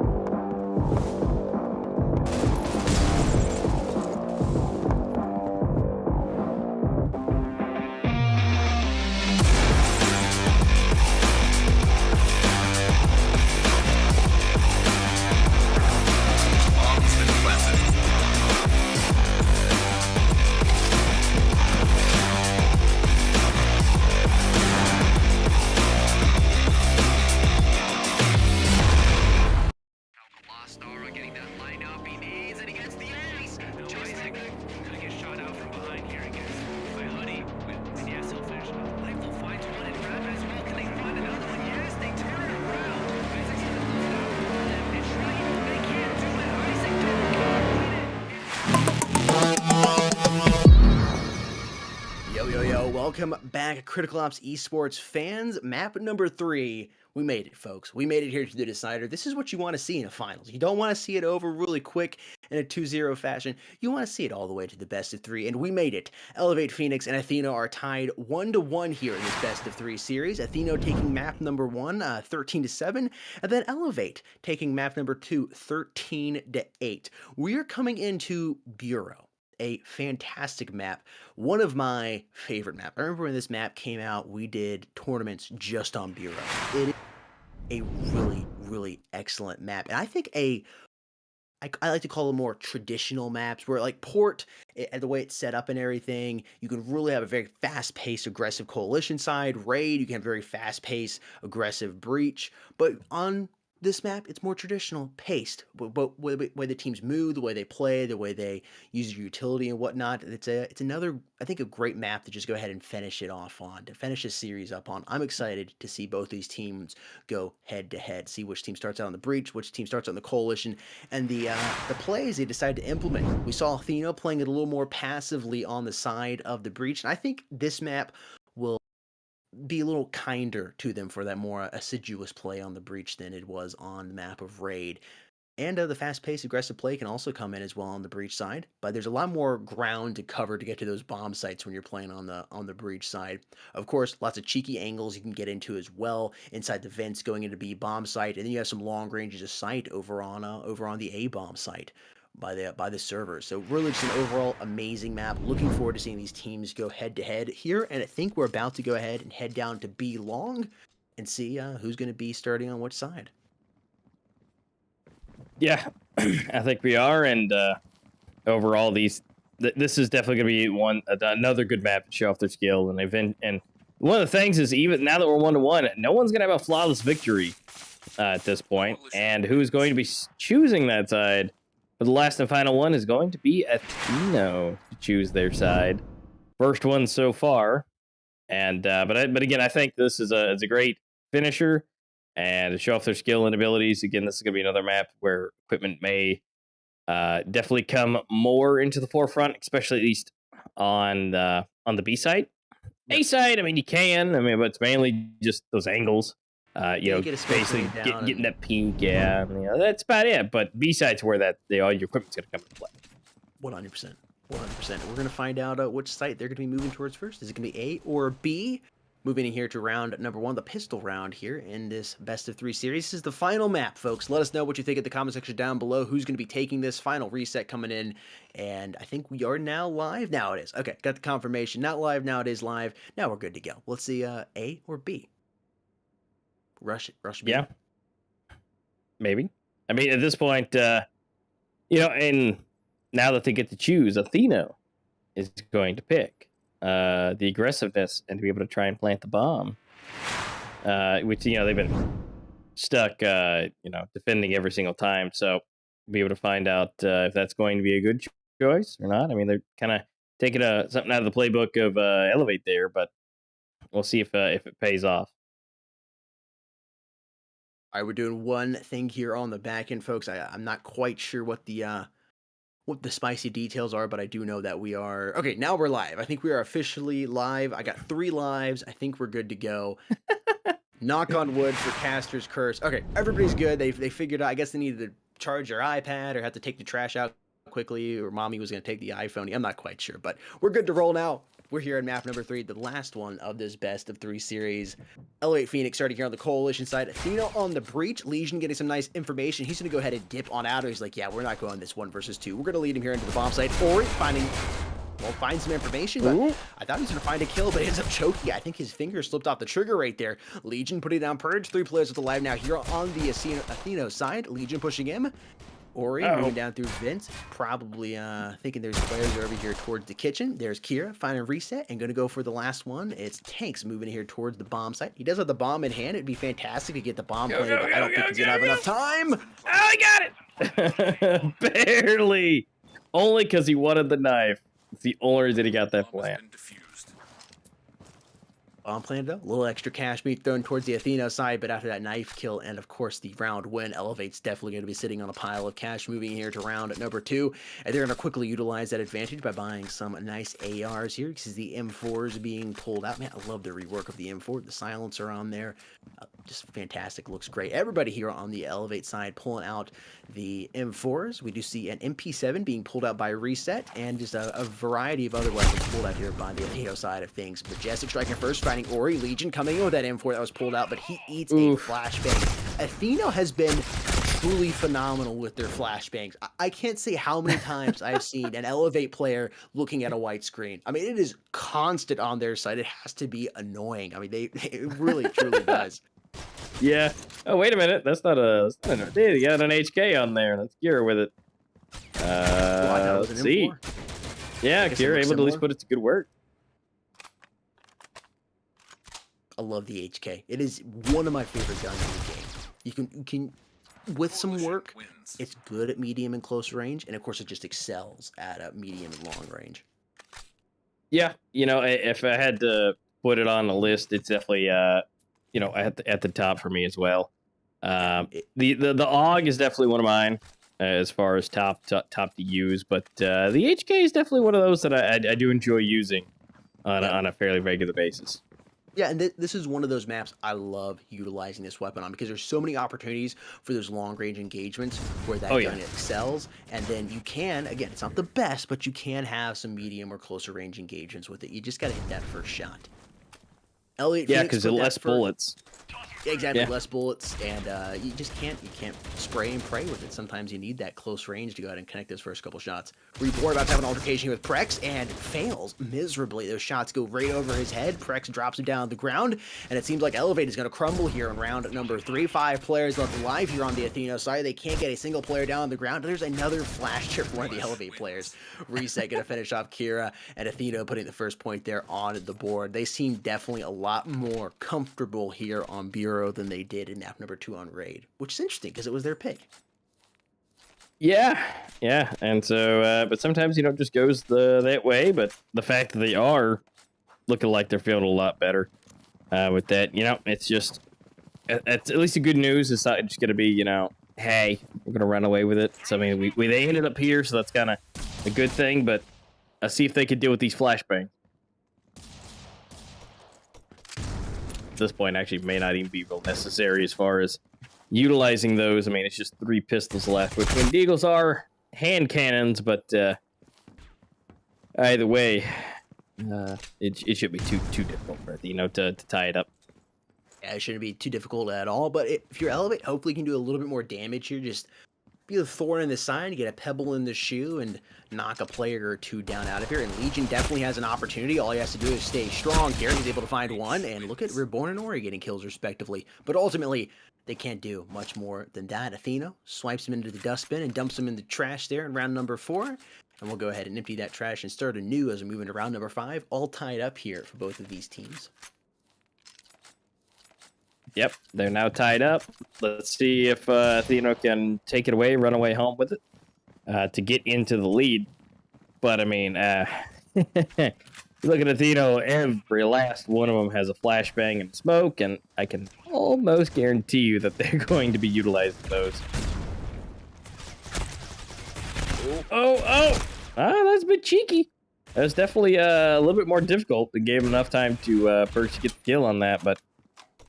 go. Welcome back, Critical Ops Esports fans. Map number 3. We made it, folks. We made it here to the decider. This is what you want to see in a finals. You don't want to see it over really quick in a 2-0 fashion. You want to see it all the way to the best of 3, and we made it. Elevate Phoenix and Athena are tied 1-1 here in this best of 3 series. Athena taking map number 1, 13-7, and then Elevate taking map number 2, 13-8. We are coming into Bureau. A fantastic map, one of my favorite maps. I remember when this map came out, we did tournaments just on Bureau. It is a really, really excellent map, and I think I like to call them more traditional maps, where like Port, the way it's set up and everything, you can really have a very fast-paced, aggressive coalition side. Raid, you can have very fast-paced, aggressive breach, but on this map, it's more traditional, paced, but the way the teams move, the way they play, the way they use your utility and whatnot. It's another, I think, a great map to just go ahead and finish it off on, to finish this series up on. I'm excited to see both these teams go head to head, see which team starts out on the breach, which team starts on the coalition, and the plays they decide to implement. We saw Athena playing it a little more passively on the side of the breach, and I think this map will be a little kinder to them for that more assiduous play on the breach than it was on the map of Raid. And the fast-paced, aggressive play can also come in as well on the breach side, but there's a lot more ground to cover to get to those bomb sites when you're playing on the breach side. Of course, lots of cheeky angles you can get into as well inside the vents going into B bomb site, and then you have some long ranges of sight over on the A bomb site by the server. So really just an overall amazing map. Looking forward to seeing these teams go head to head here, and I think we're about to go ahead and head down to B long and see who's going to be starting on which side. Yeah, I think we are, and overall, this is definitely going to be another good map to show off their skill and event. And one of the things is, even now that we're 1-1, no one's going to have a flawless victory at this point. And who's going to be choosing that side for the last and final one is going to be Athena to choose their side. First one so far, and but again, I think this is a great finisher. And to show off their skill and abilities, again, this is going to be another map where equipment may definitely come more into the forefront, especially at least on the B side. A side, I mean, you can. I mean, but it's mainly just those angles. You know, basically getting that pink, yeah. You know, that's about it. But B side's where all your equipment's going to come into play. 100%. 100%. We're going to find out which site they're going to be moving towards first. Is it going to be A or B? Moving in here to round number 1, the pistol round here in this best of 3 series. This is the final map, folks. Let us know what you think in the comment section down below. Who's going to be taking this final reset coming in? And I think we are now live. Now it is. Okay, got the confirmation. Not live, now it is live. Now we're good to go. Let's see A or B. Rush B. Yeah. Maybe. I mean, at this point, you know, and now that they get to choose, Athena is going to pick the aggressiveness and to be able to try and plant the bomb, which, you know, they've been stuck, you know, defending every single time. So be able to find out if that's going to be a good choice or not. I mean, they're kind of taking something out of the playbook of Elevate there, but we'll see if it pays off. All right, we're doing one thing here on the back end, folks. I'm not quite sure what the spicy details are, but I do know that we are... Okay, now we're live. I think we are officially live. I got 3 lives. I think we're good to go. Knock on wood for Caster's Curse. Okay, everybody's good. They figured out... I guess they needed to charge their iPad or have to take the trash out quickly, or mommy was going to take the iPhone. I'm not quite sure, but we're good to roll now. We're here at map number 3, the last one of this best of 3 series. Elevate Phoenix starting here on the coalition side. Athena on the breach. Legion getting some nice information. He's going to go ahead and dip on out. He's like, yeah, we're not going this 1 versus 2. We're going to lead him here into the bomb site. Ori find some information, but I thought he was going to find a kill, but he ends up choking. I think his finger slipped off the trigger right there. Legion putting down Purge. 3 players with the live now here on the Athena side. Legion pushing him. Ori moving down through vents, probably thinking there's players over here towards the kitchen. There's Kira finding reset and going to go for the last one. It's Tanks moving here towards the bomb site. He does have the bomb in hand. It'd be fantastic to get the bomb played, but I don't think he's going to have enough time. Oh, I got it! Barely! Only because he wanted the knife. It's the only reason he got that plant. On plan though, a little extra cash being thrown towards the Athena side, but after that knife kill and of course the round win, Elevate's definitely going to be sitting on a pile of cash moving here to round number 2, and they're going to quickly utilize that advantage by buying some nice ARs here, because the M4s being pulled out. Man, I love the rework of the M4, the silencer on there, just fantastic, looks great. Everybody here on the Elevate side pulling out the M4s. We do see an MP7 being pulled out by Reset, and just a variety of other weapons pulled out here by the Athena side of things. Majestic striking first, finding Ori. Legion coming in with that M4 that was pulled out, but he eats a flashbang. Athena has been truly phenomenal with their flashbangs. I can't say how many times I've seen an Elevate player looking at a white screen. I mean, it is constant on their side. It has to be annoying. I mean, it really, truly does. Yeah. Oh, wait a minute. That's not they got an HK on there. Let's gear with it. Let's see. Yeah, Kira able to at least put it to good work. I love the HK. It is one of my favorite guns in the game. You can with some work, it's good at medium and close range, and of course it just excels at a medium and long range. Yeah, if I had to put it on the list, it's definitely at the top for me as well. The AUG is definitely one of mine as far as top to use, but the HK is definitely one of those that I do enjoy using on a fairly regular basis. Yeah, and this is one of those maps I love utilizing this weapon on, because there's so many opportunities for those long-range engagements where that gun excels, and then you can, again, it's not the best, but you can have some medium or closer range engagements with it. You just got to hit that first shot. Elliot, yeah, because less bullets. Exactly, less bullets, and you can't spray and pray with it. Sometimes you need that close range to go ahead and connect those first couple shots. Reborn about to have an altercation with Prex and fails miserably. Those shots go right over his head. Prex drops him down on the ground, and it seems like Elevate is going to crumble here in round number 3. 5 players left alive here on the Athena side. They can't get a single player down on the ground. There's another flash here for one of the Elevate players. Reset going to finish off Kira, and Athena putting the first point there on the board. They seem definitely a lot more comfortable here on Bureau than they did in map number 2 on Raid, which is interesting because it was their pick. Yeah, and so, but sometimes, it just goes that way, but the fact that they are looking like they're feeling a lot better with that, it's just, at least the good news is not just going to be, hey, we're going to run away with it. So, I mean, they ended up here, so that's kind of a good thing, but I'll see if they could deal with these flashbangs. At this point, actually may not even be real necessary as far as utilizing those. I mean, it's just 3 pistols left, which Wind Eagles are hand cannons, but either way, it should be too difficult for it, to tie it up. Yeah, it shouldn't be too difficult at all, but if you're Elevate, hopefully you can do a little bit more damage here. Just be a thorn in the side, get a pebble in the shoe, and knock a player or 2 down out of here. And Legion definitely has an opportunity. All he has to do is stay strong here. He's able to find one, and look at Reborn and Ori getting kills respectively. But ultimately, they can't do much more than that. Athena swipes him into the dustbin and dumps him in the trash there in round number 4. And we'll go ahead and empty that trash and start anew as we move into round number 5. All tied up here for both of these teams. Yep, they're now tied up. Let's see if Athena can take it away, run away home with it to get into the lead. But, I mean, you look at Athena, every last one of them has a flashbang and smoke, and I can almost guarantee you that they're going to be utilizing those. Oh! That's a bit cheeky. That was definitely a little bit more difficult. They gave him enough time to Perks get the kill on that, but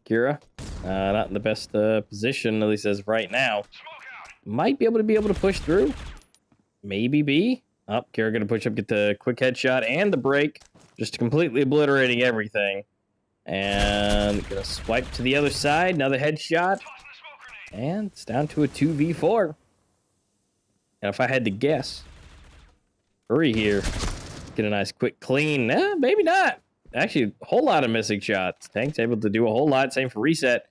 Kira, not in the best position, at least as of right now. Might be able to push through. Maybe B. Oh, Kira gonna push up, get the quick headshot and the break, just completely obliterating everything. And gonna swipe to the other side, another headshot. And it's down to a 2v4. And if I had to guess, Uri here, get a nice quick clean. Maybe not. Actually, a whole lot of missing shots. Tank's able to do a whole lot. Same for Reset.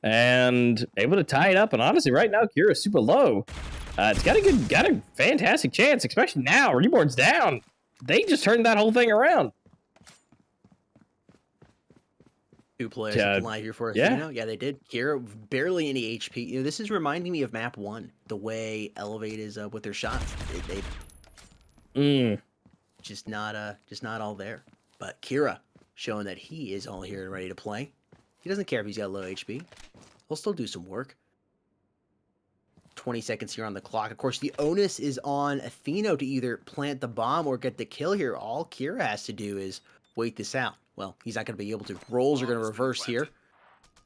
And able to tie it up. And honestly, right now, Kira's super low. It's got a fantastic chance, especially now. Reborn's down. They just turned that whole thing around. 2 players alive here for Athena. Yeah, they did. Kira, barely any HP. This is reminding me of map 1. The way Elevate is with their shots. They just not all there. But Kira, showing that he is all here and ready to play. He doesn't care if he's got low HP. He'll still do some work. 20 seconds here on the clock. Of course, the onus is on Atheno to either plant the bomb or get the kill here. All Kira has to do is wait this out. Well, he's not going to be able to. Roles are going to reverse here.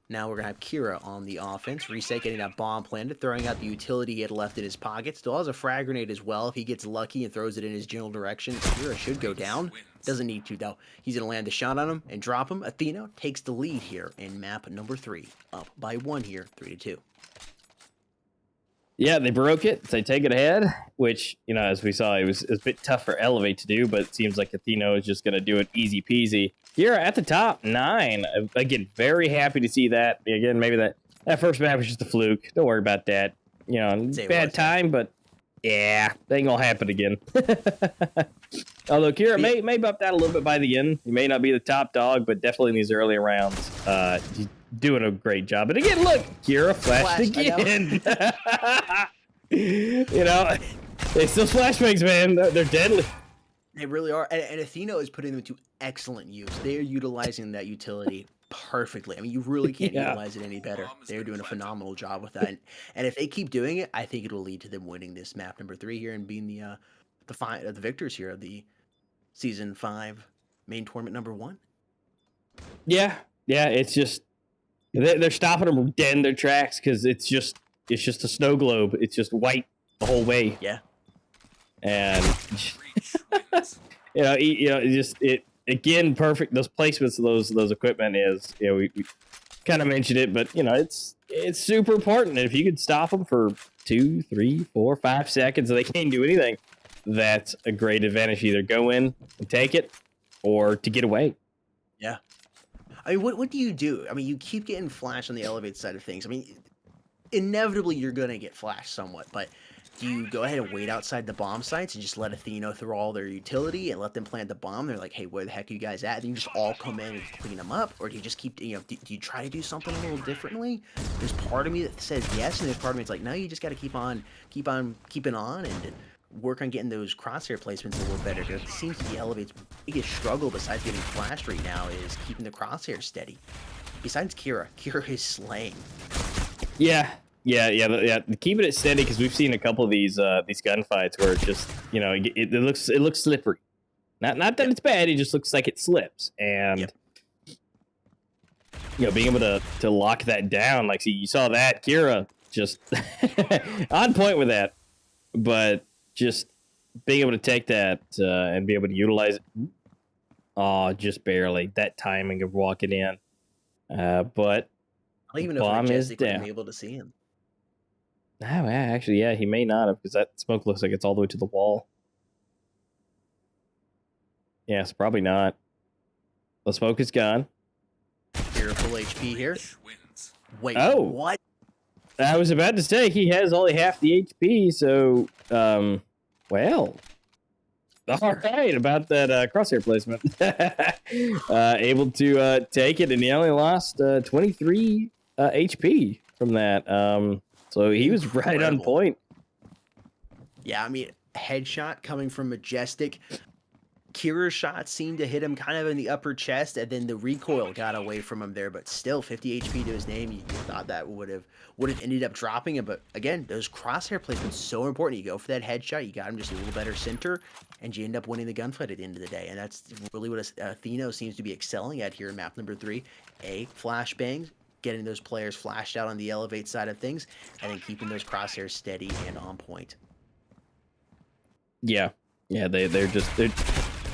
Now we're going to have Kira on the offense. Reset getting that bomb planted, throwing out the utility he had left in his pocket. Still has a frag grenade as well. If he gets lucky and throws it in his general direction, Kira should go down. Doesn't need to, though. He's going to land the shot on him and drop him. Athena takes the lead here in map number 3. Up by 1 here, 3-2. Yeah, they broke it. They take it ahead, which, you know, as we saw, it was a bit tough for Elevate to do, but it seems like Athena is just going to do it easy peasy. Here at the top, 9. Again, very happy to see that. Again, maybe that first map was just a fluke. Don't worry about that. You know, bad time, but yeah, that ain't going to happen again. Although Kira may bump down a little bit by the end. He may not be the top dog, but definitely in these early rounds, he's doing a great job. And again, look, Kira flashed again. You know, they still flashbangs, man. They're deadly. They really are. And Athena is putting them to excellent use. They are utilizing that utility perfectly. I mean, you really can't utilize it any better. They're doing a phenomenal job with that. And if they keep doing it, I think it will lead to them winning this map number 3 here and being the victors here of the Season 5 main tournament number 1. Yeah, it's just they're stopping them dead in their tracks because it's just a snow globe. It's just white the whole way. Yeah, and it again perfect. Those placements of those equipment is, you know, we kind of mentioned it, but you know, it's super important. If you could stop them for 2, 3, 4, 5 seconds and they can't do anything, that's a great advantage. Either go in and take it or to get away. Yeah. I mean, what do you do? I mean, you keep getting flashed on the elevate side of things. I mean, inevitably you're going to get flashed somewhat, but do you go ahead and wait outside the bomb sites and just let Athena throw all their utility and let them plant the bomb? They're like, hey, where the heck are you guys at? And you just all come in and clean them up? Or do you just keep, you know, do you try to do something a little differently? There's part of me that says yes, and there's part of me that's like, no, you just got to keep on keeping on and work on getting those crosshair placements a little better. It seems to be Elevate's biggest struggle besides getting flashed right now is keeping the crosshair steady. Besides Kira is slaying. Yeah. Keeping it steady, because we've seen a couple of these gunfights where it just, you know, it looks slippery. Not that it's bad, it just looks like it slips. And you know, being able to lock that down, like, see, you saw that Kira just on point with that, but just being able to take that and be able to utilize it. Oh, just barely. That timing of walking in. But I don't even know if Majestic would be able to see him. No, actually, yeah, he may not have, because that smoke looks like it's all the way to the wall. Yes, probably not. The smoke is gone. Kira full HP here. Wait, oh, what? I was about to say, he has only half the HP, so, well, all right, about that crosshair placement. Able to take it, and he only lost 23 HP from that. So he was right on point. Yeah, I mean, headshot coming from Majestic. Kira's shot seemed to hit him kind of in the upper chest, and then the recoil got away from him there, but still 50 HP to his name. You thought that would have ended up dropping him, but again, those crosshair placements so important. You go for that headshot, you got him just a little better center, and you end up winning the gunfight at the end of the day, and that's really what Atheno seems to be excelling at here in map number 3. Flashbangs, getting those players flashed out on the elevate side of things, and then keeping those crosshairs steady and on point. Yeah, they're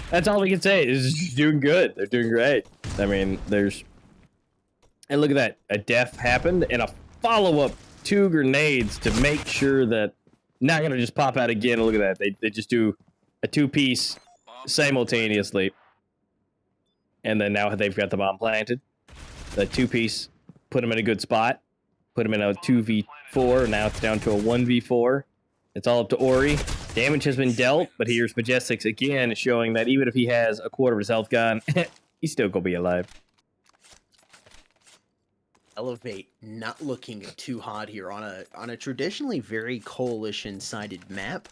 that's all we can say is doing good. They're doing great. I mean, and look at that. A death happened and a follow-up 2 grenades to make sure that not going to just pop out again. Look at that. They just do a 2-piece simultaneously. And then now they've got the bomb planted. The 2-piece put them in a good spot. Put them in a 2v4. Now it's down to a 1v4. It's all up to Ori. Damage has been dealt, but here's Majestics again, showing that even if he has a quarter of his health gone, he's still gonna be alive. Elevate not looking too hot here on a traditionally very coalition-sided map.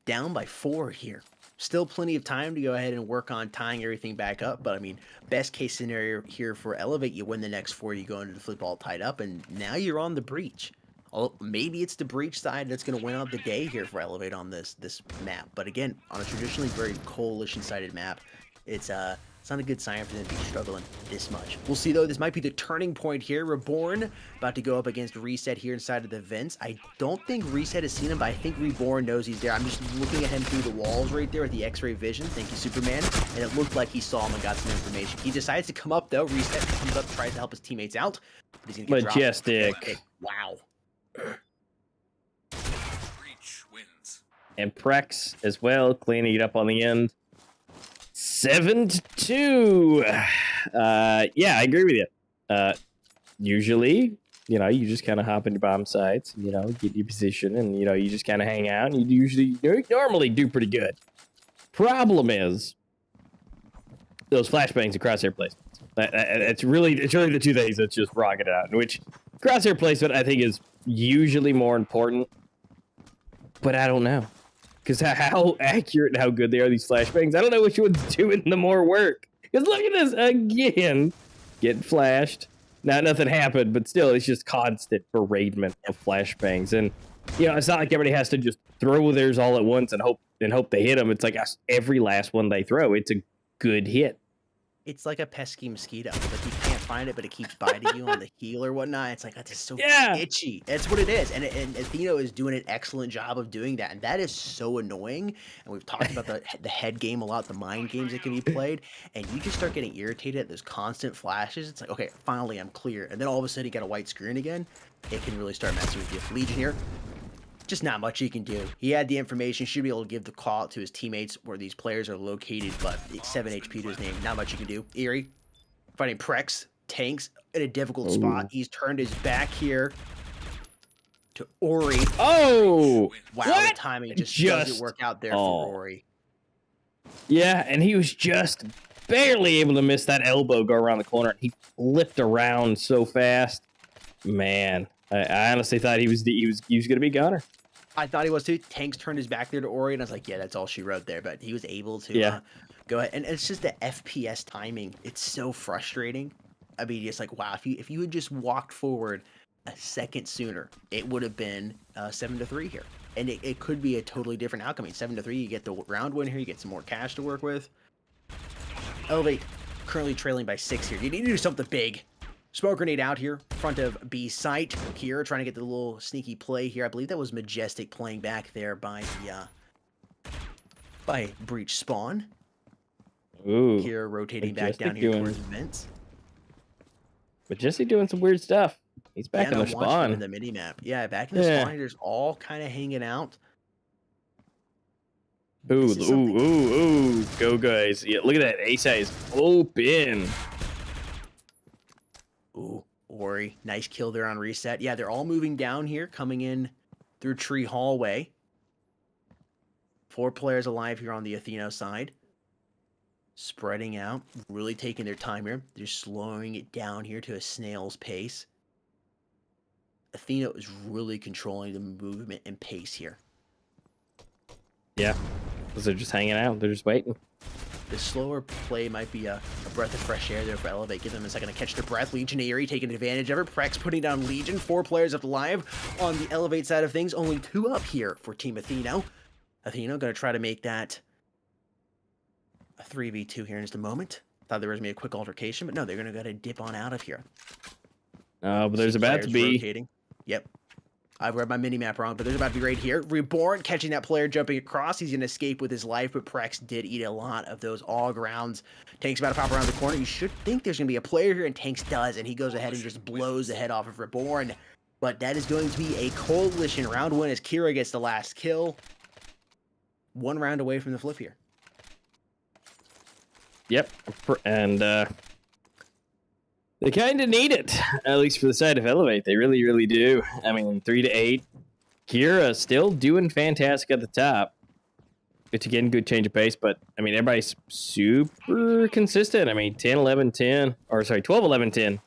Down by 4 here. Still plenty of time to go ahead and work on tying everything back up. But I mean, best case scenario here for Elevate, you win the next 4, you go into the flip all tied up, and now you're on the breach. Maybe it's the breach side that's going to win out the day here for Elevate on this map. But again, on a traditionally very coalition-sided map, it's not a good sign for them to be struggling this much. We'll see, though. This might be the turning point here. Reborn about to go up against Reset here inside of the vents. I don't think Reset has seen him, but I think Reborn knows he's there. I'm just looking at him through the walls right there with the X-ray vision. Thank you, Superman. And it looked like he saw him and got some information. He decides to come up, though. Reset comes up, tries to help his teammates out. But he's gonna get Majestic. dropped. Wow. Breach wins. And Prex as well, cleaning it up on the end. 7-2. Yeah, I agree with you. Usually, you know, you just kind of hop into bomb sites, and, you know, get your position, and, you know, you just kind of hang out, and you normally do pretty good. Problem is those flashbangs and crosshair placements. It's really the two things that's just rocking it out. In which crosshair placement, I think, is usually more important, but I don't know. Because how accurate and how good they are, these flashbangs. I don't know which one's doing the more work. Because look at this again. Getting flashed. Now, nothing happened, but still, it's just constant beratement of flashbangs. And, you know, it's not like everybody has to just throw theirs all at once and hope they hit them. It's like every last one they throw, it's a good hit. It's like a pesky mosquito. Like, you can't find it, but it keeps biting you on the heel or whatnot. It's like, that's just so itchy. That's what it is. And Athena is doing an excellent job of doing that. And that is so annoying. And we've talked about the head game a lot, the mind games that can be played. And you just start getting irritated at those constant flashes. It's like, okay, finally I'm clear. And then all of a sudden you get a white screen again. It can really start messing with you. Legion here. Just not much he can do. He had the information, should be able to give the call out to his teammates where these players are located, but it's 7 HP to his name. Not much you can do. Eerie fighting Prex, tanks in a difficult spot. He's turned his back here to Ori. Oh! Wow, what? the timing just doesn't work out there for Ori. Yeah, and he was just barely able to miss that elbow go around the corner. He flipped around so fast. Man, I honestly thought he was going to be gunner. I thought he was too. Tanks turned his back there to Ori, and I was like, yeah, that's all she wrote there. But he was able to go ahead. And it's just the FPS timing. It's so frustrating. I mean, it's like, wow, if you had just walked forward a second sooner, it would have been 7-3 here. And it could be a totally different outcome. I mean, 7-3, you get the round win here. You get some more cash to work with. Elevate currently trailing by 6 here. You need to do something big. Smoke grenade out here, front of B site. Kira trying to get the little sneaky play here. I believe that was Majestic playing back there by the by Breach Spawn. Ooh. Kira rotating back down here towards vents. Majestic doing some weird stuff. He's back in the spawn. In the mini map. Yeah, back in the spawn. There's all kind of hanging out. Ooh. Go, guys. Yeah, look at that. A-side is open. Ooh, Ori. Nice kill there on Reset. Yeah, they're all moving down here, coming in through Tree Hallway. 4 players alive here on the Athena side. Spreading out, really taking their time here. They're slowing it down here to a snail's pace. Athena is really controlling the movement and pace here. Yeah, because they're just hanging out. They're just waiting. The slower play might be a breath of fresh air there for Elevate. Give them a second to catch their breath. Legionary taking advantage of it. Prex putting down Legion. 4 players up alive on the Elevate side of things. Only 2 up here for Team Athena. Athena going to try to make that a 3v2 here in just a moment. Thought there was going to be a quick altercation, but no, they're going to go to dip on out of here. But there's about to be... rotating. Yep. I've read my mini-map wrong, but there's about to be right here. Reborn catching that player jumping across. He's going to escape with his life, but Prex did eat a lot of those AUG rounds. Tank's about to pop around the corner. You should think there's going to be a player here, and Tanks does, and he goes ahead and just blows the head off of Reborn. But that is going to be a coalition round win as Kira gets the last kill. 1 round away from the flip here. Yep, and they kind of need it, at least for the side of Elevate. They really, really do. I mean, 3-8. Kira still doing fantastic at the top. It's again good change of pace, but I mean, everybody's super consistent. I mean, 10, 11, 10, or sorry, 12, 11, 10.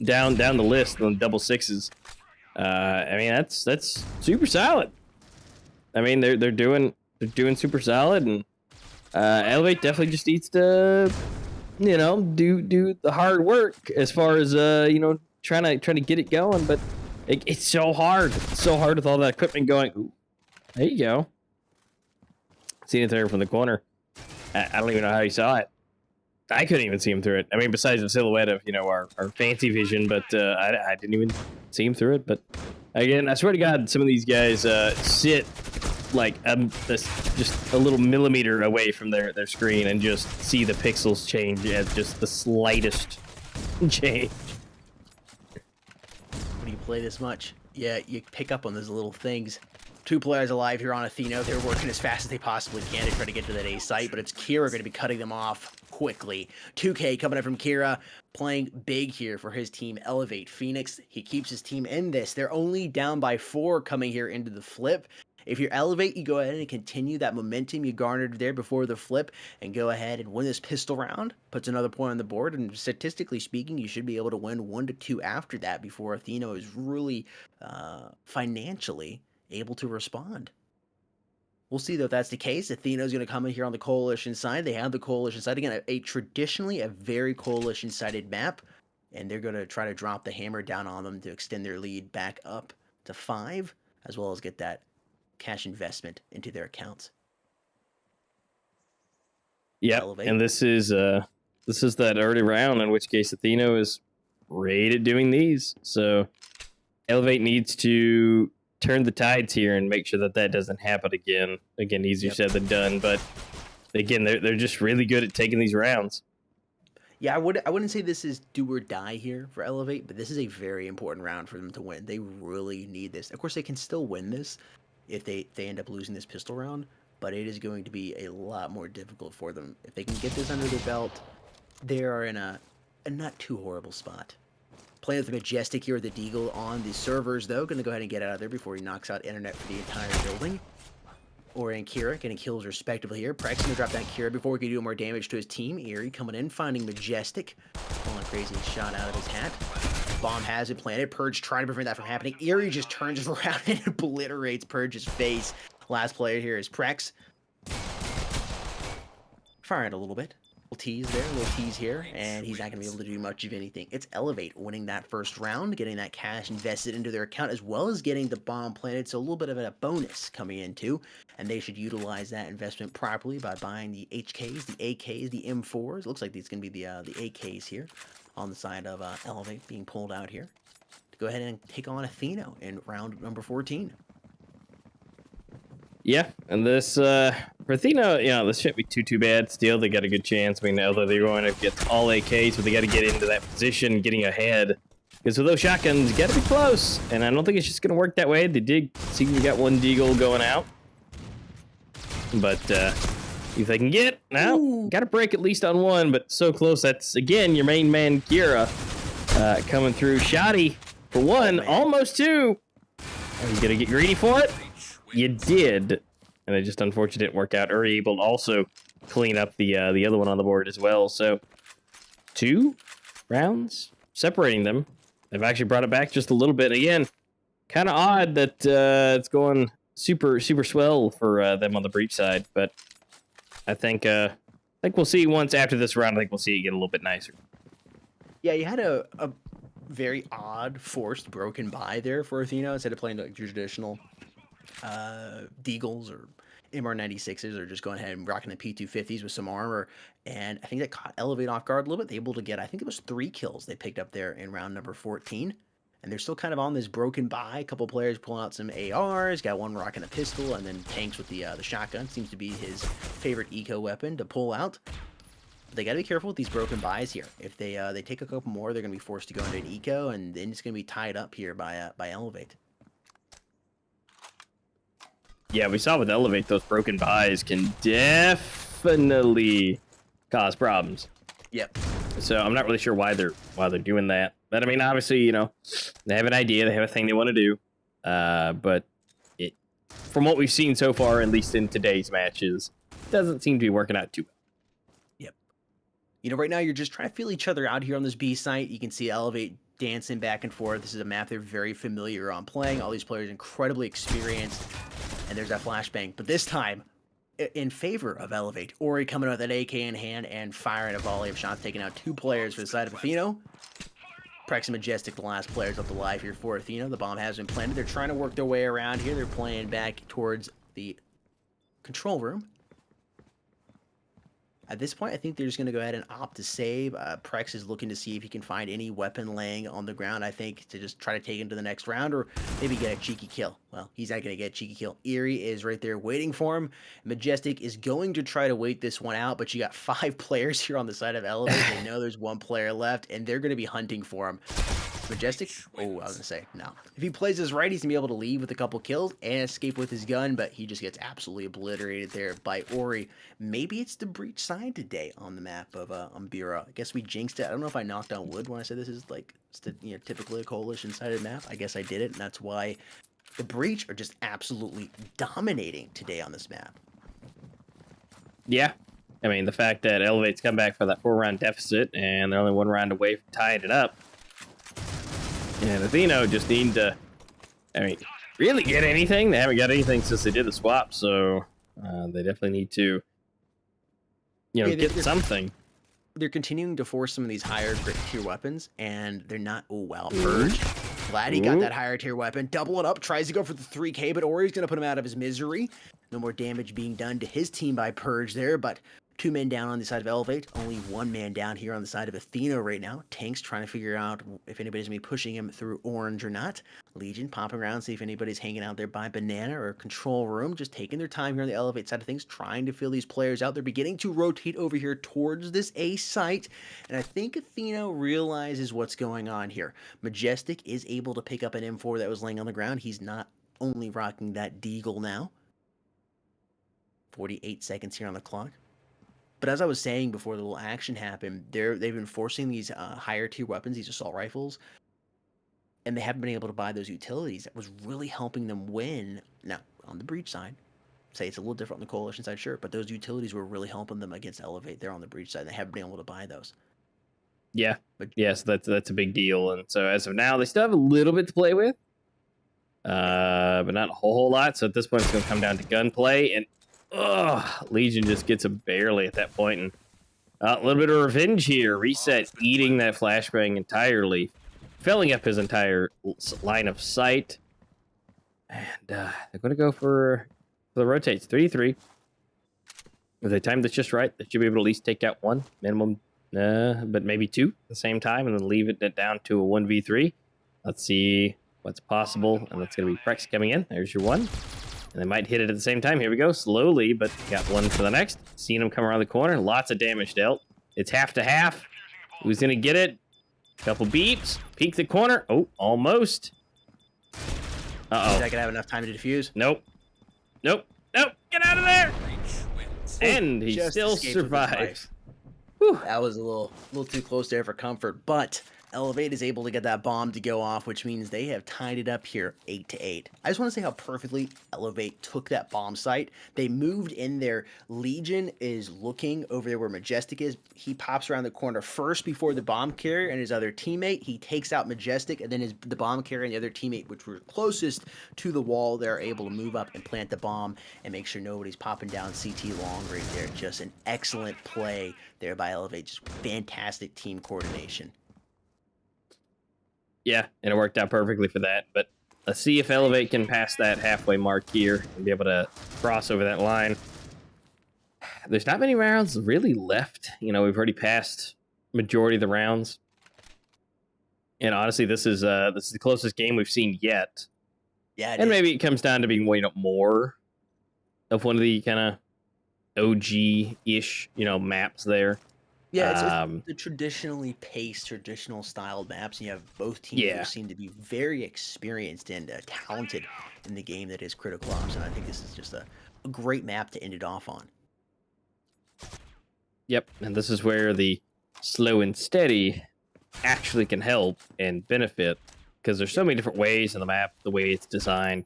Down the list on double sixes. I mean, that's super solid. I mean, they're doing doing super solid, and Elevate definitely just needs to, do the hard work as far as trying to get it going. But it's so hard. It's so hard with all that equipment going. Ooh, there you go. Seeing it there from the corner. I don't even know how you saw it. I couldn't even see him through it. I mean, besides the silhouette of our fancy vision, but I didn't even see him through it. But again, I swear to God, some of these guys sit like just a little millimeter away from their screen and just see the pixels change at just the slightest change. When you play this much, yeah, you pick up on those little things. 2 players alive here on Athena. They're working as fast as they possibly can to try to get to that A site, but it's Kira going to be cutting them off quickly. 2K coming in from Kira, playing big here for his team, Elevate Phoenix. He keeps his team in this. They're only down by 4 coming here into the flip. If you're Elevate, you go ahead and continue that momentum you garnered there before the flip and go ahead and win this pistol round. Puts another point on the board, and statistically speaking, you should be able to win 1 to 2 after that before Athena is really financially able to respond. We'll see though if that's the case. Athena is going to come in here on the coalition side. They have the coalition side again, traditionally a very coalition sided map, and they're going to try to drop the hammer down on them to extend their lead back up to 5, as well as get that cash investment into their accounts. Yeah, and this is that early round, in which case Athena is great at doing these. So Elevate needs to turn the tides here and make sure that doesn't happen again. Again, easier said than done, but again, they're just really good at taking these rounds. Yeah, I wouldn't say this is do or die here for Elevate, but this is a very important round for them to win. They really need this. Of course, they can still win this if they end up losing this pistol round, but it is going to be a lot more difficult for them. If they can get this under their belt, they are in a not too horrible spot. Playing with the Majestic here with the Deagle on the servers, though. Going to go ahead and get out of there before he knocks out internet for the entire building. Ori and Kira getting kills respectively here. Prex going to drop that Kira before we can do more damage to his team. Eerie coming in, finding Majestic. Pulling a crazy shot out of his hat. Bomb has it planted. Purge trying to prevent that from happening. Eerie just turns around and obliterates Purge's face. Last player here is Prex. Firing a little bit. Tease there, a little tease here, and he's not going to be able to do much of anything. It's Elevate winning that first round, getting that cash invested into their account, as well as getting the bomb planted, so a little bit of a bonus coming in too, and they should utilize that investment properly by buying the HKs, the AKs, the M4s. Looks like it's going to be the AKs here on the side of Elevate being pulled out here to go ahead and take on Athena in round number 14. Yeah, and this, for Athena, this shouldn't be too bad. Still, they got a good chance. I mean, although they're going to get all AKs, but they got to get into that position, getting ahead. Because with those shotguns, you got to be close. And I don't think it's just going to work that way. They did see we got one Deagle going out. But if they can get, now, got to break at least on one, but so close. That's, again, your main man, Kira, coming through. Shoddy for one, almost 2. Are you going to get greedy for it? You did, and it just unfortunately didn't work out. Uri able to also clean up the other one on the board as well. So 2 rounds separating them. They've actually brought it back just a little bit. Again, kind of odd that it's going super swell for them on the breach side, but I think we'll see once after this round. I think we'll see it get a little bit nicer. Yeah, you had a very odd forced broken buy there for Athena instead of playing like traditional Deagles or MR96s, or just going ahead and rocking the P250s with some armor. And I think that caught Elevate off guard a little bit. They were able to get, I think it was 3 kills they picked up there in round number 14. And they're still kind of on this broken buy. A couple players pulling out some ARs, got one rocking a pistol, and then Tanks with the shotgun. Seems to be his favorite eco weapon to pull out. But they got to be careful with these broken buys here. If they take a couple more, they're going to be forced to go into an eco, and then it's going to be tied up here by Elevate. Yeah, we saw with Elevate, those broken buys can definitely cause problems. Yep. So I'm not really sure why they're doing that. But I mean, obviously, they have an idea, they have a thing they want to do. But it, from what we've seen so far, at least in today's matches, doesn't seem to be working out too well. Yep. Right now you're just trying to feel each other out here on this B site. You can see Elevate dancing back and forth. This is a map they're very familiar on playing. All these players incredibly experienced. And there's that flashbang. But this time, in favor of Elevate. Ori coming out with that AK in hand and firing a volley of shots, taking out 2 players for the side of Atheno. Prex and Majestic, the last players up alive here for Athena. The bomb has been planted. They're trying to work their way around here. They're playing back towards the control room. At this point, I think they're just going to go ahead and opt to save. Prex is looking to see if he can find any weapon laying on the ground, I think, to just try to take him to the next round or maybe get a cheeky kill. Well, he's not going to get a cheeky kill. Eerie is right there waiting for him. Majestic is going to try to wait this one out, but you got 5 players here on the side of Elevate. They know there's 1 player left, and they're going to be hunting for him. Majestic? Oh, I was going to say, no. If he plays this right, he's going to be able to leave with a couple kills and escape with his gun, but he just gets absolutely obliterated there by Ori. Maybe it's the breach side today on the map of Umbira. I guess we jinxed it. I don't know if I knocked on wood when I said this is like, typically a coalition-sided map. I guess I did it, and that's why the breach are just absolutely dominating today on this map. Yeah. I mean, the fact that Elevate's come back for that 4-round deficit, and they're only 1 round away from tying it up. And Atheno just need to, really get anything. They haven't got anything since they did the swap, so they definitely need to, get something. They're continuing to force some of these higher tier weapons, and they're not. Oh, wow. Purge. Glad he got that higher tier weapon. Double it up. Tries to go for the 3K, but Ori's going to put him out of his misery. No more damage being done to his team by Purge there, but 2 men down on the side of Elevate. Only 1 man down here on the side of Athena right now. Tank's trying to figure out if anybody's going to be pushing him through orange or not. Legion popping around, see if anybody's hanging out there by Banana or Control Room. Just taking their time here on the Elevate side of things, trying to feel these players out. They're beginning to rotate over here towards this A site. And I think Athena realizes what's going on here. Majestic is able to pick up an M4 that was laying on the ground. He's not only rocking that Deagle now. 48 seconds here on the clock. But as I was saying before the little action happened, they've been forcing these higher tier weapons, these assault rifles, and they haven't been able to buy those utilities. That was really helping them win. Now, on the breach side, say it's a little different on the coalition side, sure, but those utilities were really helping them against Elevate. They're on the breach side. They haven't been able to buy those. Yeah, yes, that's a big deal. And so as of now, they still have a little bit to play with, but not a whole lot. So at this point, it's going to come down to gunplay, and Legion just gets him barely at that point, and a little bit of revenge here. Reset eating that flashbang entirely, filling up his entire line of sight, and they're going to go for the rotates 3-3. If they time this just right, they should be able to at least take out 1 minimum, but maybe 2 at the same time, and then leave it down to a 1v3. Let's see what's possible, and that's going to be Prex coming in. There's your 1. And they might hit it at the same time. Here we go, slowly, but got 1 for the next. Seeing him come around the corner. Lots of damage dealt. It's half to half. Who's going to get it? Couple beeps. Peek the corner. Oh, almost. Uh-oh. Is that going to have enough time to defuse? Nope. Nope. Nope. Get out of there. And he Just still escaped with his survives. life. Whew. That was a little too close there for comfort, but Elevate is able to get that bomb to go off, which means they have tied it up here 8-8. I just want to say how perfectly Elevate took that bomb site. They moved in there. Legion is looking over there where Majestic is. He pops around the corner first before the bomb carrier and his other teammate. He takes out Majestic, and then the bomb carrier and the other teammate, which were closest to the wall, they're able to move up and plant the bomb and make sure nobody's popping down CT long right there. Just an excellent play there by Elevate. Just fantastic team coordination. Yeah, and it worked out perfectly for that. But let's see if Elevate can pass that halfway mark here and be able to cross over that line. There's not many rounds really left. We've already passed majority of the rounds. And honestly, this is the closest game we've seen yet. Yeah, and maybe it comes down to being more of one of the kind of OG-ish, maps there. Yeah, it's the traditionally paced, traditional styled maps. And you have both teams who seem to be very experienced and talented in the game that is Critical Ops. And I think this is just a great map to end it off on. Yep, and this is where the slow and steady actually can help and benefit, because there's so many different ways in the map, the way it's designed.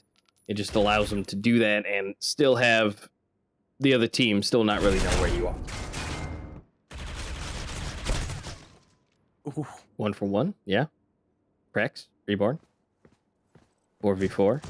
It just allows them to do that and still have the other team still not really know where you are. Ooh. 1 for 1, yeah. Prex, Reborn. 4v4.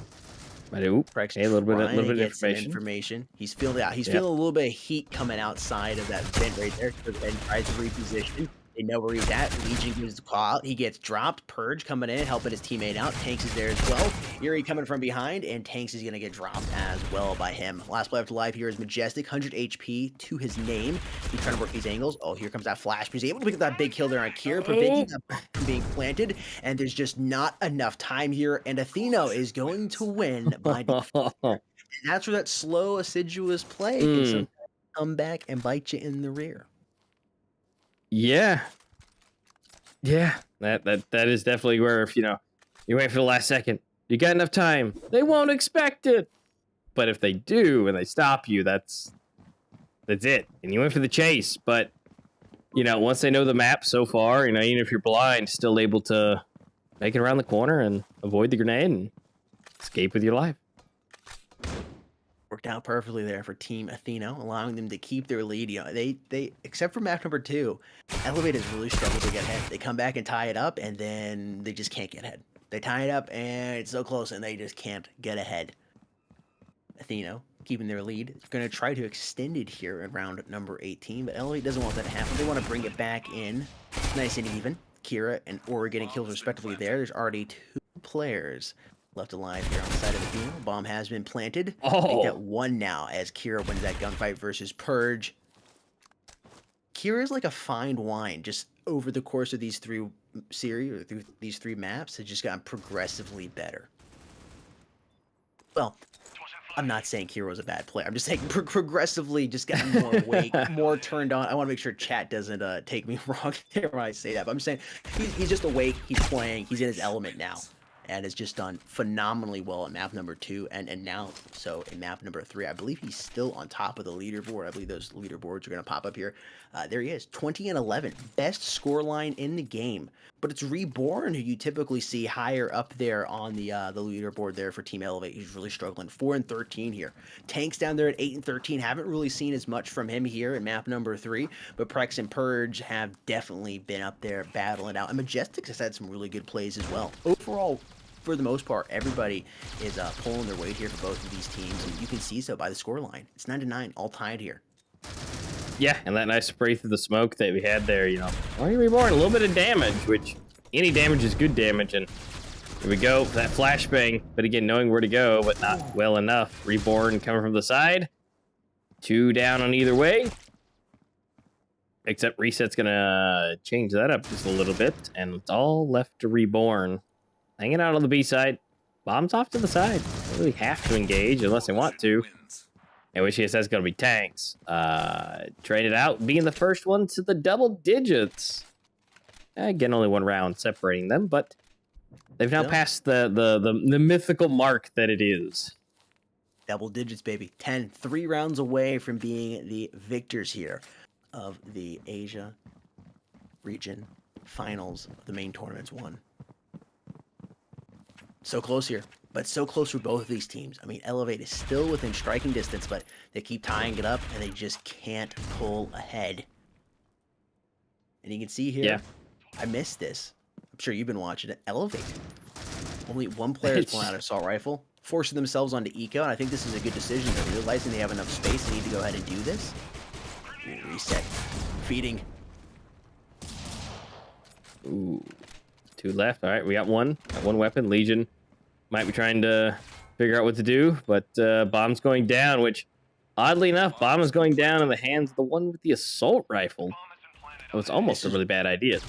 But oop, Prex okay, a little bit trying to of get some information. information. He's feeling out. He's Yep. feeling a little bit of heat coming outside of that vent right there. So then tries to reposition. They know where he's at. Legion gives the call out. He gets dropped. Purge coming in, helping his teammate out. Tanks is there as well. Yuri coming from behind, and Tanks is going to get dropped as well by him. Last player up to live here is Majestic, 100 HP to his name. He's trying to work these angles. Oh, here comes that flash. He's able to pick up that big kill there on Kira, preventing that from being planted. And there's just not enough time here. And Athena is going to win by default. And that's where that slow, assiduous play can sometimes come back and bite you in the rear. Yeah. That is definitely where, if you wait for the last second, you got enough time, they won't expect it. But if they do and they stop you, that's it. And you went for the chase. But once they know the map so far, even if you're blind, still able to make it around the corner and avoid the grenade and escape with your life. Worked out perfectly there for Team Athena, allowing them to keep their lead. They except for map number 2, Elevate has really struggled to get ahead. They come back and tie it up, and then they just can't get ahead. They tie it up, and it's so close, and they just can't get ahead. Athena keeping their lead. They're going to try to extend it here in round number 18, but Elevate doesn't want that to happen. They want to bring it back in nice and even. Kira and Ori getting kills respectively there. There's already 2 players left alive here on the side of the field. Bomb has been planted. Make that 1 now as Kira wins that gunfight versus Purge. Kira is like a fine wine. Just over the course of these 3 series, or through these 3 maps, has just gotten progressively better. Well, I'm not saying Kira was a bad player. I'm just saying progressively just gotten more awake, more turned on. I want to make sure chat doesn't take me wrong here when I say that. But I'm saying he's just awake. He's playing. He's in his element now. And has just done phenomenally well at map number 2 and now so in map number 3. I believe he's still on top of the leaderboard. I believe those leaderboards are going to pop up here. There he is, 20 and 11, best scoreline in the game. But it's Reborn who you typically see higher up there on the leaderboard there for Team Elevate. He's really struggling. 4 and 13 here. Tanks down there at 8 and 13. Haven't really seen as much from him here in map number 3. But Prex and Purge have definitely been up there battling out. And Majestic has had some really good plays as well. Overall, for the most part, everybody is pulling their weight here for both of these teams, and you can see so by the scoreline. It's 9-9, all tied here. Yeah, and that nice spray through the smoke that we had there, Already Reborn, a little bit of damage, which any damage is good damage, and here we go, that flashbang, but again, knowing where to go, but not well enough. Reborn coming from the side, 2 down on either way, except Reset's gonna change that up just a little bit, and it's all left to Reborn. Hanging out on the B side. Bombs off to the side. Don't really have to engage unless they want to. And which he says going to be Tanks. Traded out, being the first one to the double digits. Again, only 1 round separating them, but they've now passed the mythical mark that it is. Double digits, baby. 10, 3 rounds away from being the victors here of the Asia region finals of the main tournaments 1. So close here, but so close for both of these teams. I mean, Elevate is still within striking distance, but they keep tying it up, and they just can't pull ahead. And you can see here, I missed this. I'm sure you've been watching it. Elevate. Only 1 player is pulling out an assault rifle, forcing themselves onto eco, and I think this is a good decision. They're realizing they have enough space, they need to go ahead and do this. Reset. Feeding. Ooh. 2 left. All right, we got 1. Got 1 weapon. Legion might be trying to figure out what to do, but bomb's going down, which, oddly enough, bomb is going down in the hands of the one with the assault rifle. So it's almost a really bad idea.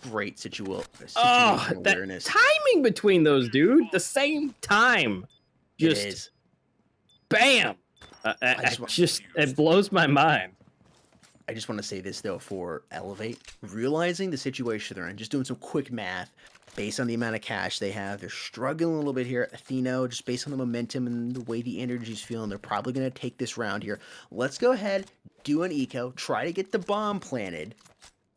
Great situation that awareness. Timing between those, dude. The same time. Just bam. It blows my mind. I just want to say this, though, for Elevate. Realizing the situation they're in, just doing some quick math, based on the amount of cash they have, they're struggling a little bit here. Athena, just based on the momentum and the way the energy's feeling, they're probably going to take this round here. Let's go ahead, do an eco, try to get the bomb planted,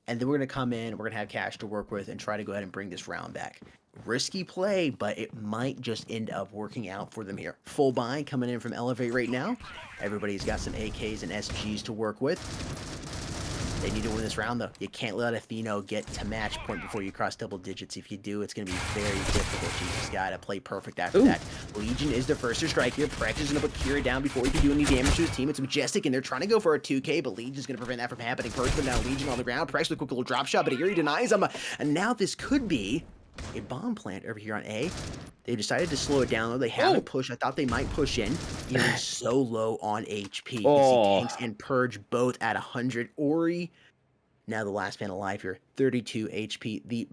and then we're going to come in, we're going to have cash to work with, and try to go ahead and bring this round back. Risky play, but it might just end up working out for them here. Full buy coming in from Elevate right now. Everybody's got some AKs and SGs to work with. They need to win this round, though. You can't let Atheno get to match point before you cross double digits. If you do, it's going to be very difficult. You just got to play perfect after that. Legion is the first to strike here. Prex is going to put Kira down before he can do any damage to his team. It's Majestic, and they're trying to go for a 2K, but Legion's going to prevent that from happening. Perch put down Legion on the ground. Prex with a quick little drop shot, but Eerie denies him. And now this could be a bomb plant over here on A. They decided to slow it down, though. They haven't pushed. I thought they might push in. Eerie's so low on HP. You see Tanks and Purge both at 100. Ori, now the last man alive here, 32 HP. The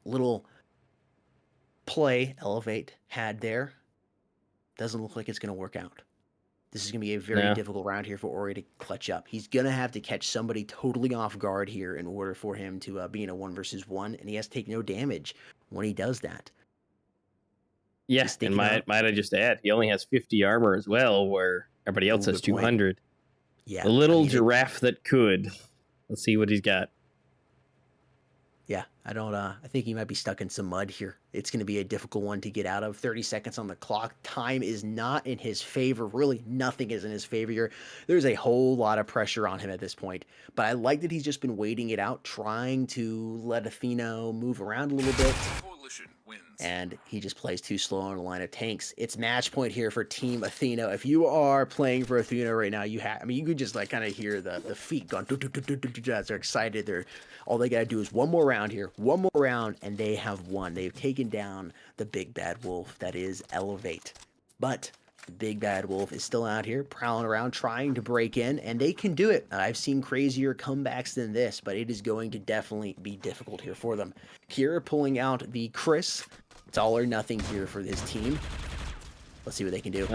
little play Elevate had there doesn't look like it's going to work out. This is going to be a very difficult round here for Ori to clutch up. He's going to have to catch somebody totally off guard here in order for him to be in a 1 versus 1, and he has to take no damage when he does that. Yes, and might I just add, he only has 50 armor as well, where everybody else has 200. Yeah, the little giraffe that could. Let's see what he's got. Yeah, I think he might be stuck in some mud here. It's going to be a difficult one to get out of. 30 seconds on the clock. Time is not in his favor. Really, nothing is in his favor here. There's a whole lot of pressure on him at this point. But I like that he's just been waiting it out, trying to let Atheno move around a little bit. And he just plays too slow on a line of tanks. It's match point here for Team Athena. If you are playing for Athena right now, you could just like kind of hear the feet going as they're excited. All they got to do is one more round here, one more round, and they have won. They've taken down the big bad wolf that is Elevate. But the big bad wolf is still out here prowling around trying to break in, and they can do it. I've seen crazier comebacks than this, but it is going to definitely be difficult here for them. Kira pulling out the Chris. It's all or nothing here for this team. Let's see what they can do.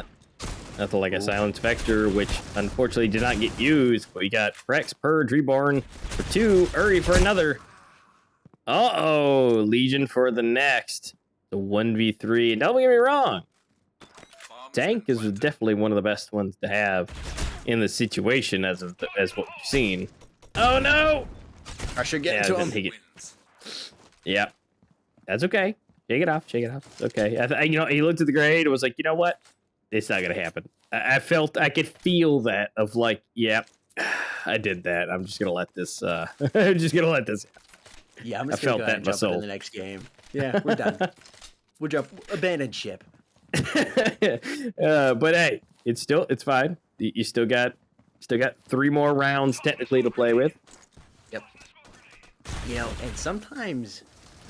Nothing like a Silence Vector, which unfortunately did not get used, but we got Prex, Purge, Reborn for 2, Uri for another. Uh-oh, Legion for the next. The 1v3, and don't get me wrong, Tank is definitely one of the best ones to have in the situation as what we've seen. Oh no! Pressure getting to him. Yeah, that's okay. Shake it off. Shake it off. Okay. He looked at the grade and was like, you know what? It's not gonna happen. I could feel that of like, yeah, I did that. I'm just gonna let this. I'm just gonna let this. Yeah, I'm just gonna go ahead and jump in the next game. Yeah, we're done. We'll jump. Abandon ship. But hey, it's fine. You still got 3 more rounds technically to play with. Yep. And sometimes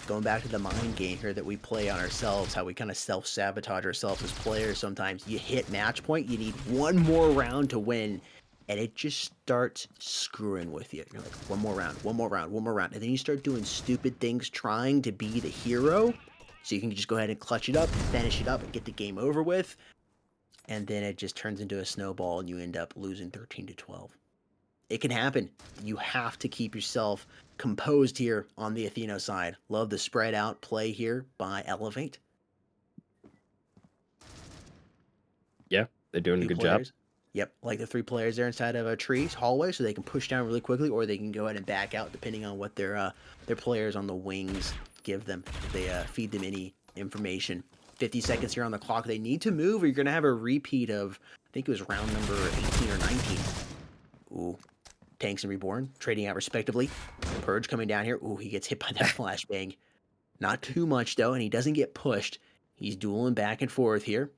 going back to the mind game here that we play on ourselves, how we kind of self-sabotage ourselves as players. Sometimes you hit match point, you need one more round to win, and it just starts screwing with you. You're like, one more round, and then you start doing stupid things trying to be the hero, so you can just go ahead and clutch it up, finish it up, and get the game over with, and then it just turns into a snowball, and you end up losing 13-12. It can happen. You have to keep yourself composed here on the Athena side. Love the spread out play here by Elevate. Yeah, they're doing a good job. Yep, like the 3 players there inside of a tree's hallway, so they can push down really quickly, or they can go ahead and back out depending on what their players on the wings give them. They feed them any information. 50 seconds here on the clock. They need to move, or you're going to have a repeat of, I think it was round number 18 or 19. Ooh. Tanks and Reborn trading out respectively. Purge coming down here. Ooh, he gets hit by that flashbang. Not too much, though, and he doesn't get pushed. He's dueling back and forth here.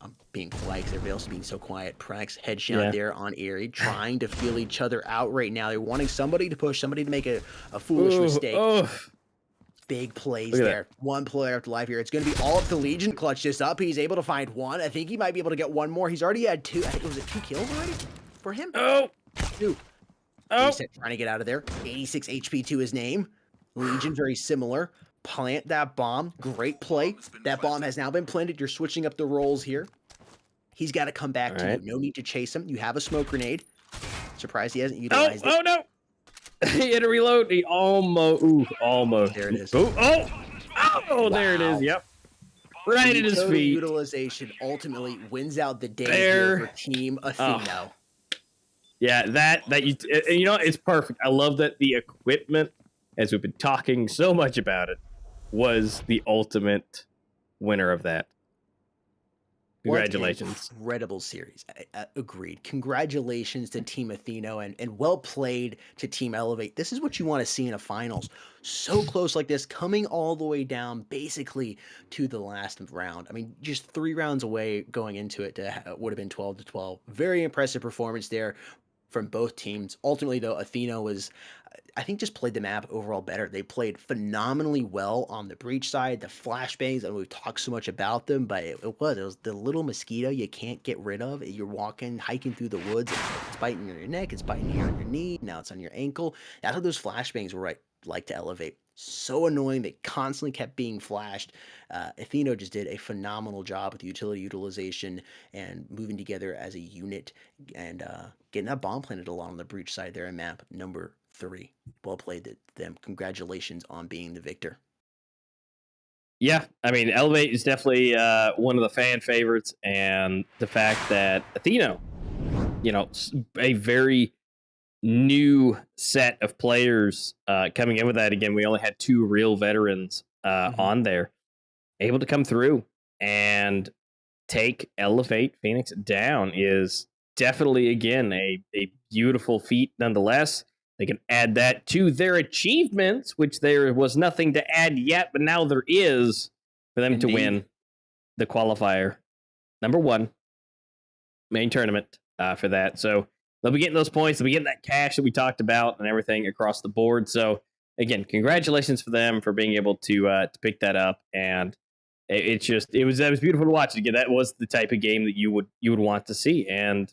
I'm being quiet because everybody else is being so quiet. Prax headshot there on Eerie, trying to feel each other out right now. They're wanting somebody to push, somebody to make a foolish mistake. Big plays there. That. 1 player after life here. It's going to be all up to Legion. Clutch this up. He's able to find 1. I think he might be able to get 1 more. He's already had 2. I think it was 2 kills already for him. 2. Trying to get out of there. 86 HP to his name. Legion, very similar. Plant that bomb. Great play. That bomb has now been planted. You're switching up the roles here. He's got to come back to you. No need to chase him. You have a smoke grenade. Surprised he hasn't utilized it. Oh, no. He had to reload. He almost. There it is. Oh, there it is. Yep. Right at his feet. Utilization ultimately wins out the day here for Team Athena. Yeah, it's perfect. I love that the equipment, as we've been talking so much about it, was the ultimate winner of that. Congratulations. What an incredible series. Agreed. Congratulations to Team Atheno and well played to Team Elevate. This is what you want to see in a finals. So close like this, coming all the way down basically to the last round. I mean, just 3 rounds away going into it would have been 12-12. Very impressive performance there from both teams. Ultimately, though, Athena was, I think, just played the map overall better. They played phenomenally well on the breach side, the flashbangs, and we've talked so much about them, but it was the little mosquito you can't get rid of. You're walking, hiking through the woods, it's biting on your neck, it's biting you on your knee, now it's on your ankle. That's how those flashbangs were like to Elevate. So annoying. They constantly kept being flashed. Atheno just did a phenomenal job with utility utilization and moving together as a unit and getting that bomb planted along the breach side there in map number 3. Well played to them. Congratulations on being the victor. Yeah, I mean, Elevate is definitely one of the fan favorites, and the fact that Atheno, a very new set of players coming in with that. Again, we only had 2 real veterans on there, able to come through and take Elevate Phoenix down is definitely, again, a beautiful feat nonetheless. They can add that to their achievements, which there was nothing to add yet, but now there is for them to win the Qualifier Number 1 main tournament for that. So they'll be getting those points. They'll be getting that cash that we talked about and everything across the board. So again, congratulations for them for being able to pick that up. And it was beautiful to watch. Again, that was the type of game that you would want to see. And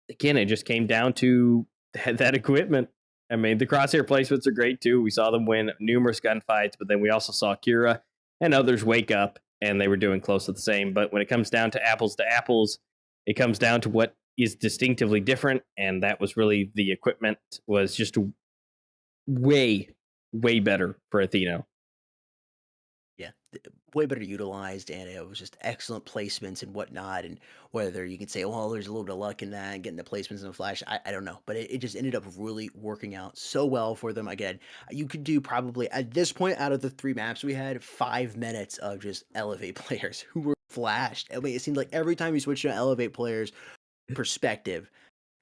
again, it just came down to that equipment. I mean, the crosshair placements are great too. We saw them win numerous gunfights, but then we also saw Kira and others wake up and they were doing close to the same. But when it comes down to apples, it comes down to what is distinctively different, and that was really the equipment was just way better for Atheno. Yeah, way better utilized, and it was just excellent placements and whatnot. And whether you can say, well, there's a little bit of luck in that, getting the placements in the flash, I don't know. But it just ended up really working out so well for them. Again, you could do probably, at this point, out of the 3 maps we had, 5 minutes of just Elevate players who were flashed. I mean, it seemed like every time you switched to Elevate players' perspective,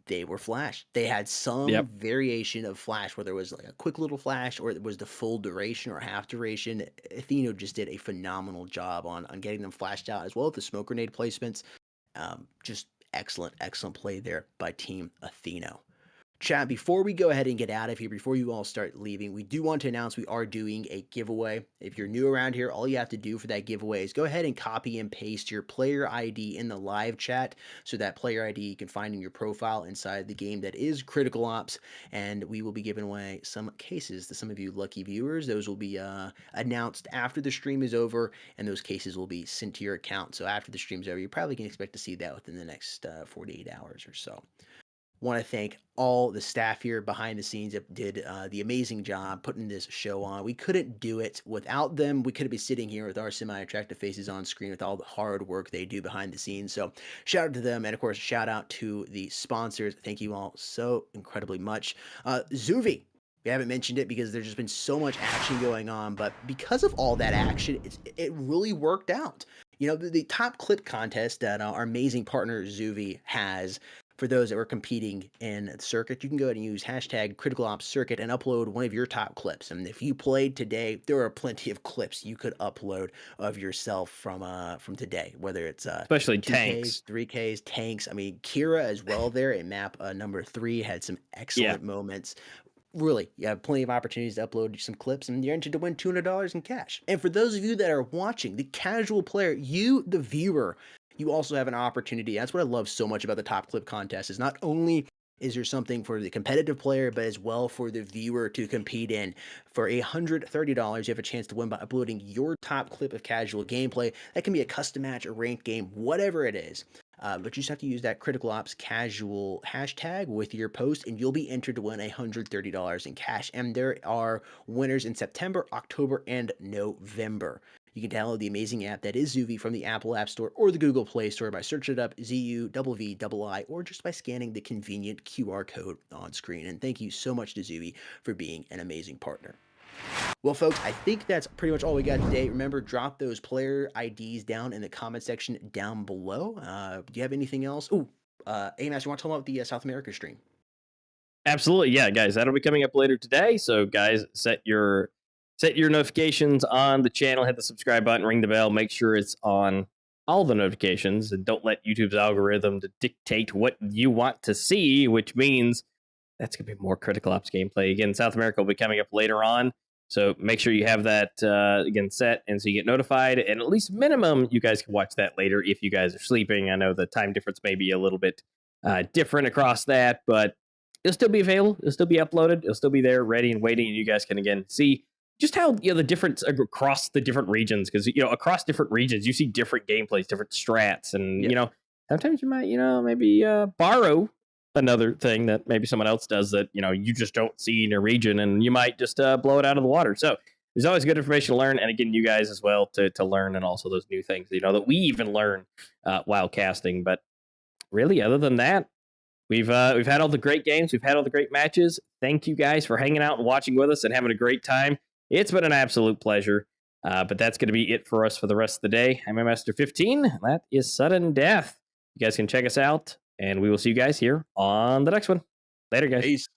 they were flash. They had some variation of flash, whether it was like a quick little flash or it was the full duration or half duration. Atheno just did a phenomenal job on getting them flashed out, as well as the smoke grenade placements. Just excellent play there by Team Atheno. Chat, before we go ahead and get out of here, before you all start leaving, we do want to announce we are doing a giveaway. If you're new around here, all you have to do for that giveaway is go ahead and copy and paste your player ID in the live chat, so that player ID you can find in your profile inside the game that is Critical Ops, and we will be giving away some cases to some of you lucky viewers. Those will be announced after the stream is over, and those cases will be sent to your account. So after the stream's over, you probably can expect to see that within the next 48 hours or so. Want to thank all the staff here behind the scenes that did the amazing job putting this show on. We couldn't do it without them. We couldn't be sitting here with our semi-attractive faces on screen with all the hard work they do behind the scenes. So shout out to them, and of course shout out to the sponsors. Thank you all so incredibly much. Zuvi, we haven't mentioned it because there's just been so much action going on, but because of all that action, it really worked out. You know, the top clip contest that our amazing partner Zuvi has, for those that were competing in the circuit, you can go ahead and use hashtag CriticalOpsCircuit and upload one of your top clips. And if you played today, there are plenty of clips you could upload of yourself from today, whether it's especially 2Ks, tanks, 3Ks, tanks. I mean, Kira as well there in map number 3 had some excellent moments. Really, you have plenty of opportunities to upload some clips, and you're entered to win $200 in cash. And for those of you that are watching, the casual player, you, the viewer, you also have an opportunity. That's what I love so much about the Top Clip contest, is not only is there something for the competitive player, but as well for the viewer to compete in. For $130, you have a chance to win by uploading your top clip of casual gameplay. That can be a custom match, a ranked game, whatever it is. But you just have to use that Critical Ops Casual hashtag with your post, and you'll be entered to win $130 in cash. And there are winners in September, October, and November. You can download the amazing app that is Zuvi from the Apple App Store or the Google Play Store by searching it up ZUVVII, or just by scanning the convenient QR code on screen. And thank you so much to Zuvi for being an amazing partner. Well, folks, I think that's pretty much all we got today. Remember, drop those player IDs down in the comment section down below. Do you have anything else? Oh, Amos, you want to talk about the South America stream? Absolutely, yeah, guys. That'll be coming up later today. So, guys, set your notifications on the channel. Hit the subscribe button, ring the bell. Make sure it's on all the notifications, and don't let YouTube's algorithm to dictate what you want to see. Which means that's gonna be more Critical Ops gameplay. Again, South America will be coming up later on. So make sure you have that again set, and so you get notified. And at least minimum, you guys can watch that later if you guys are sleeping. I know the time difference may be a little bit different across that, but it'll still be available. It'll still be uploaded. It'll still be there, ready and waiting. And you guys can again see just how the difference across the different regions, because across different regions you see different gameplays, different strats, and sometimes you might maybe borrow another thing that maybe someone else does that you just don't see in your region, and you might just blow it out of the water. So there's always good information to learn, and again, you guys as well to learn, and also those new things that we even learn while casting. But really, other than that, we've had all the great games, we've had all the great matches. Thank you guys for hanging out and watching with us and having a great time. It's been an absolute pleasure. But that's going to be it for us for the rest of the day. I'm Master 15. That is Sudden Death. You guys can check us out, and we will see you guys here on the next one. Later, guys. Peace.